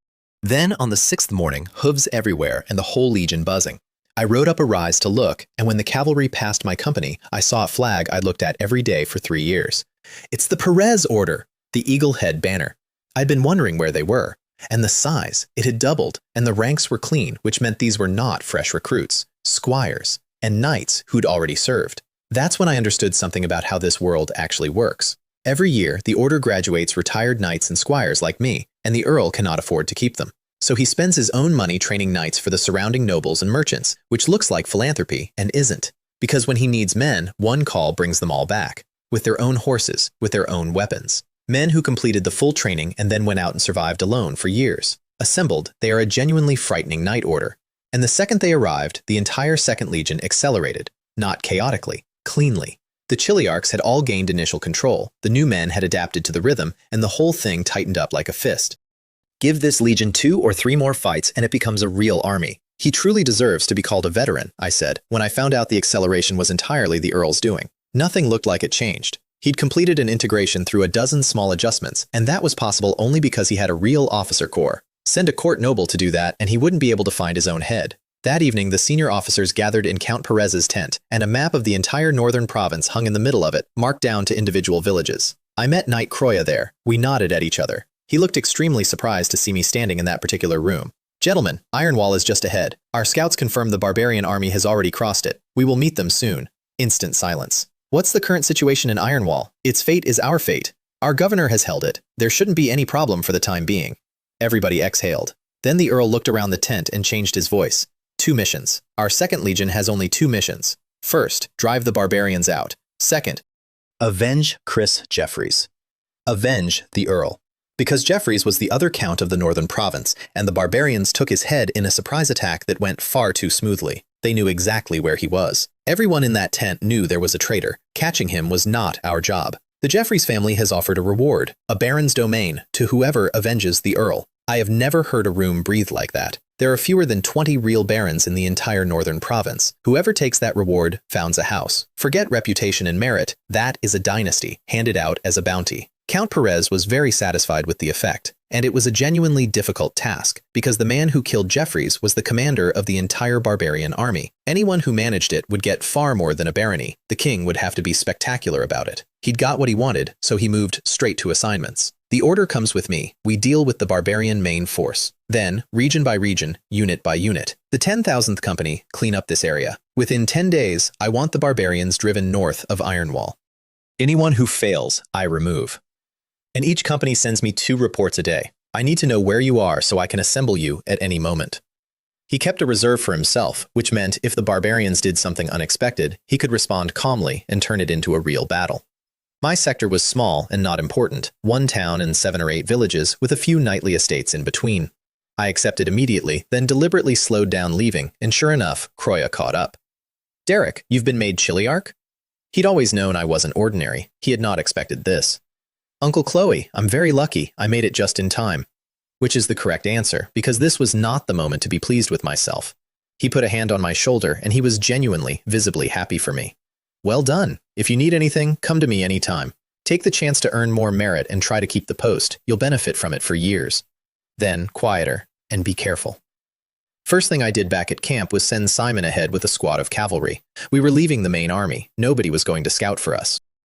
Then, on the 6th morning, hooves everywhere and the whole legion buzzing. I rode up a rise to look, and when the cavalry passed my company, I saw a flag I'd looked at every day for 3 years. It's the Perez Order, the eagle head banner. I'd been wondering where they were, and the size, it had doubled, and the ranks were clean, which meant these were not fresh recruits, squires, and knights who'd already served. That's when I understood something about how this world actually works. Every year, the order graduates retired knights and squires like me, and the earl cannot afford to keep them. So he spends his own money training knights for the surrounding nobles and merchants, which looks like philanthropy and isn't. Because when he needs men, one call brings them all back, with their own horses, with their own weapons. Men who completed the full training and then went out and survived alone for years. Assembled, they are a genuinely frightening knight order. And the second they arrived, the entire 2nd Legion accelerated. Not chaotically, cleanly. The chiliarchs had all gained initial control, the new men had adapted to the rhythm, and the whole thing tightened up like a fist. Give this legion 2 or 3 more fights and it becomes a real army. He truly deserves to be called a veteran, I said, when I found out the acceleration was entirely the Earl's doing. Nothing looked like it changed. He'd completed an integration through a dozen small adjustments, and that was possible only because he had a real officer corps. Send a court noble to do that, and he wouldn't be able to find his own head. That evening, the senior officers gathered in Count Perez's tent, and a map of the entire northern province hung in the middle of it, marked down to individual villages. I met Knight Croya there. We nodded at each other. He looked extremely surprised to see me standing in that particular room. Gentlemen, Ironwall is just ahead. Our scouts confirm the barbarian army has already crossed it. We will meet them soon. Instant silence. What's the current situation in Ironwall? Its fate is our fate. Our governor has held it. There shouldn't be any problem for the time being. Everybody exhaled. Then the Earl looked around the tent and changed his voice. 2 missions. Our 2nd Legion has only 2 missions. First, drive the barbarians out. Second, avenge Chris Jeffries. Avenge the Earl. Because Jeffries was the other count of the northern province, and the barbarians took his head in a surprise attack that went far too smoothly. They knew exactly where he was. Everyone in that tent knew there was a traitor. Catching him was not our job. The Jeffries family has offered a reward, a baron's domain, to whoever avenges the earl. I have never heard a room breathe like that. There are fewer than 20 real barons in the entire northern province. Whoever takes that reward founds a house. Forget reputation and merit. That is a dynasty, handed out as a bounty. Count Perez was very satisfied with the effect, and it was a genuinely difficult task, because the man who killed Jeffries was the commander of the entire barbarian army. Anyone who managed it would get far more than a barony. The king would have to be spectacular about it. He'd got what he wanted, so he moved straight to assignments. The order comes with me. We deal with the barbarian main force. Then, region by region, unit by unit. The 10,000th company clean up this area. Within 10 days, I want the barbarians driven north of Ironwall. Anyone who fails, I remove. And each company sends me 2 reports a day. I need to know where you are so I can assemble you at any moment. He kept a reserve for himself, which meant if the barbarians did something unexpected, he could respond calmly and turn it into a real battle. My sector was small and not important, 1 town and 7 or 8 villages with a few knightly estates in between. I accepted immediately, then deliberately slowed down leaving, and sure enough, Croya caught up. Derek, you've been made Chiliarch? He'd always known I wasn't ordinary. He had not expected this. Uncle Chloe, I'm very lucky. I made it just in time. Which is the correct answer, because this was not the moment to be pleased with myself. He put a hand on my shoulder, and he was genuinely, visibly happy for me. Well done. If you need anything, come to me anytime. Take the chance to earn more merit and try to keep the post. You'll benefit from it for years. Then, quieter, and be careful. First thing I did back at camp was send Simon ahead with a squad of cavalry. We were leaving the main army. Nobody was going to scout for us.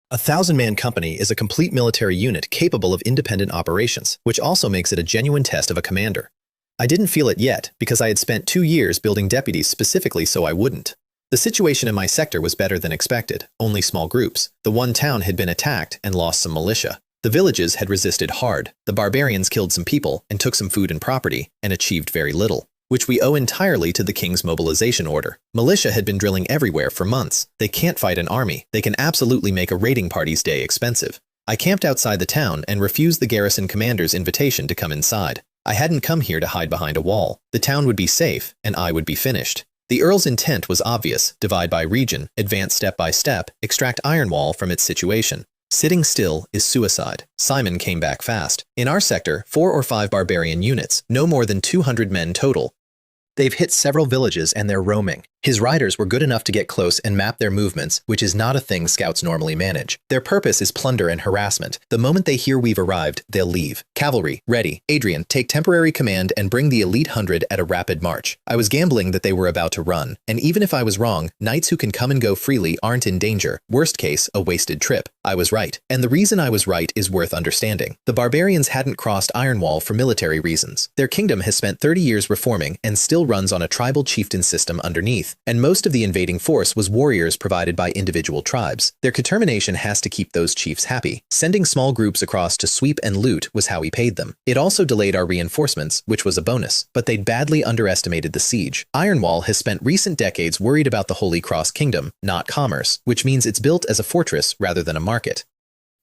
A 1,000-man company is a complete military unit capable of independent operations, which also makes it a genuine test of a commander. I didn't feel it yet because I had spent 2 years building deputies specifically so I wouldn't. The situation in my sector was better than expected, only small groups. The 1 town had been attacked and lost some militia. The villages had resisted hard. The barbarians killed some people and took some food and property and achieved very little, which we owe entirely to the king's mobilization order. Militia had been drilling everywhere for months. They can't fight an army. They can absolutely make a raiding party's day expensive. I camped outside the town and refused the garrison commander's invitation to come inside. I hadn't come here to hide behind a wall. The town would be safe, and I would be finished. The Earl's intent was obvious: divide by region, advance step by step, extract Ironwall from its situation. Sitting still is suicide. Simon came back fast. In our sector, 4 or 5 barbarian units, no more than 200 men total. They've hit several villages and they're roaming. His riders were good enough to get close and map their movements, which is not a thing scouts normally manage. Their purpose is plunder and harassment. The moment they hear we've arrived, they'll leave. Cavalry, ready. Adrian, take temporary command and bring the elite 100 at a rapid march. I was gambling that they were about to run, and even if I was wrong, knights who can come and go freely aren't in danger. Worst case, a wasted trip. I was right. And the reason I was right is worth understanding. The barbarians hadn't crossed Ironwall for military reasons. Their kingdom has spent 30 years reforming and still runs on a tribal chieftain system underneath, and most of the invading force was warriors provided by individual tribes. Their determination has to keep those chiefs happy. Sending small groups across to sweep and loot was how we paid them. It also delayed our reinforcements, which was a bonus, but they'd badly underestimated the siege. Ironwall has spent recent decades worried about the Holy Cross Kingdom, not commerce, which means it's built as a fortress rather than a market.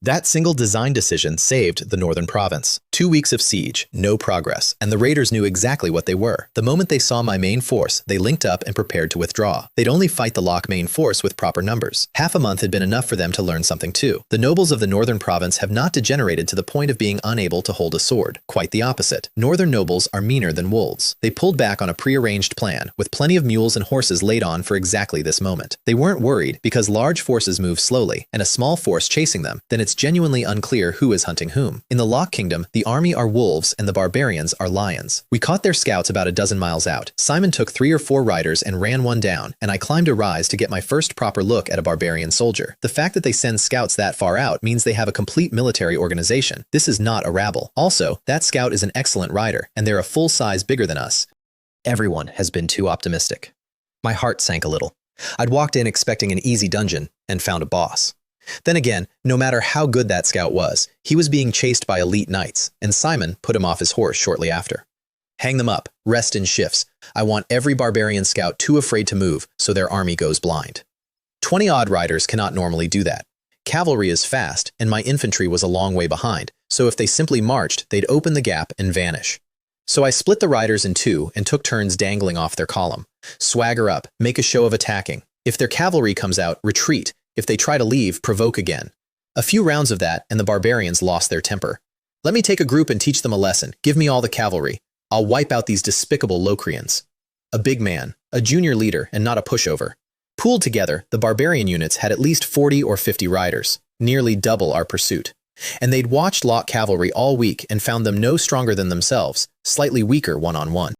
That single design decision saved the northern province. 2 weeks of siege, no progress, and the raiders knew exactly what they were. The moment they saw my main force, they linked up and prepared to withdraw. They'd only fight the Locke main force with proper numbers. Half a month had been enough for them to learn something too. The nobles of the northern province have not degenerated to the point of being unable to hold a sword. Quite the opposite. Northern nobles are meaner than wolves. They pulled back on a prearranged plan, with plenty of mules and horses laid on for exactly this moment. They weren't worried because large forces move slowly, and a small force chasing them, then it's genuinely unclear who is hunting whom. In the Locke Kingdom, the army are wolves and the barbarians are lions. We caught their scouts about a dozen miles out. Simon took 3 or 4 riders and ran one down, and I climbed a rise to get my first proper look at a barbarian soldier. The fact that they send scouts that far out means they have a complete military organization. This is not a rabble. Also, that scout is an excellent rider, and they're a full size bigger than us. Everyone has been too optimistic. My heart sank a little. I'd walked in expecting an easy dungeon and found a boss. Then again, no matter how good that scout was, he was being chased by elite knights, and Simon put him off his horse shortly after. Hang them up, rest in shifts. I want every barbarian scout too afraid to move, so their army goes blind. 20-odd riders cannot normally do that. cavalry is fast, and my infantry was a long way behind, so if they simply marched, they'd open the gap and vanish. So I split the riders in two and took turns dangling off their column. Swagger up, make a show of attacking. If their cavalry comes out, retreat. If they try to leave, provoke again. A few rounds of that, and the barbarians lost their temper. Let me take a group and teach them a lesson. Give me all the cavalry. I'll wipe out these despicable Locrians. A big man, a junior leader, and not a pushover. Pooled together, the barbarian units had at least 40 or 50 riders, nearly double our pursuit. And they'd watched Lot cavalry all week and found them no stronger than themselves, slightly weaker one-on-one.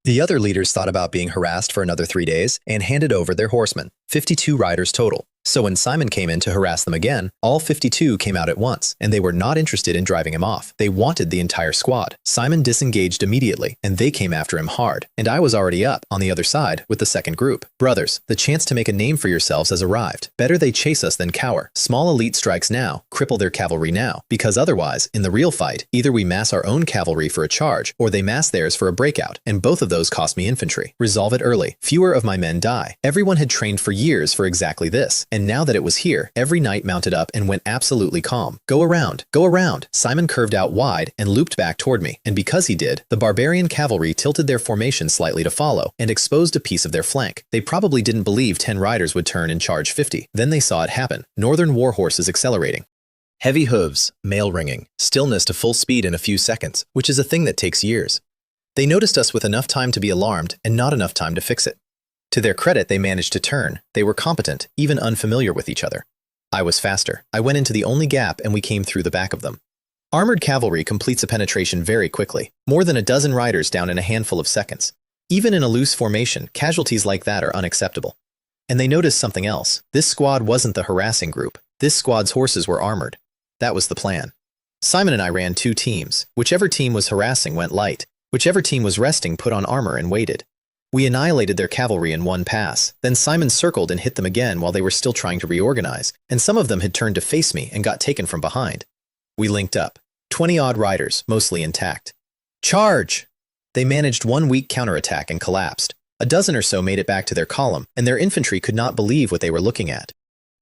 The other leaders thought about being harassed for another 3 days and handed over their horsemen, 52 riders total. So when Simon came in to harass them again, all 52 came out at once, and they were not interested in driving him off. They wanted the entire squad. Simon disengaged immediately, and they came after him hard. And I was already up, on the other side, with the second group. Brothers, the chance to make a name for yourselves has arrived. Better they chase us than cower. Small elite strikes now, cripple their cavalry now, because otherwise, in the real fight, either we mass our own cavalry for a charge, or they mass theirs for a breakout, and both of those cost me infantry. Resolve it early. Fewer of my men die. Everyone had trained for years for exactly this. And now that it was here, every knight mounted up and went absolutely calm. Go around, go around. Simon curved out wide and looped back toward me, and because he did, the barbarian cavalry tilted their formation slightly to follow and exposed a piece of their flank. They probably didn't believe 10 riders would turn and charge 50. Then they saw it happen. Northern war horses accelerating. Heavy hooves, mail ringing, stillness to full speed in a few seconds, which is a thing that takes years. They noticed us with enough time to be alarmed and not enough time to fix it. To their credit, they managed to turn. They were competent, even unfamiliar with each other. I was faster. I went into the only gap and we came through the back of them. Armored cavalry completes a penetration very quickly, more than a dozen riders down in a handful of seconds. Even in a loose formation, casualties like that are unacceptable. And they noticed something else. This squad wasn't the harassing group. This squad's horses were armored. That was the plan. Simon and I ran 2 teams. Whichever team was harassing went light. Whichever team was resting put on armor and waited. We annihilated their cavalry in one pass. Then Simon circled and hit them again while they were still trying to reorganize, and some of them had turned to face me and got taken from behind. We linked up. 20-odd riders, mostly intact. Charge! They managed one weak counterattack and collapsed. A dozen or so made it back to their column, and their infantry could not believe what they were looking at.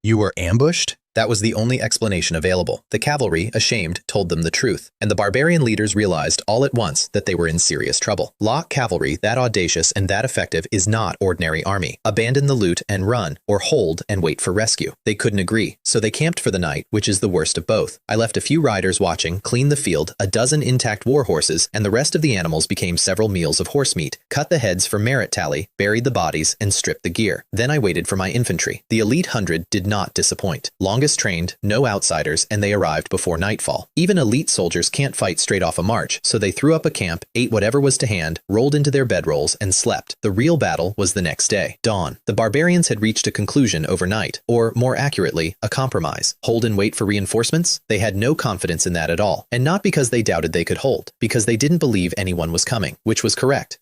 You were ambushed? That was the only explanation available. The cavalry, ashamed, told them the truth, and the barbarian leaders realized all at once that they were in serious trouble. Lot cavalry, that audacious and that effective, is not ordinary army. Abandon the loot and run, or hold and wait for rescue. They couldn't agree, so they camped for the night, which is the worst of both. I left a few riders watching, cleaned the field, a dozen intact war horses, and the rest of the animals became several meals of horse meat, cut the heads for merit tally, buried the bodies, and stripped the gear. Then I waited for my infantry. The elite 100 did not disappoint. Longest trained, no outsiders, and they arrived before nightfall. Even elite soldiers can't fight straight off a march, so they threw up a camp, ate whatever was to hand, rolled into their bedrolls, and slept. The real battle was the next day. Dawn. The barbarians had reached a conclusion overnight, or more accurately, a compromise. Hold and wait for reinforcements? They had no confidence in that at all, and not because they doubted they could hold, because they didn't believe anyone was coming, which was correct.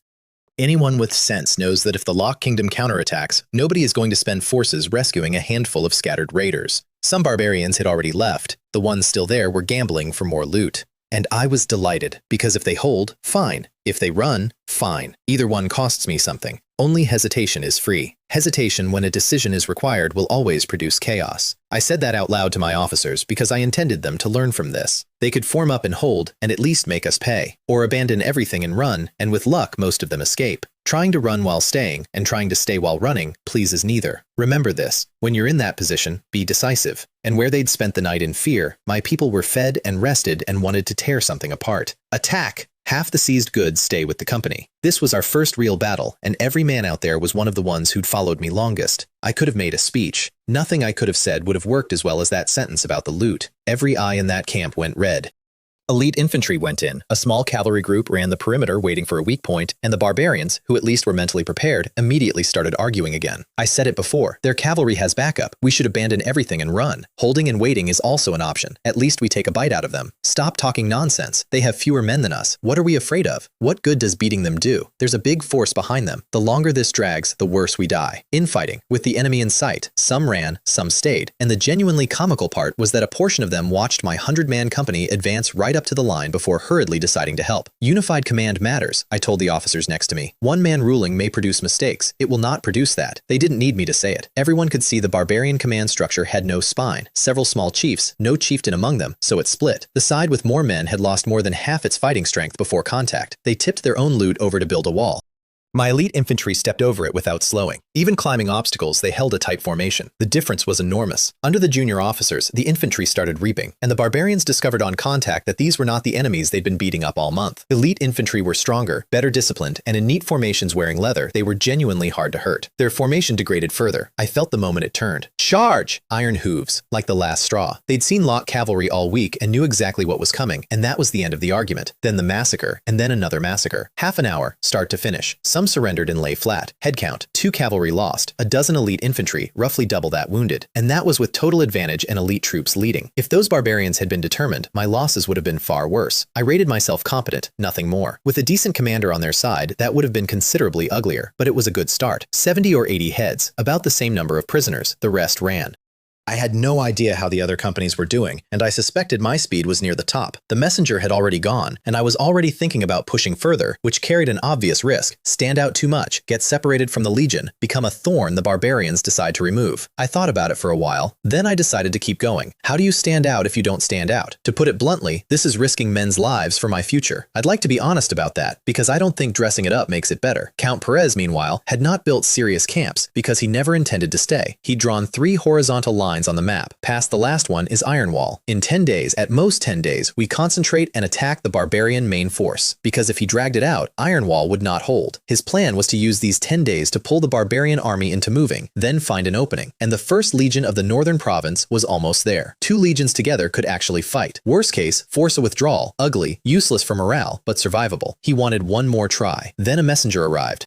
Anyone with sense knows that if the Lock Kingdom counterattacks, nobody is going to spend forces rescuing a handful of scattered raiders. Some barbarians had already left. The ones still there were gambling for more loot. And I was delighted, because if they hold, fine. If they run, fine. Either one costs me something. Only hesitation is free. Hesitation when a decision is required will always produce chaos. I said that out loud to my officers because I intended them to learn from this. They could form up and hold and at least make us pay, or abandon everything and run, and with luck most of them escape. Trying to run while staying and trying to stay while running pleases neither. Remember this, when you're in that position, be decisive. And where they'd spent the night in fear, my people were fed and rested and wanted to tear something apart. Attack! Half the seized goods stay with the company. This was our first real battle, and every man out there was one of the ones who'd followed me longest. I could have made a speech. Nothing I could have said would have worked as well as that sentence about the loot. Every eye in that camp went red. Elite infantry went in. A small cavalry group ran the perimeter waiting for a weak point, and the barbarians, who at least were mentally prepared, immediately started arguing again. I said it before, their cavalry has backup. We should abandon everything and run. Holding and waiting is also an option. At least we take a bite out of them. Stop talking nonsense. They have fewer men than us. What are we afraid of? What good does beating them do? There's a big force behind them. The longer this drags, the worse we die. Infighting, with the enemy in sight. Some ran, some stayed. And the genuinely comical part was that a portion of them watched my 100-man company advance right right up to the line before hurriedly deciding to help. Unified command matters, I told the officers next to me. One man ruling may produce mistakes. It will not produce that. They didn't need me to say it. Everyone could see the barbarian command structure had no spine. Several small chiefs, no chieftain among them, so it split. The side with more men had lost more than half its fighting strength before contact. They tipped their own loot over to build a wall. My elite infantry stepped over it without slowing. Even climbing obstacles, they held a tight formation. The difference was enormous. Under the junior officers, the infantry started reaping, and the barbarians discovered on contact that these were not the enemies they'd been beating up all month. Elite infantry were stronger, better disciplined, and in neat formations wearing leather, they were genuinely hard to hurt. Their formation degraded further. I felt the moment it turned. Charge! Iron hooves, like the last straw. They'd seen Lot cavalry all week and knew exactly what was coming, and that was the end of the argument. Then the massacre, and then another massacre. Half an hour, start to finish. Some surrendered and lay flat. Head count, 2 cavalry lost, a dozen elite infantry, roughly double that wounded. And that was with total advantage and elite troops leading. If those barbarians had been determined, my losses would have been far worse. I rated myself competent, nothing more. With a decent commander on their side, that would have been considerably uglier, but it was a good start. 70 or 80 heads, about the same number of prisoners. The rest ran. I had no idea how the other companies were doing, and I suspected my speed was near the top. The messenger had already gone, and I was already thinking about pushing further, which carried an obvious risk. Stand out too much, get separated from the legion, become a thorn the barbarians decide to remove. I thought about it for a while, then I decided to keep going. How do you stand out if you don't stand out? To put it bluntly, this is risking men's lives for my future. I'd like to be honest about that, because I don't think dressing it up makes it better. Count Perez, meanwhile, had not built serious camps, because he never intended to stay. He'd drawn 3 horizontal lines on the map. Past the last one is Iron Wall. In 10 days, at most 10 days, we concentrate and attack the barbarian main force. Because if he dragged it out, Iron Wall would not hold. His plan was to use these 10 days to pull the barbarian army into moving, then find an opening. And the 1st Legion of the Northern Province was almost there. 2 legions together could actually fight. Worst case, force a withdrawal. Ugly, useless for morale, but survivable. He wanted one more try. Then a messenger arrived.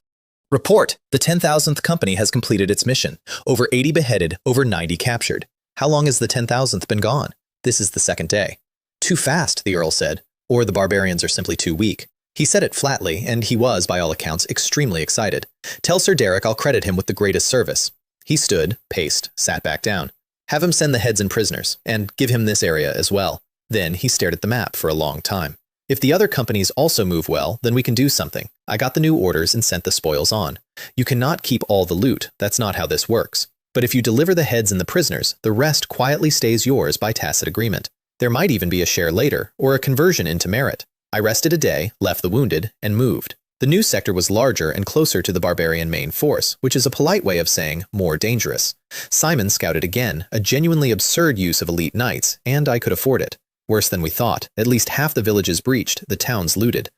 Report! The 10,000th company has completed its mission. Over 80 beheaded, over 90 captured. How long has the 10,000th been gone? This is the 2nd day. Too fast, the Earl said, or the barbarians are simply too weak. He said it flatly, and he was, by all accounts, extremely excited. Tell Sir Derek I'll credit him with the greatest service. He stood, paced, sat back down. Have him send the heads and prisoners, and give him this area as well. Then he stared at the map for a long time. If the other companies also move well, then we can do something. I got the new orders and sent the spoils on. You cannot keep all the loot. That's not how this works. But if you deliver the heads and the prisoners, the rest quietly stays yours by tacit agreement. There might even be a share later, or a conversion into merit. I rested a day, left the wounded, and moved. The new sector was larger and closer to the barbarian main force, which is a polite way of saying more dangerous. Simon scouted again, a genuinely absurd use of elite knights, and I could afford it. Worse than we thought. At least half the villages breached, the towns looted.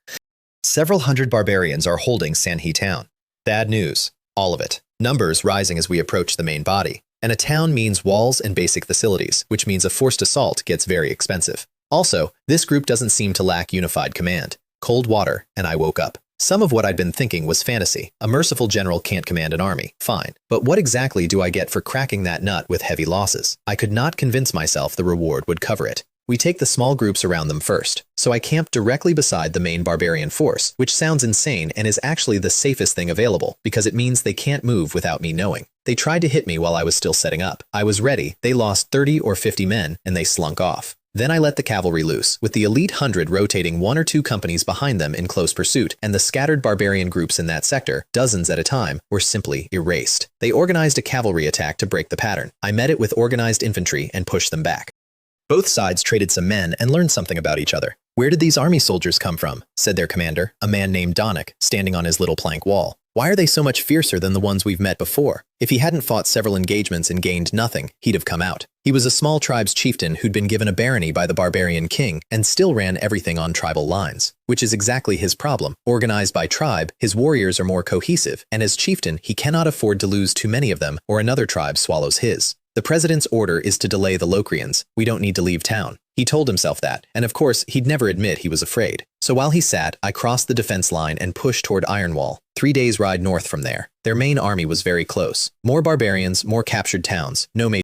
Several hundred barbarians are holding Sanhee town. Bad news. All of it. Numbers rising as we approach the main body. And a town means walls and basic facilities, which means a forced assault gets very expensive. Also, this group doesn't seem to lack unified command. Cold water, and I woke up. Some of what I'd been thinking was fantasy. A merciful general can't command an army. Fine. But what exactly do I get for cracking that nut with heavy losses? I could not convince myself the reward would cover it. We take the small groups around them first, so I camp directly beside the main barbarian force, which sounds insane and is actually the safest thing available, because it means they can't move without me knowing. They tried to hit me while I was still setting up. I was ready. They lost 30 or 50 men, and they slunk off. Then I let the cavalry loose, with the elite 100 rotating 1 or 2 companies behind them in close pursuit, and the scattered barbarian groups in that sector, dozens at a time, were simply erased. They organized a cavalry attack to break the pattern. I met it with organized infantry and pushed them back. Both sides traded some men and learned something about each other. Where did these army soldiers come from? Said their commander, a man named Donnick, standing on his little plank wall. Why are they so much fiercer than the ones we've met before? If he hadn't fought several engagements and gained nothing, he'd have come out. He was a small tribe's chieftain who'd been given a barony by the barbarian king and still ran everything on tribal lines, which is exactly his problem. Organized by tribe, his warriors are more cohesive, and as chieftain, he cannot afford to lose too many of them or another tribe swallows his. The president's order is to delay the Locrians. We don't need to leave town. He told himself that, and of course, he'd never admit he was afraid. So while he sat, I crossed the defense line and pushed toward Ironwall. 3 days' ride north from there. Their main army was very close. More barbarians, more captured towns, no major